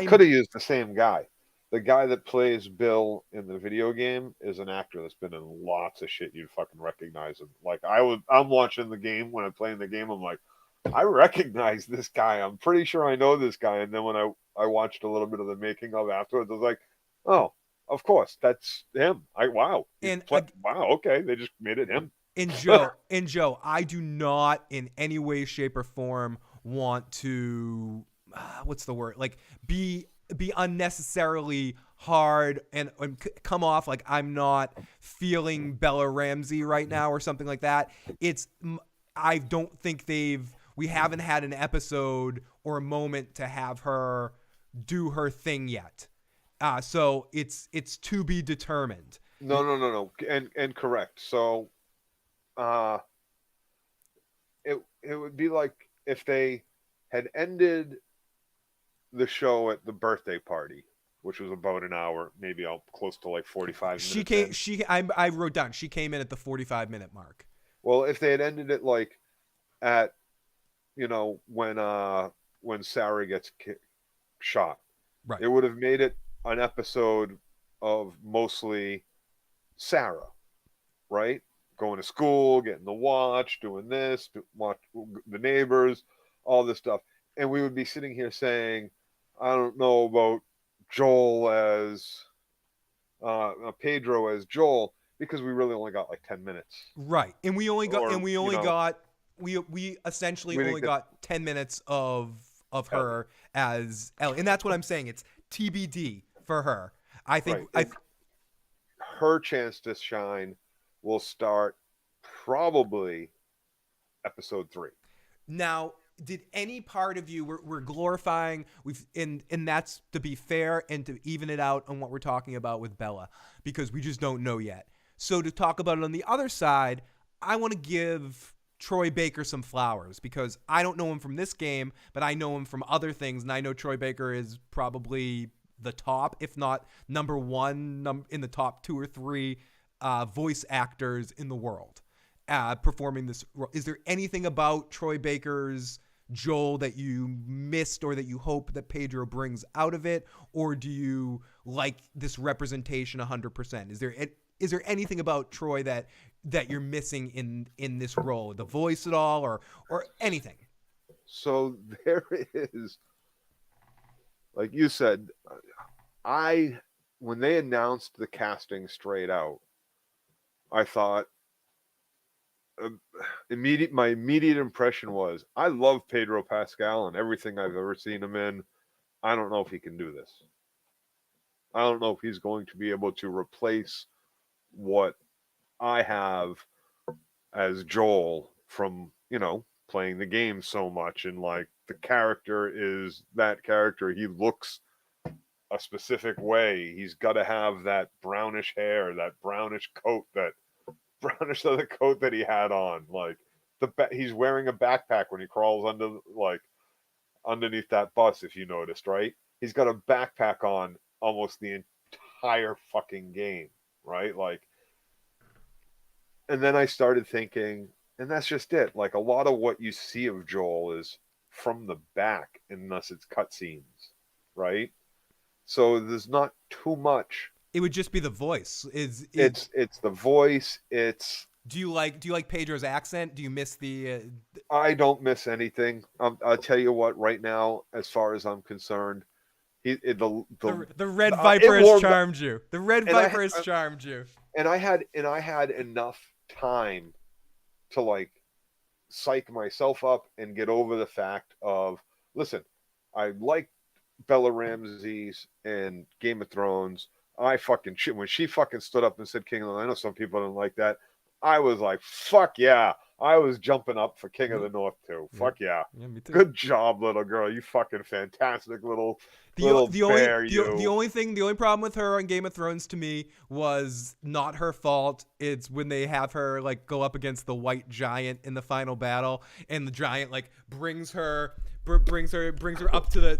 could have used the same guy. The guy that plays Bill in the video game is an actor that's been in lots of shit. You'd fucking recognize him. Like I'm watching the game. When I'm playing the game, I'm like, I recognize this guy. I'm pretty sure I know this guy. And then when I watched a little bit of the making of afterwards, I was like, oh, of course, that's him. Wow, okay, they just made it him. And Joe, I do not in any way, shape, or form want to, what's the word? Like be unnecessarily hard and come off like I'm not feeling Bella Ramsey right now or something like that. I don't think we haven't had an episode or a moment to have her do her thing yet. So it's to be determined. No. And correct. So, it would be like if they had ended the show at the birthday party, which was about an hour, maybe close to like 45 minutes. I wrote down, she came in at the 45-minute mark. Well, if they had ended it like at, when Sarah gets shot, right, it would have made it an episode of mostly Sarah, right? Going to school, getting the watch, doing this, watch the neighbors, all this stuff. And we would be sitting here saying, I don't know about Joel as Pedro as Joel, because we really only got like 10 minutes. Right. And we essentially only got 10 minutes of her as Ellie. And that's what I'm saying. It's TBD for her. I think her chance to shine will start probably episode 3. Now, did any part of you, we're glorifying, and that's to be fair and to even it out on what we're talking about with Bella, because we just don't know yet. So to talk about it on the other side, I want to give Troy Baker some flowers, because I don't know him from this game, but I know him from other things, and I know Troy Baker is probably the top, if not number one, in the top 2 or 3 voice actors in the world performing this role. Is there anything about Troy Baker's Joel that you missed or that you hope that Pedro brings out of it, or do you like this representation 100%? Is there anything about Troy that you're missing in this role, the voice at all, or anything? So there is, like you said, when they announced the casting straight out, I thought my immediate impression was, I love Pedro Pascal and everything I've ever seen him in. I don't know if he can do this. I don't know if he's going to be able to replace what I have as Joel from, playing the game so much, and like the character is that character. He looks a specific way. He's got to have that brownish hair, that brownish brownish leather coat that he had on. Like he's wearing a backpack when he crawls underneath that bus, if you noticed, right? He's got a backpack on almost the entire fucking game, right? Like, and then I started thinking, and that's just it. Like, a lot of what you see of Joel is from the back, unless it's cutscenes, right? So there's not too much. It would just be the voice. It's the voice. It's Do you like Pedro's accent? Do you miss the? I don't miss anything. I'll tell you what. Right now, as far as I'm concerned, The Red it Viper has warmed up, charmed you. The Red and Viper has charmed you. I had enough time to like psych myself up and get over the fact of, listen, I like Bella Ramsey's and Game of Thrones. I fucking shit when she fucking stood up and said King of the. I know some people didn't like that. I was like, fuck yeah. I was jumping up for King of the North too. Fuck yeah. Yeah, me too. Good job, little girl. You fucking fantastic little The bear. only problem with her on Game of Thrones to me was not her fault. It's when they have her like go up against the white giant in the final battle, and the giant like brings her up to the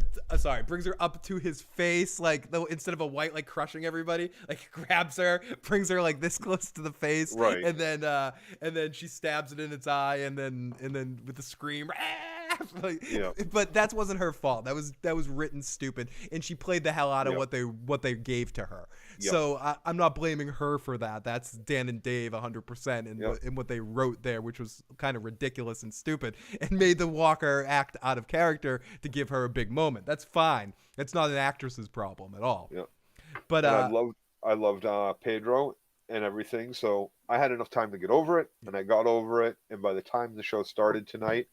brings her up to his face, like instead of a white like crushing everybody, like grabs her, brings her like this close to the face, right, and then she stabs it in its eye, and then with the scream. Like, yeah. But that wasn't her fault. That was written stupid, and she played the hell out of Yep. what they gave to her. Yep. So I'm not blaming her for that. That's Dan and Dave 100% in what they wrote there, which was kind of ridiculous and stupid, and made the Walker act out of character to give her a big moment. That's fine. That's not an actress's problem at all. Yeah. But I loved Pedro and everything, so I had enough time to get over it, and I got over it. And by the time the show started tonight,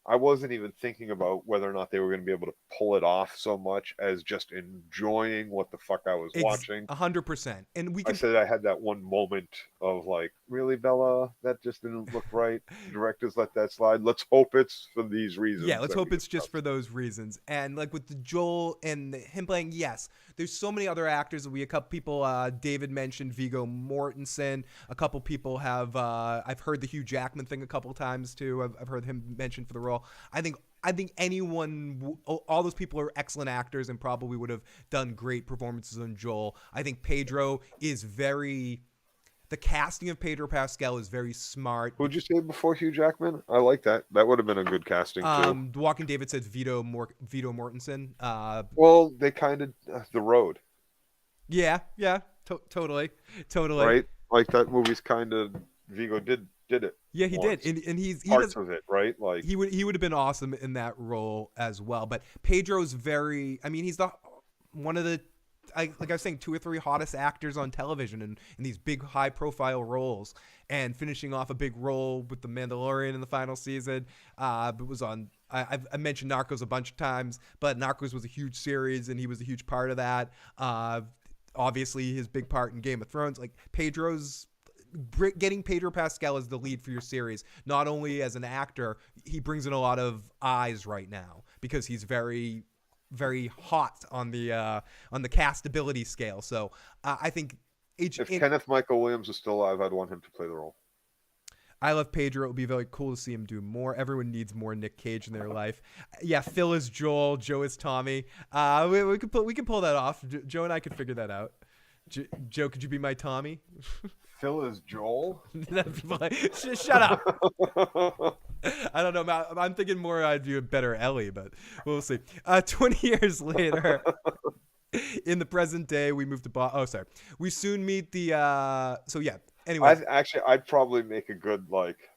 I wasn't even thinking about whether or not they were going to be able to pull it off so much as just enjoying what the fuck I was watching. 100%. And I said I had that one moment of like, really, Bella? That just didn't look right. Directors let that slide. Let's hope it's for these reasons. Yeah, let's hope it's just for those reasons. And like with the Joel and him playing, yes, there's so many other actors. A couple people, David mentioned Viggo Mortensen. A couple people have, I've heard the Hugh Jackman thing a couple times too. I've heard him mentioned for the role. I think anyone, all those people are excellent actors and probably would have done great performances on Joel. I think Pedro is the casting of Pedro Pascal is very smart. Who'd you say before Hugh Jackman? I like that. That would have been a good casting too. The Walking David said Viggo Mortensen. Well, they kind of The Road. Yeah, totally. Right, like that movie's kind of Viggo did it. Yeah, he once. did, and he parts does, of it, right? Like he would have been awesome in that role as well. But Pedro's very. I mean, he's one of the. Like I was saying, 2 or 3 hottest actors on television in these big high-profile roles, and finishing off a big role with The Mandalorian in the final season. It was on. I mentioned Narcos a bunch of times, but Narcos was a huge series, and he was a huge part of that. Obviously, his big part in Game of Thrones. Like getting Pedro Pascal as the lead for your series, not only as an actor, he brings in a lot of eyes right now because he's very, very hot on the castability scale. So I think if Kenneth Michael Williams was still alive, I'd want him to play the role. I love Pedro. It would be very cool to see him do more. Everyone needs more Nick Cage in their life. Yeah, Phil is Joel. Joe is Tommy. We could pull that off. Joe and I could figure that out. Joe, could you be my Tommy? Phil is Joel. Shut up. I don't know. I'm thinking more I'd do a better Ellie, but we'll see. 20 years later, in the present day, we move to we soon meet the. So yeah. Anyway, I'd probably make a good like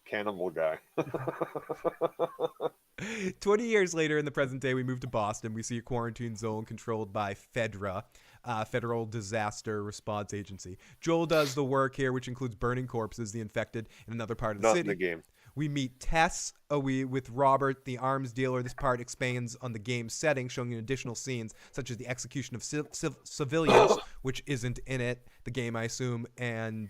cannibal guy. 20 years later, in the present day, we move to Boston. We see a quarantine zone controlled by FEDRA, Federal Disaster Response Agency. Joel does the work here, which includes burning corpses, the infected, in another part of the city. Not in the game. We meet Tess with Robert, the arms dealer. This part expands on the game's setting, showing additional scenes, such as the execution of civilians, which isn't in the game, I assume. And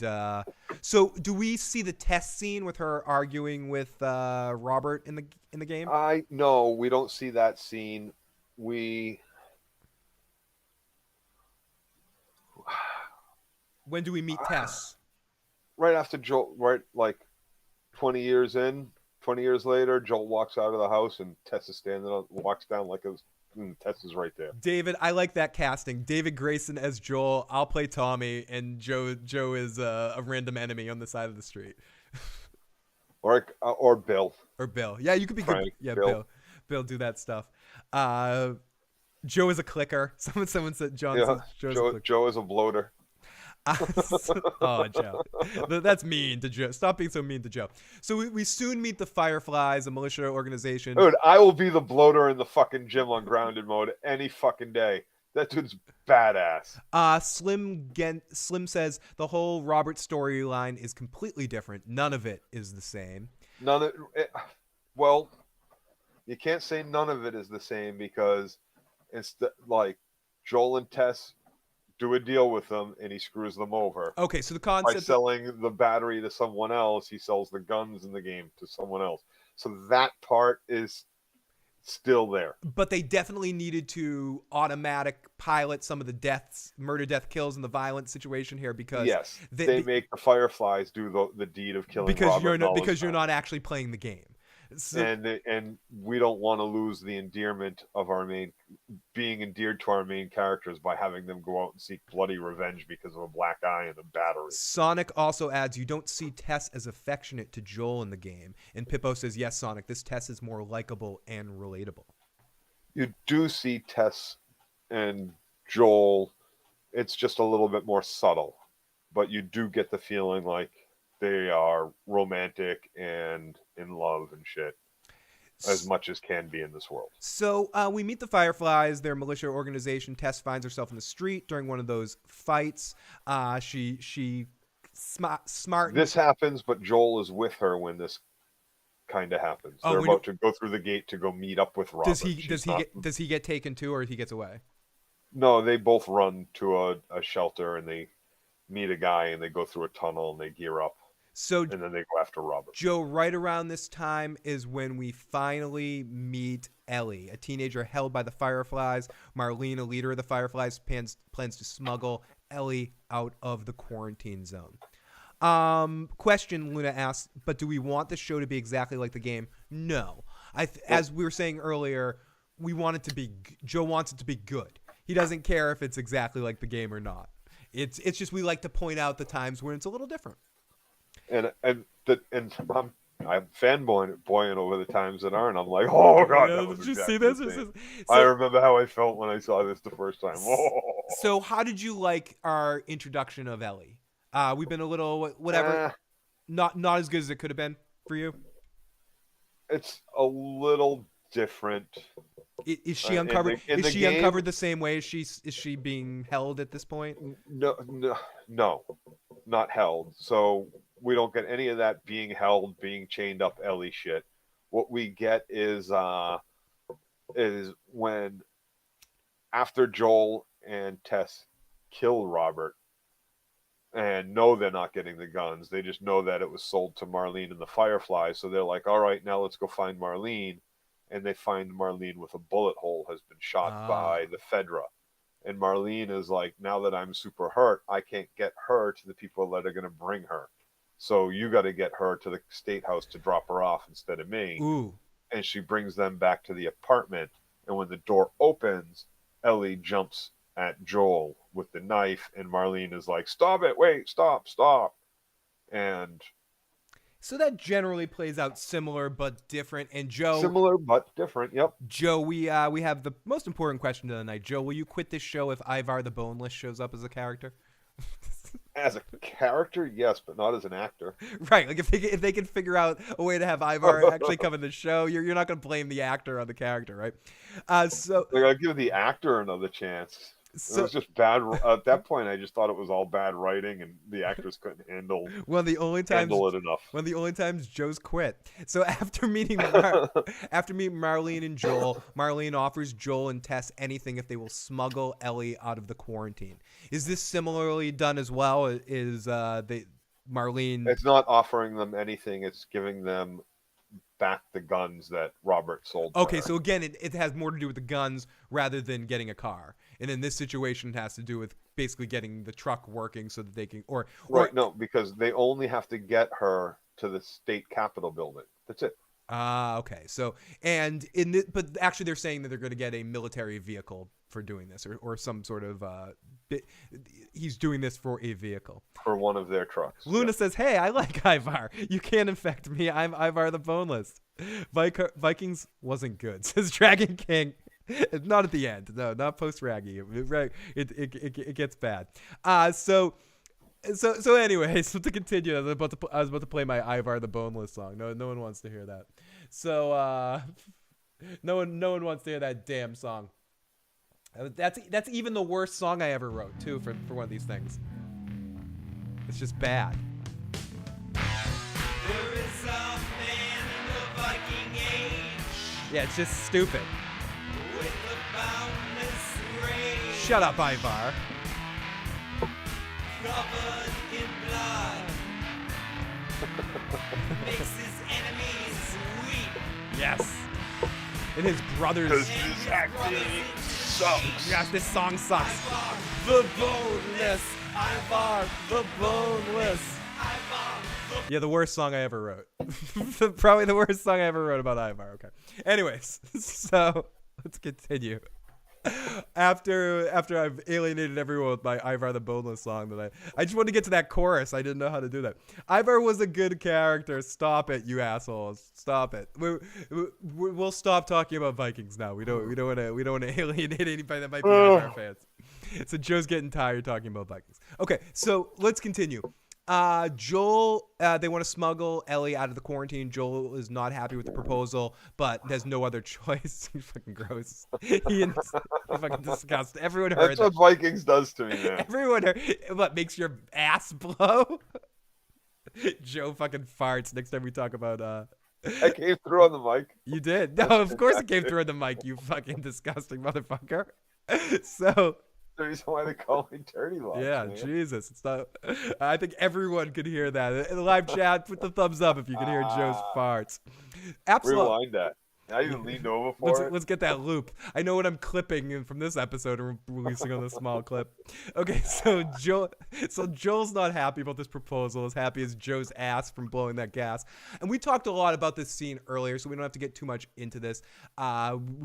so do we see the Tess scene with her arguing with Robert in the game? No, we don't see that scene. When do we meet Tess? Right after Joel, right, like 20 years later, Joel walks out of the house and Tess is walks down like Tess is right there. David, I like that casting. David Grayson as Joel. I'll play Tommy, and Joe is a random enemy on the side of the street. Or Bill. Or Bill. Yeah, you could be Frank, good. Yeah, Bill. Bill, do that stuff. Joe is a clicker. Someone said Joe is a clicker. Joe is a bloater. Oh, Joe. That's mean to Joe. Stop being so mean to Joe. So we soon meet the Fireflies, a militia organization. Dude, I will be the bloater in the fucking gym on grounded mode any fucking day. That dude's badass. Slim says the whole Robert storyline is completely different. None of it is the same. Well, you can't say none of it is the same because it's like Joel and Tess do a deal with them and he screws them over. Okay, so the By concept selling the battery to someone else, he sells the guns in the game to someone else. So that part is still there. but they definitely needed to automatic pilot some of the murder, death, kills, and the violent situation here because Yes, they make the Fireflies do the deed of killing Robert you're not actually playing the game. So, and we don't want to lose the endearment of being endeared to our main characters by having them go out and seek bloody revenge because of a black eye and a battery. Sonic also adds, you don't see Tess as affectionate to Joel in the game. And Pippo says, yes, Sonic, this Tess is more likable and relatable. You do see Tess and Joel. It's just a little bit more subtle, but you do get the feeling like they are romantic and in love and shit as much as can be in this world. So we meet the Fireflies, their militia organization. Tess finds herself in the street during one of those fights. She smart. This happens, but Joel is with her when this kind of happens. They're about to go through the gate to go meet up with Robert. Does he get taken too, or he gets away? No, they both run to a shelter and they meet a guy and they go through a tunnel and they gear up. So and then they go after Robert. Joe, right around this time is when we finally meet Ellie, a teenager held by the Fireflies. Marlene, a leader of the Fireflies, plans to smuggle Ellie out of the quarantine zone. Question, Luna asks, but do we want the show to be exactly like the game? No. As we were saying earlier, Joe wants it to be good. He doesn't care if it's exactly like the game or not. It's just we like to point out the times when it's a little different. And I'm fanboying over the times that aren't. I'm like, oh god, yeah, that was did you exactly see this? the same. I remember how I felt when I saw this the first time. Oh. So, how did you like our introduction of Ellie? We've been a little whatever, not as good as it could have been for you. It's a little different. Is she uncovered? Is she uncovered the same way? Is she being held at this point? No, not held. So we don't get any of that being held, being chained up Ellie shit. What we get is when after Joel and Tess kill Robert and know they're not getting the guns, they just know that it was sold to Marlene and the Fireflies. So they're like, all right, now let's go find Marlene. And they find Marlene with a bullet hole has been shot by the Fedra. And Marlene is like, now that I'm super hurt, I can't get her to the people that are going to bring her. So you got to get her to the state house to drop her off instead of me. Ooh. And she brings them back to the apartment. And when the door opens, Ellie jumps at Joel with the knife. And Marlene is like, stop it. Wait, stop. And so that generally plays out similar but different. And Joe, similar but different. Yep. Joe, we have the most important question of the night. Joe, will you quit this show if Ivar the Boneless shows up as a character? As a character, yes, but not as an actor. Right. Like if they can figure out a way to have Ivar actually come in the show, you're not going to blame the actor on the character, right? So I'll give the actor another chance. It was just bad. At that point, I just thought it was all bad writing, and the actors couldn't handle it enough. One of the only times Joe's quit. So after meeting Marlene and Joel, Marlene offers Joel and Tess anything if they will smuggle Ellie out of the quarantine. Is this similarly done as well? Marlene? It's not offering them anything. It's giving them back the guns that Robert sold. Okay, so again, it has more to do with the guns rather than getting a car. And in this situation, it has to do with basically getting the truck working so that they can, no, because they only have to get her to the state capitol building. That's it. Okay. So, but actually they're saying that they're going to get a military vehicle for doing this or some sort of, he's doing this for a vehicle. For one of their trucks. Luna says, hey, I like Ivar. You can't infect me. I'm Ivar the Boneless. Vikings wasn't good, says Dragon King. Not at the end. No, not post Raggy. It gets bad. So So anyway, so to continue, I was about to play my Ivar the Boneless song. No one wants to hear that. So no one wants to hear that damn song. That's even the worst song I ever wrote too for one of these things. It's just bad. There is a man in the Viking age. Yeah, it's just stupid. With a boundless rage. Shut up, Ivar. Covered in blood. Makes his enemies weep. Yes. And his brothers. Because this acting sucks. Yes, this song sucks. The boneless. Ivar the boneless. Yeah, the worst song I ever wrote. Probably the worst song I ever wrote about Ivar. Okay. Anyways, so let's continue. After I've alienated everyone with my Ivar the Boneless song that I just wanted to get to that chorus. I didn't know how to do that. Ivar was a good character. Stop it, you assholes. Stop it. We'll stop talking about Vikings now. We don't want to alienate anybody that might be Ivar fans. So Joe's getting tired talking about Vikings. Okay, so let's continue. Joel, they want to smuggle Ellie out of the quarantine. Joel is not happy with the proposal, but there's no other choice. He's fucking gross. He's fucking disgusting. Everyone heard That's what Vikings does to me, man. Everyone heard. What makes your ass blow? Joe fucking farts next time we talk about. I came through on the mic. You did. No, of course it came through on the mic. You fucking disgusting motherfucker. So. The reason why they call me Dirty Locks. Yeah, man. Jesus. It's not. I think everyone could hear that. In the live chat, put the thumbs up if you can hear Joe's farts. Absolutely. Rewind that. I even leaned over for it. Let's get that loop. I know what I'm clipping from this episode and releasing on this small clip. Okay, so Joel's not happy about this proposal, as happy as Joe's ass from blowing that gas. And we talked a lot about this scene earlier, so we don't have to get too much into this. We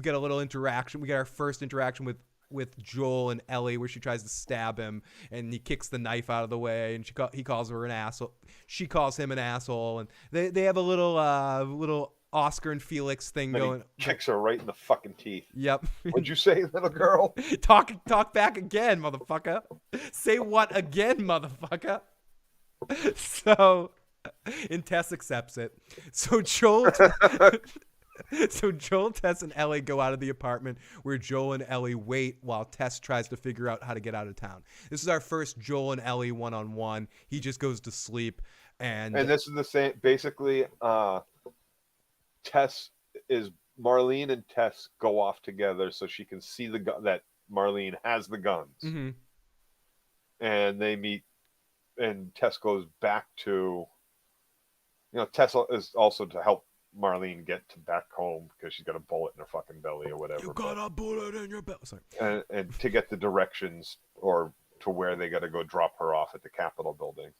got a little interaction. We got our first interaction with Joel and Ellie, where she tries to stab him and he kicks the knife out of the way, and he calls her an asshole. She calls him an asshole, and they have a little Oscar and Felix thing going. He kicks her right in the fucking teeth. Yep. What'd you say, little girl? Talk back again, motherfucker. Say what again, motherfucker? So, and Tess accepts it. So Joel, Tess, and Ellie go out of the apartment, where Joel and Ellie wait while Tess tries to figure out how to get out of town. This is our first Joel and Ellie one-on-one. He just goes to sleep, and this is the same. Basically, Marlene and Tess go off together so she can see that Marlene has the guns, mm-hmm. and they meet. And Tess goes back to, Tess is also to help Marlene get back home because she's got a bullet in her fucking belly or whatever. You got a bullet in your belly. Sorry. And to get the directions or to where they got to go drop her off at the Capitol building.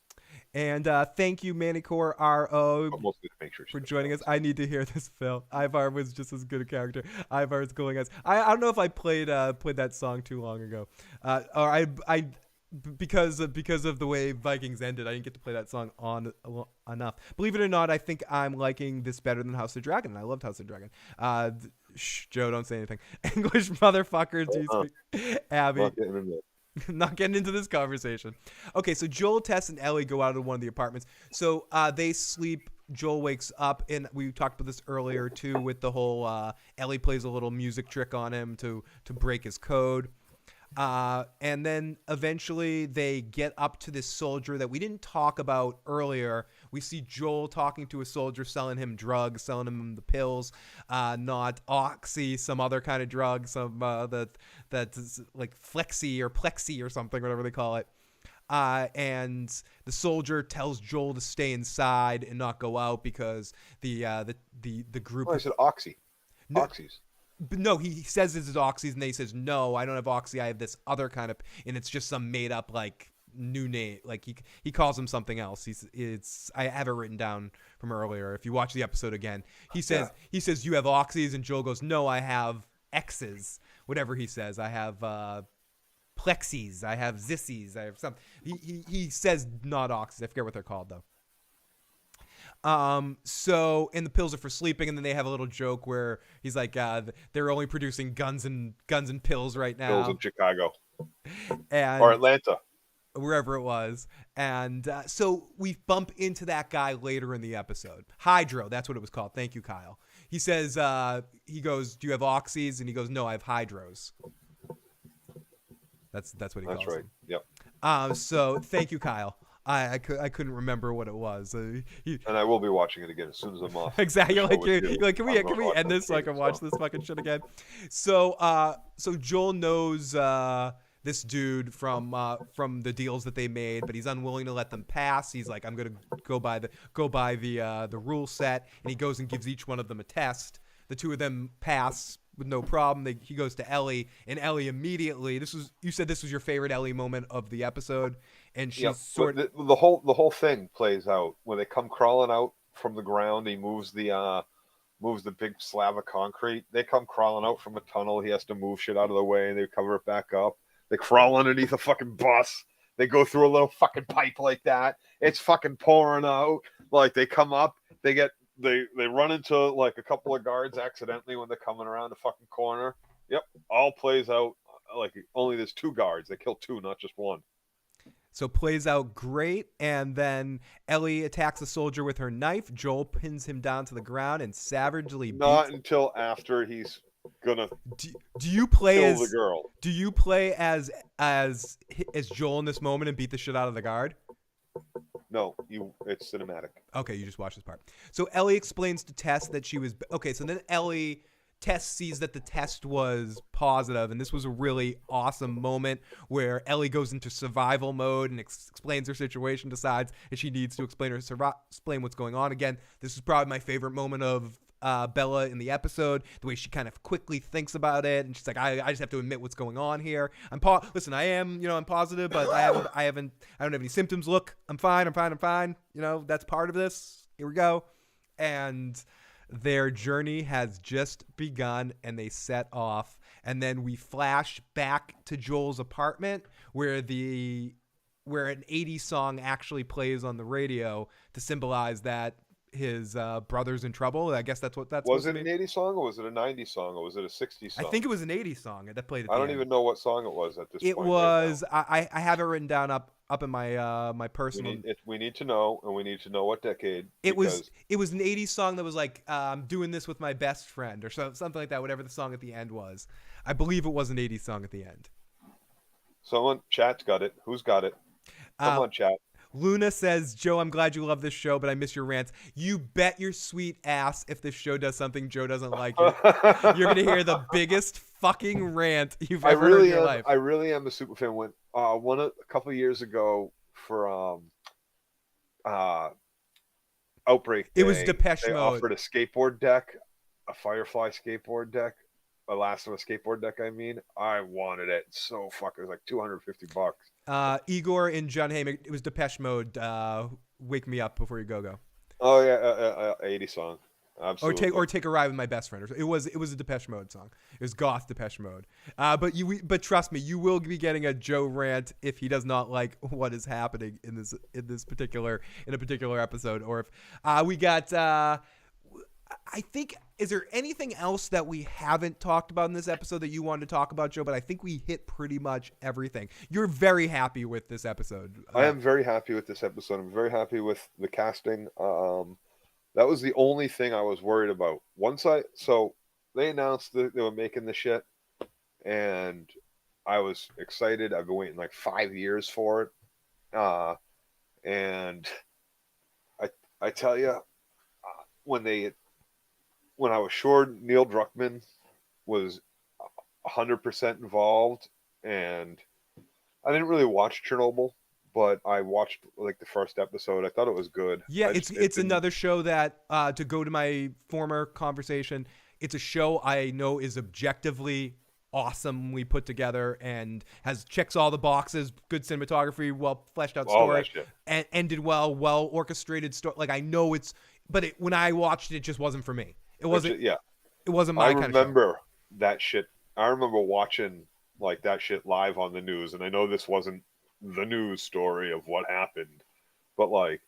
And thank you, Manicore RO, Mostly to make sure for joining us. I need to hear this, Phil. Ivar was just as good a character. Ivar is going as I don't know if I played that song too long ago, or I because of the way Vikings ended, I didn't get to play that song enough. Believe it or not, I think I'm liking this better than House of Dragon. I loved House of Dragon. Joe, don't say anything. English motherfuckers, do you speak? Abby. Not getting into this conversation. Okay, so Joel, Tess, and Ellie go out of one of the apartments. So they sleep. Joel wakes up, and we talked about this earlier too, with the whole Ellie plays a little music trick on him to break his code. And then eventually they get up to this soldier that we didn't talk about earlier. We see Joel talking to a soldier, selling him drugs, selling him the pills, not oxy, some other kind of drug, some that's like flexi or plexi or something, whatever they call it. And the soldier tells Joel to stay inside and not go out because the group. Oh, I said oxy. Oxys. But no, he says this is oxys, and then he says, no, I don't have oxy, I have this other kind of, and it's just some made up like new name. Like he calls him something else. I have it written down from earlier. If you watch the episode again, he says you have oxys, and Joel goes, no, I have X's, whatever he says. I have plexis, I have zissies, I have something. He says not oxys. I forget what they're called though. So, and the pills are for sleeping, and then they have a little joke where he's like, they're only producing guns and pills right now. Pills in Chicago. And, or Atlanta. wherever it was. And so we bump into that guy later in the episode. Hydro, that's what it was called. Thank you, Kyle. He says, he goes, do you have oxys? And he goes, no, I have hydros. That's what he calls That's right. them. Yep. So thank you, Kyle. I couldn't remember what it was. And I will be watching it again as soon as I'm off. Exactly. You're like, can we watch end this so I can watch this fucking shit again? So Joel knows this dude from the deals that they made, but he's unwilling to let them pass. He's like, I'm gonna go by the rule set, and he goes and gives each one of them a test. The two of them pass with no problem. He goes to Ellie, and Ellie immediately. You said this was your favorite Ellie moment of the episode, and she's the whole thing plays out when they come crawling out from the ground. He moves the big slab of concrete. They come crawling out from a tunnel. He has to move shit out of the way, and they cover it back up. They crawl underneath a fucking bus. They go through a little fucking pipe like that. It's fucking pouring out. Like they come up, they run into like a couple of guards accidentally when they're coming around the fucking corner. Yep, all plays out like only there's 2 guards. They kill 2, not just 1. So plays out great, and then Ellie attacks a soldier with her knife. Joel pins him down to the ground and savagely beats. Not until after he's gonna do you play kill as the girl. Do you play as Joel in this moment and beat the shit out of the guard? No, it's cinematic. Okay, you just watch this part. So Ellie explains to Tess that she was okay. So then Tess sees that the test was positive, and this was a really awesome moment where Ellie goes into survival mode and explains her situation, decides that she needs to explain what's going on. Again, this is probably my favorite moment of Bella in the episode, the way she kind of quickly thinks about it, and she's like, I just have to admit what's going on here. Listen, I'm positive, but I don't have any symptoms. Look, I'm fine. That's part of this. Here we go. And their journey has just begun, and they set off. And then we flash back to Joel's apartment where an 80s song actually plays on the radio to symbolize that his brother's in trouble. I guess that's what that's was it. An 80s song, or was it a 90s song, or was it a 60s song? I think it was an 80s song that played at the I don't end. even know what song it was at this point. It was right I have it written down up in my my personal. We need to know, and we need to know what decade. It was an 80s song that was like, I'm doing this with my best friend, or something like that, whatever the song at the end was. I believe it was an 80s song at the end. Someone, chat's got it. Who's got it? Come on, chat. Luna says, Joe, I'm glad you love this show, but I miss your rants. You bet your sweet ass if this show does something Joe doesn't like it, you're going to hear the biggest fucking rant you've ever heard in your life. I really am a super fan. When a couple of years ago for Outbreak Day, it was Depeche they Mode. offered a skateboard deck, a Firefly skateboard deck, a Last of a skateboard deck. I mean, I wanted it so fucking. It was like $250. Igor and John Heyman, it was Depeche Mode. Wake Me Up Before You Go. Oh yeah, 80 song. Absolutely. Or take a ride with my best friend. It was a Depeche Mode song. It was goth Depeche Mode. But trust me, you will be getting a Joe rant if he does not like what is happening in a particular episode. Or if we got. I think, is there anything else that we haven't talked about in this episode that you wanted to talk about, Joe? But I think we hit pretty much everything. You're very happy with this episode. I am very happy with this episode. I'm very happy with the casting. That was the only thing I was worried about. So they announced that they were making the shit, and I was excited. I've been waiting like 5 years for it. And I tell you, when I was sure Neil Druckmann was 100% involved, and I didn't really watch Chernobyl, but I watched like the first episode. I thought it was good. Yeah, it's another show that, to go to my former conversation, it's a show I know is objectively awesomely put together and checks all the boxes, good cinematography, well fleshed out story, and ended well orchestrated story. Like I know when I watched it, it just wasn't for me. It wasn't. Yeah, it wasn't my kind of show. I remember that shit. I remember watching like that shit live on the news, and I know this wasn't the news story of what happened, but like,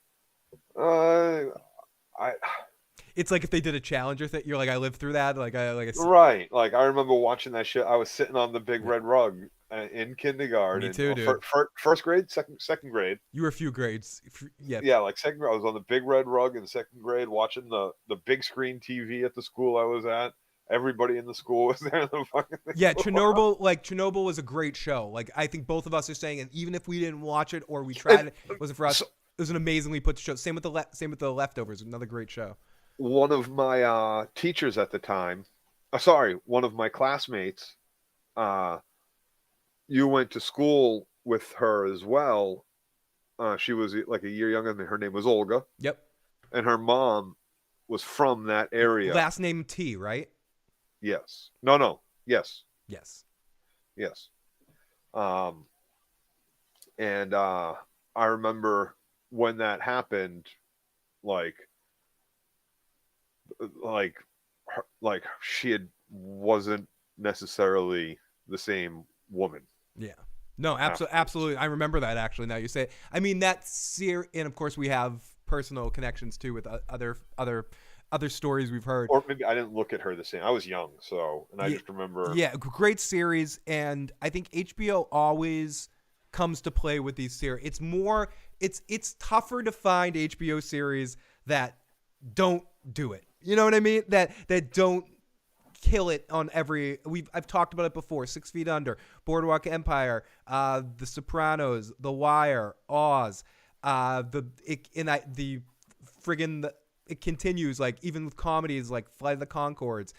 It's like if they did a Challenger thing. You're like, I lived through that. Right. Like I remember watching that shit. I was sitting on the big red rug in kindergarten. Me too, dude. First grade, second grade. You were a few grades. Yeah. Yeah, like second grade. I was on the big red rug in second grade watching the big screen TV at the school I was at. Everybody in the school was there. The fucking thing. Yeah, Chernobyl was a great show. Like I think both of us are saying, and even if we didn't watch it or we tried it wasn't for us. It was an amazingly put show. Same with the Leftovers. Another great show. One of my teachers at the time, one of my classmates, you went to school with her as well. She was like a year younger than me. Her name was Olga. Yep. And her mom was from that area. Last name T, right? Yes. No. Yes. Yes. Yes. And I remember when that happened, like she wasn't necessarily the same woman. Yeah. No, absolutely. I remember that actually. Now you say it. I mean, and of course we have personal connections too with other stories we've heard. Or maybe I didn't look at her the same. I was young, I just remember. Yeah, great series, and I think HBO always comes to play with these series. It's tougher to find HBO series that don't do it. You know what I mean? That don't kill it on I've talked about it before. 6 Feet Under, Boardwalk Empire, The Sopranos, The Wire, Oz, it continues, like even with comedies like Flight of the Conchords,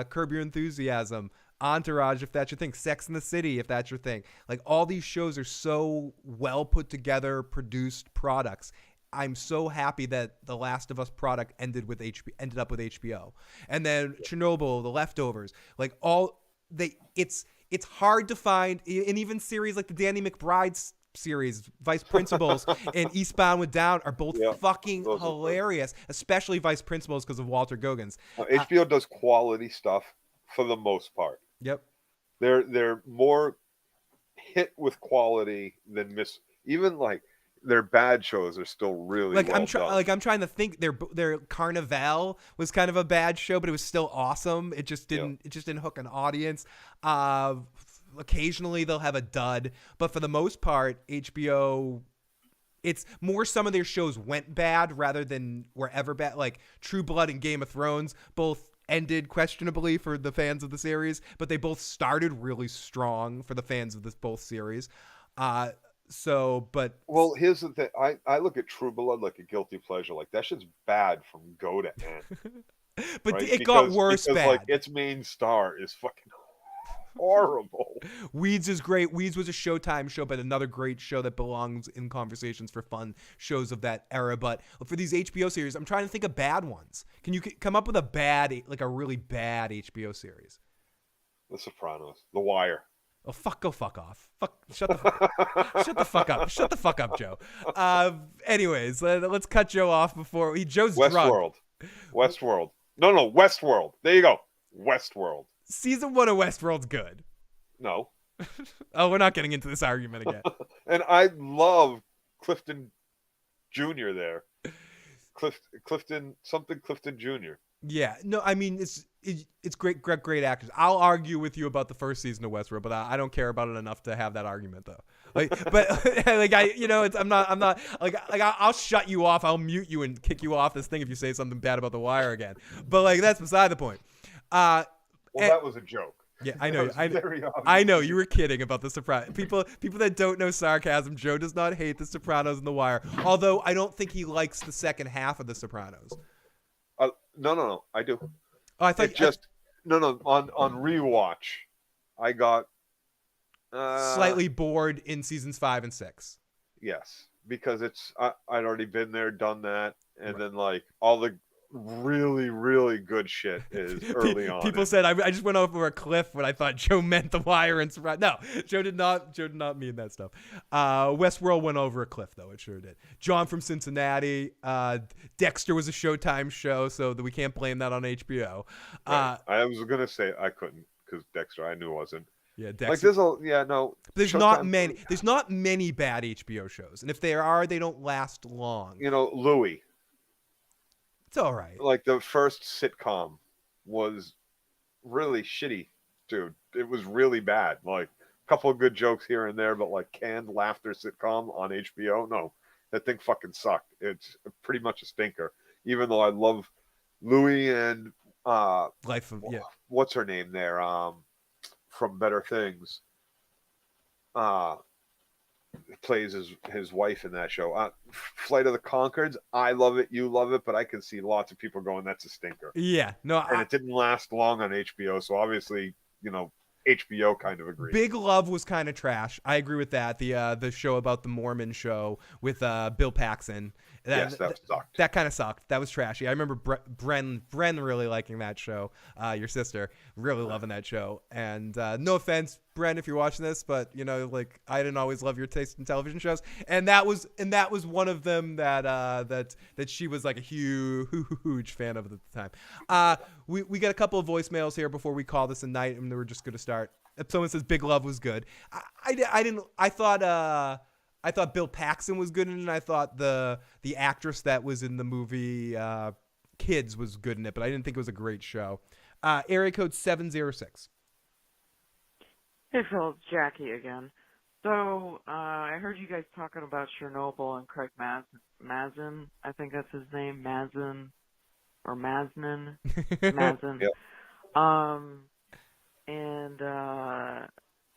Curb Your Enthusiasm, Entourage, if that's your thing, Sex and the City, if that's your thing. Like all these shows are so well put together, produced products. I'm so happy that the Last of Us product ended up with HBO. And then Chernobyl, The Leftovers, like it's hard to find, and even series like the Danny McBride series, Vice Principals and Eastbound and Down are both fucking hilarious, especially Vice Principals because of Walter Goggins. HBO does quality stuff for the most part. Yep. They're more hit with quality than miss. Even like their bad shows are still really like well done. I'm trying to think. Their Carnival was kind of a bad show, but it was still awesome. It just didn't hook an audience. Occasionally they'll have a dud, but for the most part, HBO, it's more some of their shows went bad rather than were ever bad. Like True Blood and Game of Thrones both ended questionably for the fans of the series, but they both started really strong for the fans of both series. Well, here's the thing. I look at True Blood like a guilty pleasure. Like that shit's bad from go to end. But right? it got worse bad. Like its main star is fucking horrible. Weeds is great. Weeds was a Showtime show, but another great show that belongs in conversations for fun shows of that era. But for these HBO series, I'm trying to think of bad ones. Can you come up with a really bad HBO series? The Sopranos, The Wire. Oh, go fuck off. Shut the fuck up. Shut the fuck up, Joe. Anyways, let's cut Joe off before Joe's drunk. Westworld. No, Westworld. There you go. Westworld. Season 1 of Westworld's good. No. Oh, we're not getting into this argument again. And I love Clifton Jr. there. Clifton Jr. Yeah. No, I mean, it's great actors. I'll argue with you about the first season of Westworld, but I don't care about it enough to have that argument though. I'm not I'll shut you off. I'll mute you and kick you off this thing if you say something bad about The Wire again. But that's beside the point. That was a joke. Yeah, I know. I know you were kidding about The Sopranos. People that don't know sarcasm, Joe does not hate The Sopranos and The Wire. Although I don't think he likes the second half of The Sopranos. No, I do. Oh, I thought on rewatch, I got slightly bored in seasons 5 and 6. Yes, because I'd already been there, done that, and then like all the really, really good shit is early on. People said I just went over a cliff when I thought Joe meant The Wire and Sopranos. No, Joe did not mean that stuff. Westworld went over a cliff though. It sure did. John from Cincinnati. Dexter was a Showtime show, so that we can't blame that on HBO. Right. I was gonna say I couldn't because Dexter I knew wasn't. Yeah, Dexter. Like there's not many. There's not many bad HBO shows, and if there are, they don't last long. Louis. It's all right. Like the first sitcom was really shitty, dude. It was really bad. Like a couple of good jokes here and there, but like canned laughter sitcom on HBO, no, that thing fucking sucked. It's pretty much a stinker. Even though I love Louie and Life of what's her name there? From Better Things. Uh Plays his wife in that show. Flight of the Conchords, I love it, you love it, but I can see lots of people going, that's a stinker. Yeah, no, And it didn't last long on HBO, so obviously, HBO kind of agreed. Big Love was kind of trash. I agree with that. The show about the Mormon show with Bill Paxton. Yes, that sucked. That kind of sucked. That was trashy. I remember Bren really liking that show. Your sister really loving that show. And no offense, Bren, if you're watching this, but like I didn't always love your taste in television shows. And that was one of them that she was like a huge fan of at the time. We got a couple of voicemails here before we call this a night, and we're just gonna start. Someone says Big Love was good. I thought Bill Paxton was good in it, and I thought the actress that was in the movie Kids was good in it, but I didn't think it was a great show. Area code 706. Hey Phil, it's Jackie again. So, I heard you guys talking about Chernobyl and Craig Mazin. I think that's his name, Mazin or Maznin. Mazin. Yep. And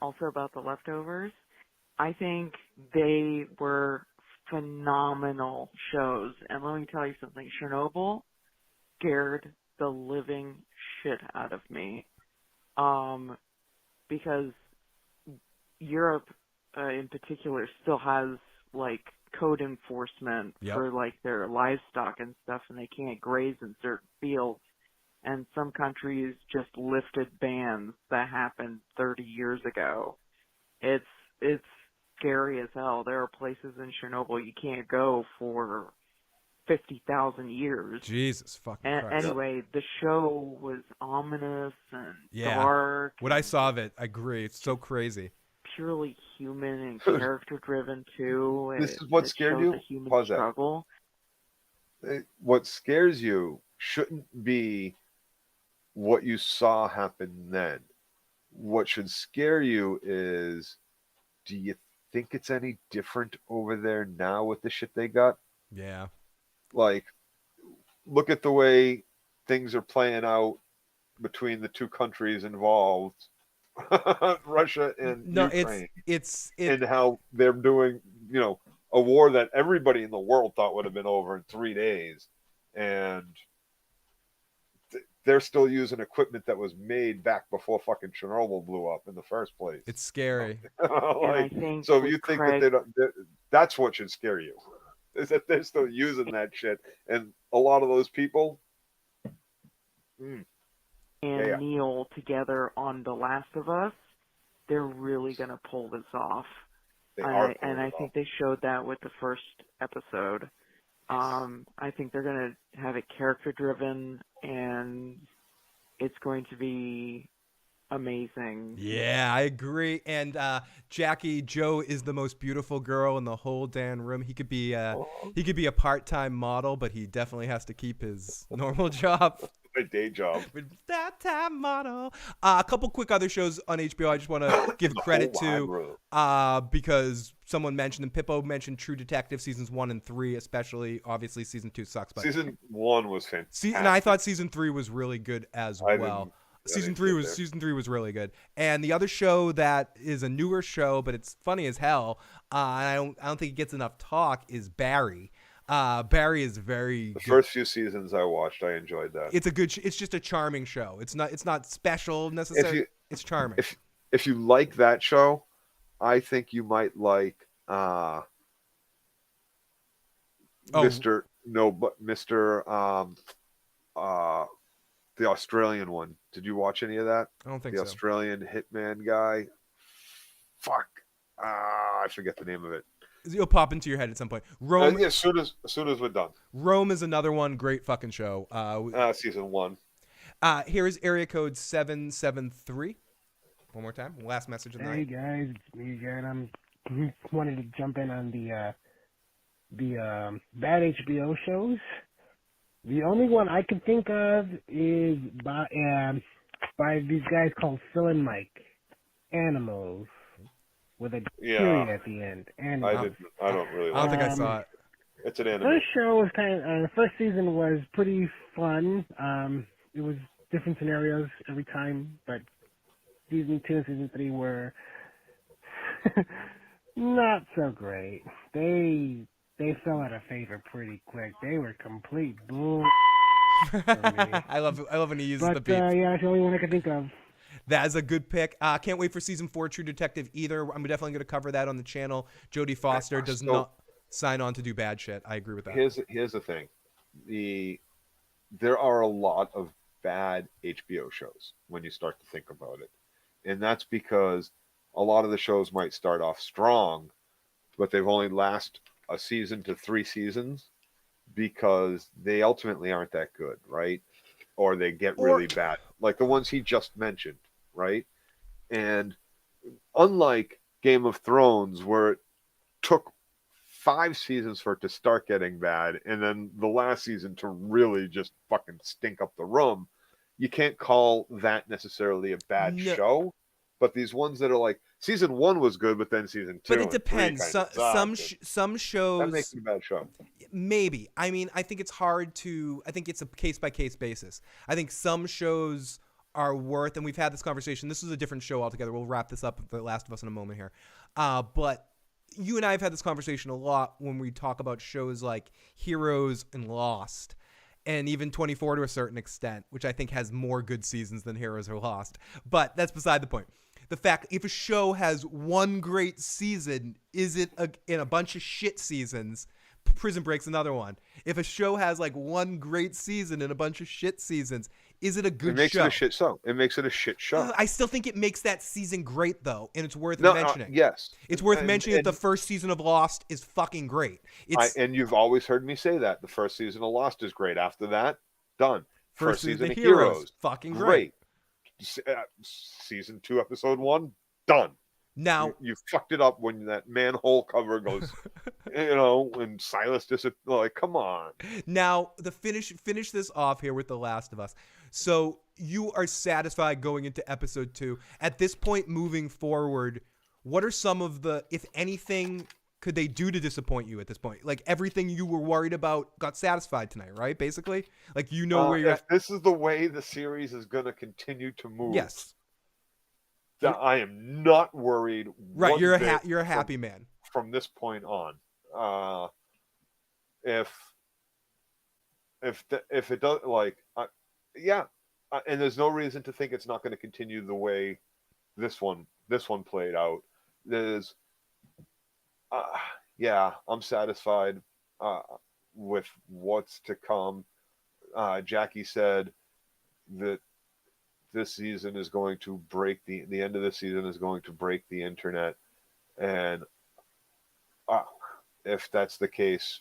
also about The Leftovers. I think they were phenomenal shows. And let me tell you something, Chernobyl scared the living shit out of me. Because Europe in particular still has like code enforcement for like their livestock and stuff, and they can't graze in certain fields. And some countries just lifted bans that happened 30 years ago. It's scary as hell. There are places in Chernobyl you can't go for 50,000 years. Jesus fucking Christ. Anyway, the show was ominous and dark. What I saw of it, I agree. It's so crazy. Purely human and character driven too. This is what scared you? The human Pause struggle. that. What scares you shouldn't be what you saw happen then. What should scare you is, do you think it's any different over there now with the shit they got? Yeah. Like, look at the way things are playing out between the two countries involved, Russia and Ukraine. And how they're doing, a war that everybody in the world thought would have been over in 3 days, and they're still using equipment that was made back before fucking Chernobyl blew up in the first place. It's scary. I think so if you think that they don't, that's what should scare you, is that they're still using that shit, and a lot of those people Neil together on The Last of Us, they're really gonna pull this off. I think they showed that with the first episode. I think they're gonna have it character driven, and it's going to be amazing. Yeah, I agree. And Jackie, Joe is the most beautiful girl in the whole damn room. He could be a part-time model, but he definitely has to keep his normal job. A day job. That time model. A couple quick other shows on HBO I just want to give credit to because someone mentioned them. Pippo mentioned True Detective seasons 1 and 3, especially. Obviously, season 2 sucks. But season 1 was fantastic. And I thought season 3 was really good as well. Season 3 was really good. And the other show that is a newer show, but it's funny as hell, and I don't think it gets enough talk, is Barry. Barry is very good. First few seasons I watched, I enjoyed that. It's just a charming show. It's not special necessarily. It's charming. If you like that show, I think you might like Mr. The Australian one. Did you watch any of that? I don't think so. The Australian hitman guy. Fuck. I forget the name of it. It'll pop into your head at some point. Rome. As soon as we're done. Rome is another one. Great fucking show. Season 1. Here is area code 773. One more time. Last message of the night. Hey guys, it's me again. I'm wanted to jump in on the bad HBO shows. The only one I can think of is by these guys called Phil and Mike, Animals, with a period at the end. Animals. I don't really I don't like think I it. saw it. It's an anime. First show was the first season was pretty fun. It was different scenarios every time, but season 2 and season 3 were not so great. They fell out of favor pretty quick. They were complete bull for me. I love when he uses But the beep. yeah, it's the only one I can think of. That is a good pick. Can't wait for season 4 True Detective either. I'm definitely going to cover that on the channel. Jodie Foster does not sign on to do bad shit. I agree with that. Here's the thing. There are a lot of bad HBO shows when you start to think about it. And that's because a lot of the shows might start off strong, but they've only last a season to 3 seasons because they ultimately aren't that good, right? Or they get really bad. Like the ones he just mentioned, right? And unlike Game of Thrones, where it took 5 seasons for it to start getting bad, and then the last season to really just fucking stink up the room, you can't call that necessarily a bad show. But these ones that are like season 1 was good, but then season 2. But it depends. Some shows that makes it a bad show. Maybe. I mean, I think it's hard to. I think it's a case by case basis. I think some shows are worth, and we've had this conversation. This is a different show altogether. We'll wrap this up with The Last of Us in a moment here. But you and I have had this conversation a lot when we talk about shows like Heroes and Lost, and even 24 to a certain extent, which I think has more good seasons than Heroes or Lost. But that's beside the point. The fact, if a show has one great season, is it in a bunch of shit seasons? Prison Break's another one. If a show has like one great season and a bunch of shit seasons, is it a good show? It makes it a shit show. It makes it a shit show. I still think it makes that season great, though, and it's worth mentioning. Yes. It's worth mentioning that the first season of Lost is fucking great. And you've always heard me say that. The first season of Lost is great. After that, done. First season of Heroes, fucking great. Season 2, episode 1, done. Now you fucked it up when that manhole cover goes, when Silas like, come on. Now finish this off here with The Last of Us. So you are satisfied going into episode 2. At this point, moving forward, what are some of the, if anything, could they do to disappoint you at this point? Like everything you were worried about got satisfied tonight, right? Basically, like where you're at. This is the way the series is going to continue to move. Yes. I am not worried. Right, you're a happy man from this point on. If it does, and there's no reason to think it's not going to continue the way this one played out. There's, I'm satisfied with what's to come. Jackie said that this season is going to break the end of the season is going to break the internet, and if that's the case,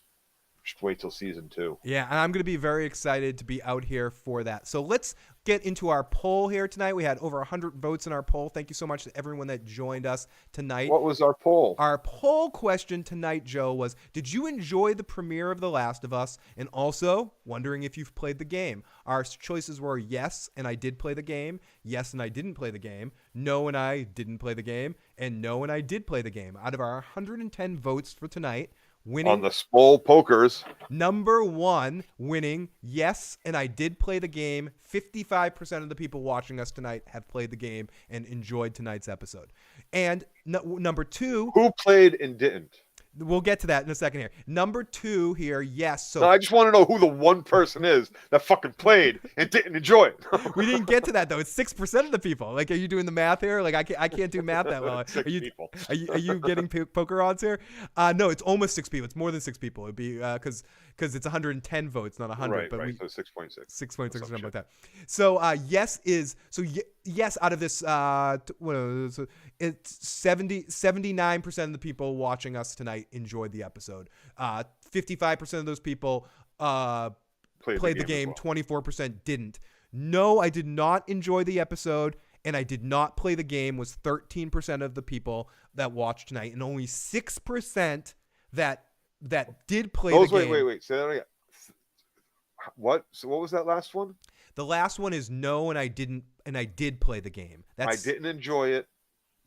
just wait till season 2. Yeah, and I'm going to be very excited to be out here for that. So let's get into our poll here tonight. We had over 100 votes in our poll. Thank you so much to everyone that joined us tonight. What was our poll? Our poll question tonight, Joe, was, did you enjoy the premiere of The Last of Us? And also, wondering if you've played the game. Our choices were yes, and I did play the game. Yes, and I didn't play the game. No, and I didn't play the game. And no, and I did play the game. Out of our 110 votes for tonight, winning on the Spole Pokers, number 1 winning, yes, and I did play the game. 55% of the people watching us tonight have played the game and enjoyed tonight's episode. And number 2, who played and didn't? We'll get to that in a second here. Number 2 here, yes. So no, I just want to know who the one person is that fucking played and didn't enjoy it. We didn't get to that though. It's 6% of the people. Like, are you doing the math here? Like, I can't do math that well. Are you getting poker odds here? No, it's almost 6 people. It's more than 6 people. It'd be because it's 110 votes, not 100. Right. So 6.6. 6.6 or something like that. So yes out of this. It's 79% of the people watching us tonight enjoyed the episode. 55% of those people played the game. Well. 24% didn't. No, I did not enjoy the episode, and I did not play the game was 13% of the people that watched tonight, and only 6% that did play the game. Wait. Say that again. What? So what was that last one? The last one is no, and I did play the game. I didn't enjoy it,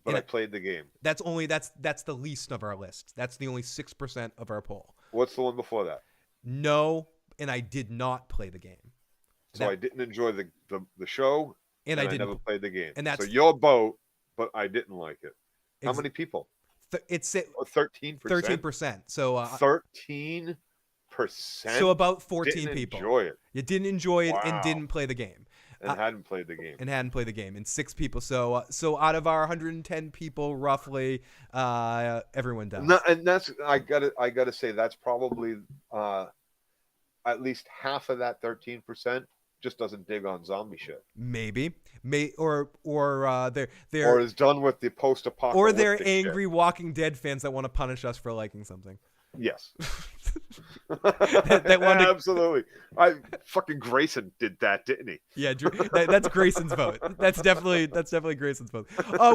but and I played the game. That's the least of our list. That's the only 6% of our poll. What's the one before that? No, and I did not play the game. So I didn't enjoy the show, and I never played the game. And that's so your boat, but I didn't like it. How many people? It's 13%. 13%. So 13%. So about 14 people. Enjoy it. You didn't enjoy it and didn't play the game. And hadn't played the game. And 6 people. So out of our 110 people, roughly, everyone does. No, and that's I gotta say that's probably at least half of that 13% just doesn't dig on zombie shit. Maybe, or they're or is done with the post-apocalyptic. Or they're angry shit. Walking Dead fans that want to punish us for liking something. Yes. that wanted... Absolutely. Fucking Grayson did that, didn't he? Yeah, that's Grayson's vote. That's definitely Grayson's vote. Oh,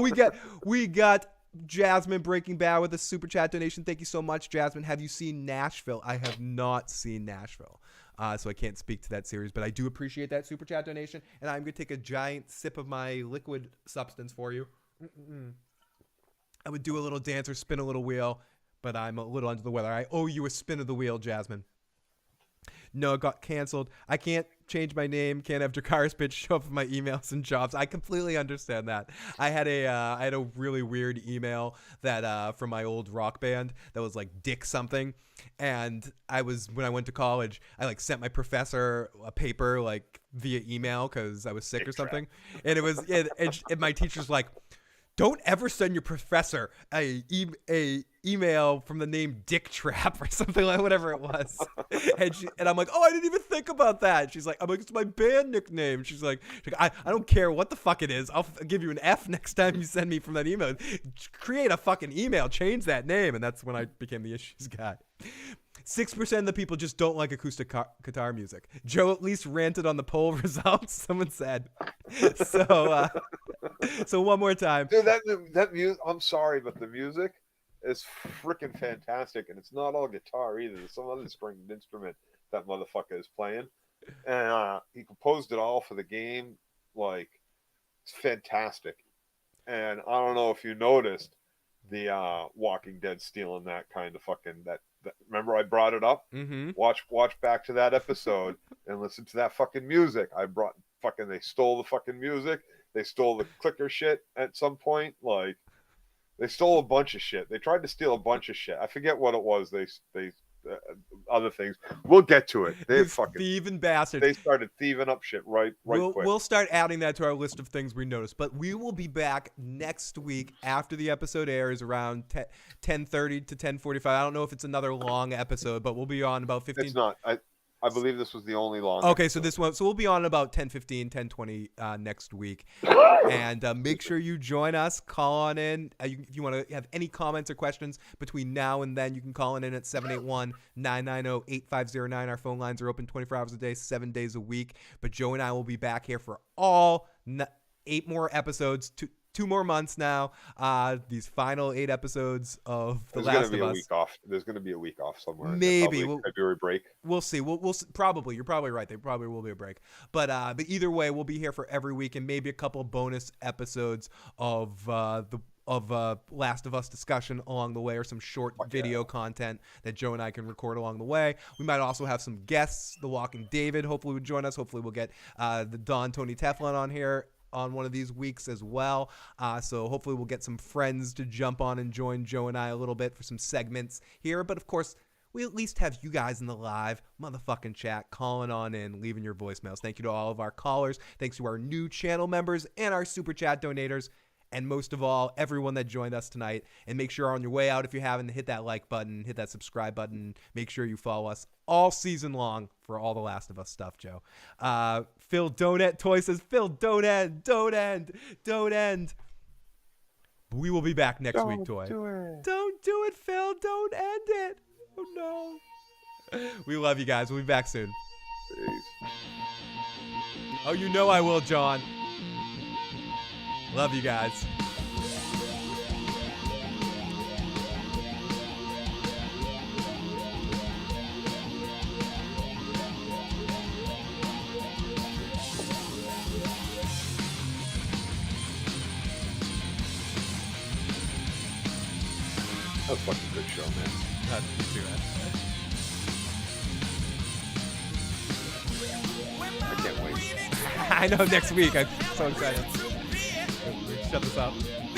we got Jasmine Breaking Bad with a super chat donation. Thank you so much, Jasmine. Have you seen Nashville? I have not seen Nashville. So I can't speak to that series, but I do appreciate that super chat donation, and I'm going to take a giant sip of my liquid substance for you. I would do a little dance or spin a little wheel, but I'm a little under the weather. I owe you a spin of the wheel, Jasmine. No, it got canceled. I can't change my name. Can't have Dracarys bitch show up in my emails and jobs. I completely understand that. I had a really weird email that from my old rock band that was like Dick something, and when I went to college, I like sent my professor a paper like via email because I was sick or something, and it was and my teacher's like, don't ever send your professor a email from the name Dick Trap or something like whatever it was. and I'm like, oh, I didn't even think about that. She's like, it's my band nickname. She's like I don't care what the fuck it is. I'll give you an F next time you send me from that email. Create a fucking email, change that name. And that's when I became the issues guy. 6% of the people just don't like acoustic guitar music. Joe at least ranted on the poll results, someone said. So one more time. Dude, that music, I'm sorry, but the music is freaking fantastic, and it's not all guitar either. There's some other stringed instrument that motherfucker is playing. And he composed it all for the game. Like, it's fantastic. And I don't know if you noticed the Walking Dead stealing that kind of fucking that remember I brought it up? Mm-hmm. Watch back to that episode and listen to that fucking music. They stole the fucking music. They stole the clicker shit at some point. Like, they stole a bunch of shit. They tried to steal a bunch of shit. I forget what it was. They other things. We'll get to it. They fucking thieving bastards. They started thieving up shit right quick. We'll start adding that to our list of things we noticed. But we will be back next week after the episode airs around 10:30 to 10:45. I don't know if it's another long episode, but we'll be on about 15. It's not. I believe this was the only long. Okay, episode. So we'll be on about 10:15, 10:20 next week, and make sure you join us. Call on in if you want to have any comments or questions between now and then. You can call in at 781-990-8509. Our phone lines are open 24 hours a day, 7 days a week. But Joe and I will be back here for all 8 more episodes. 2 more months now. These final 8 episodes of The Last of Us. There's going to be a week off somewhere. Maybe February break. We'll see. We'll probably. You're probably right. There probably will be a break. But either way, we'll be here for every week and maybe a couple of bonus episodes of Last of Us discussion along the way, or some short video content that Joe and I can record along the way. We might also have some guests. The Walking David hopefully would join us. Hopefully we'll get the Don Tony Teflon on here on one of these weeks as well. So hopefully we'll get some friends to jump on and join Joe and I a little bit for some segments here. But of course, we at least have you guys in the live motherfucking chat calling on in, leaving your voicemails. Thank you to all of our callers. Thanks to our new channel members and our super chat donators. And most of all, everyone that joined us tonight. And make sure on your way out, if you haven't, hit that like button, hit that subscribe button. Make sure you follow us all season long for all the Last of Us stuff, Joe. Phil Donut Toy says, Phil, don't end. We will be back next week, Toy. Don't do it, Phil. Don't end it. Oh, no. We love you guys. We'll be back soon. Peace. Oh, you know I will, John. Love you guys. That was a fucking good show, man. Me too, man. I can't wait. I know next week. I'm so excited. Shut this off.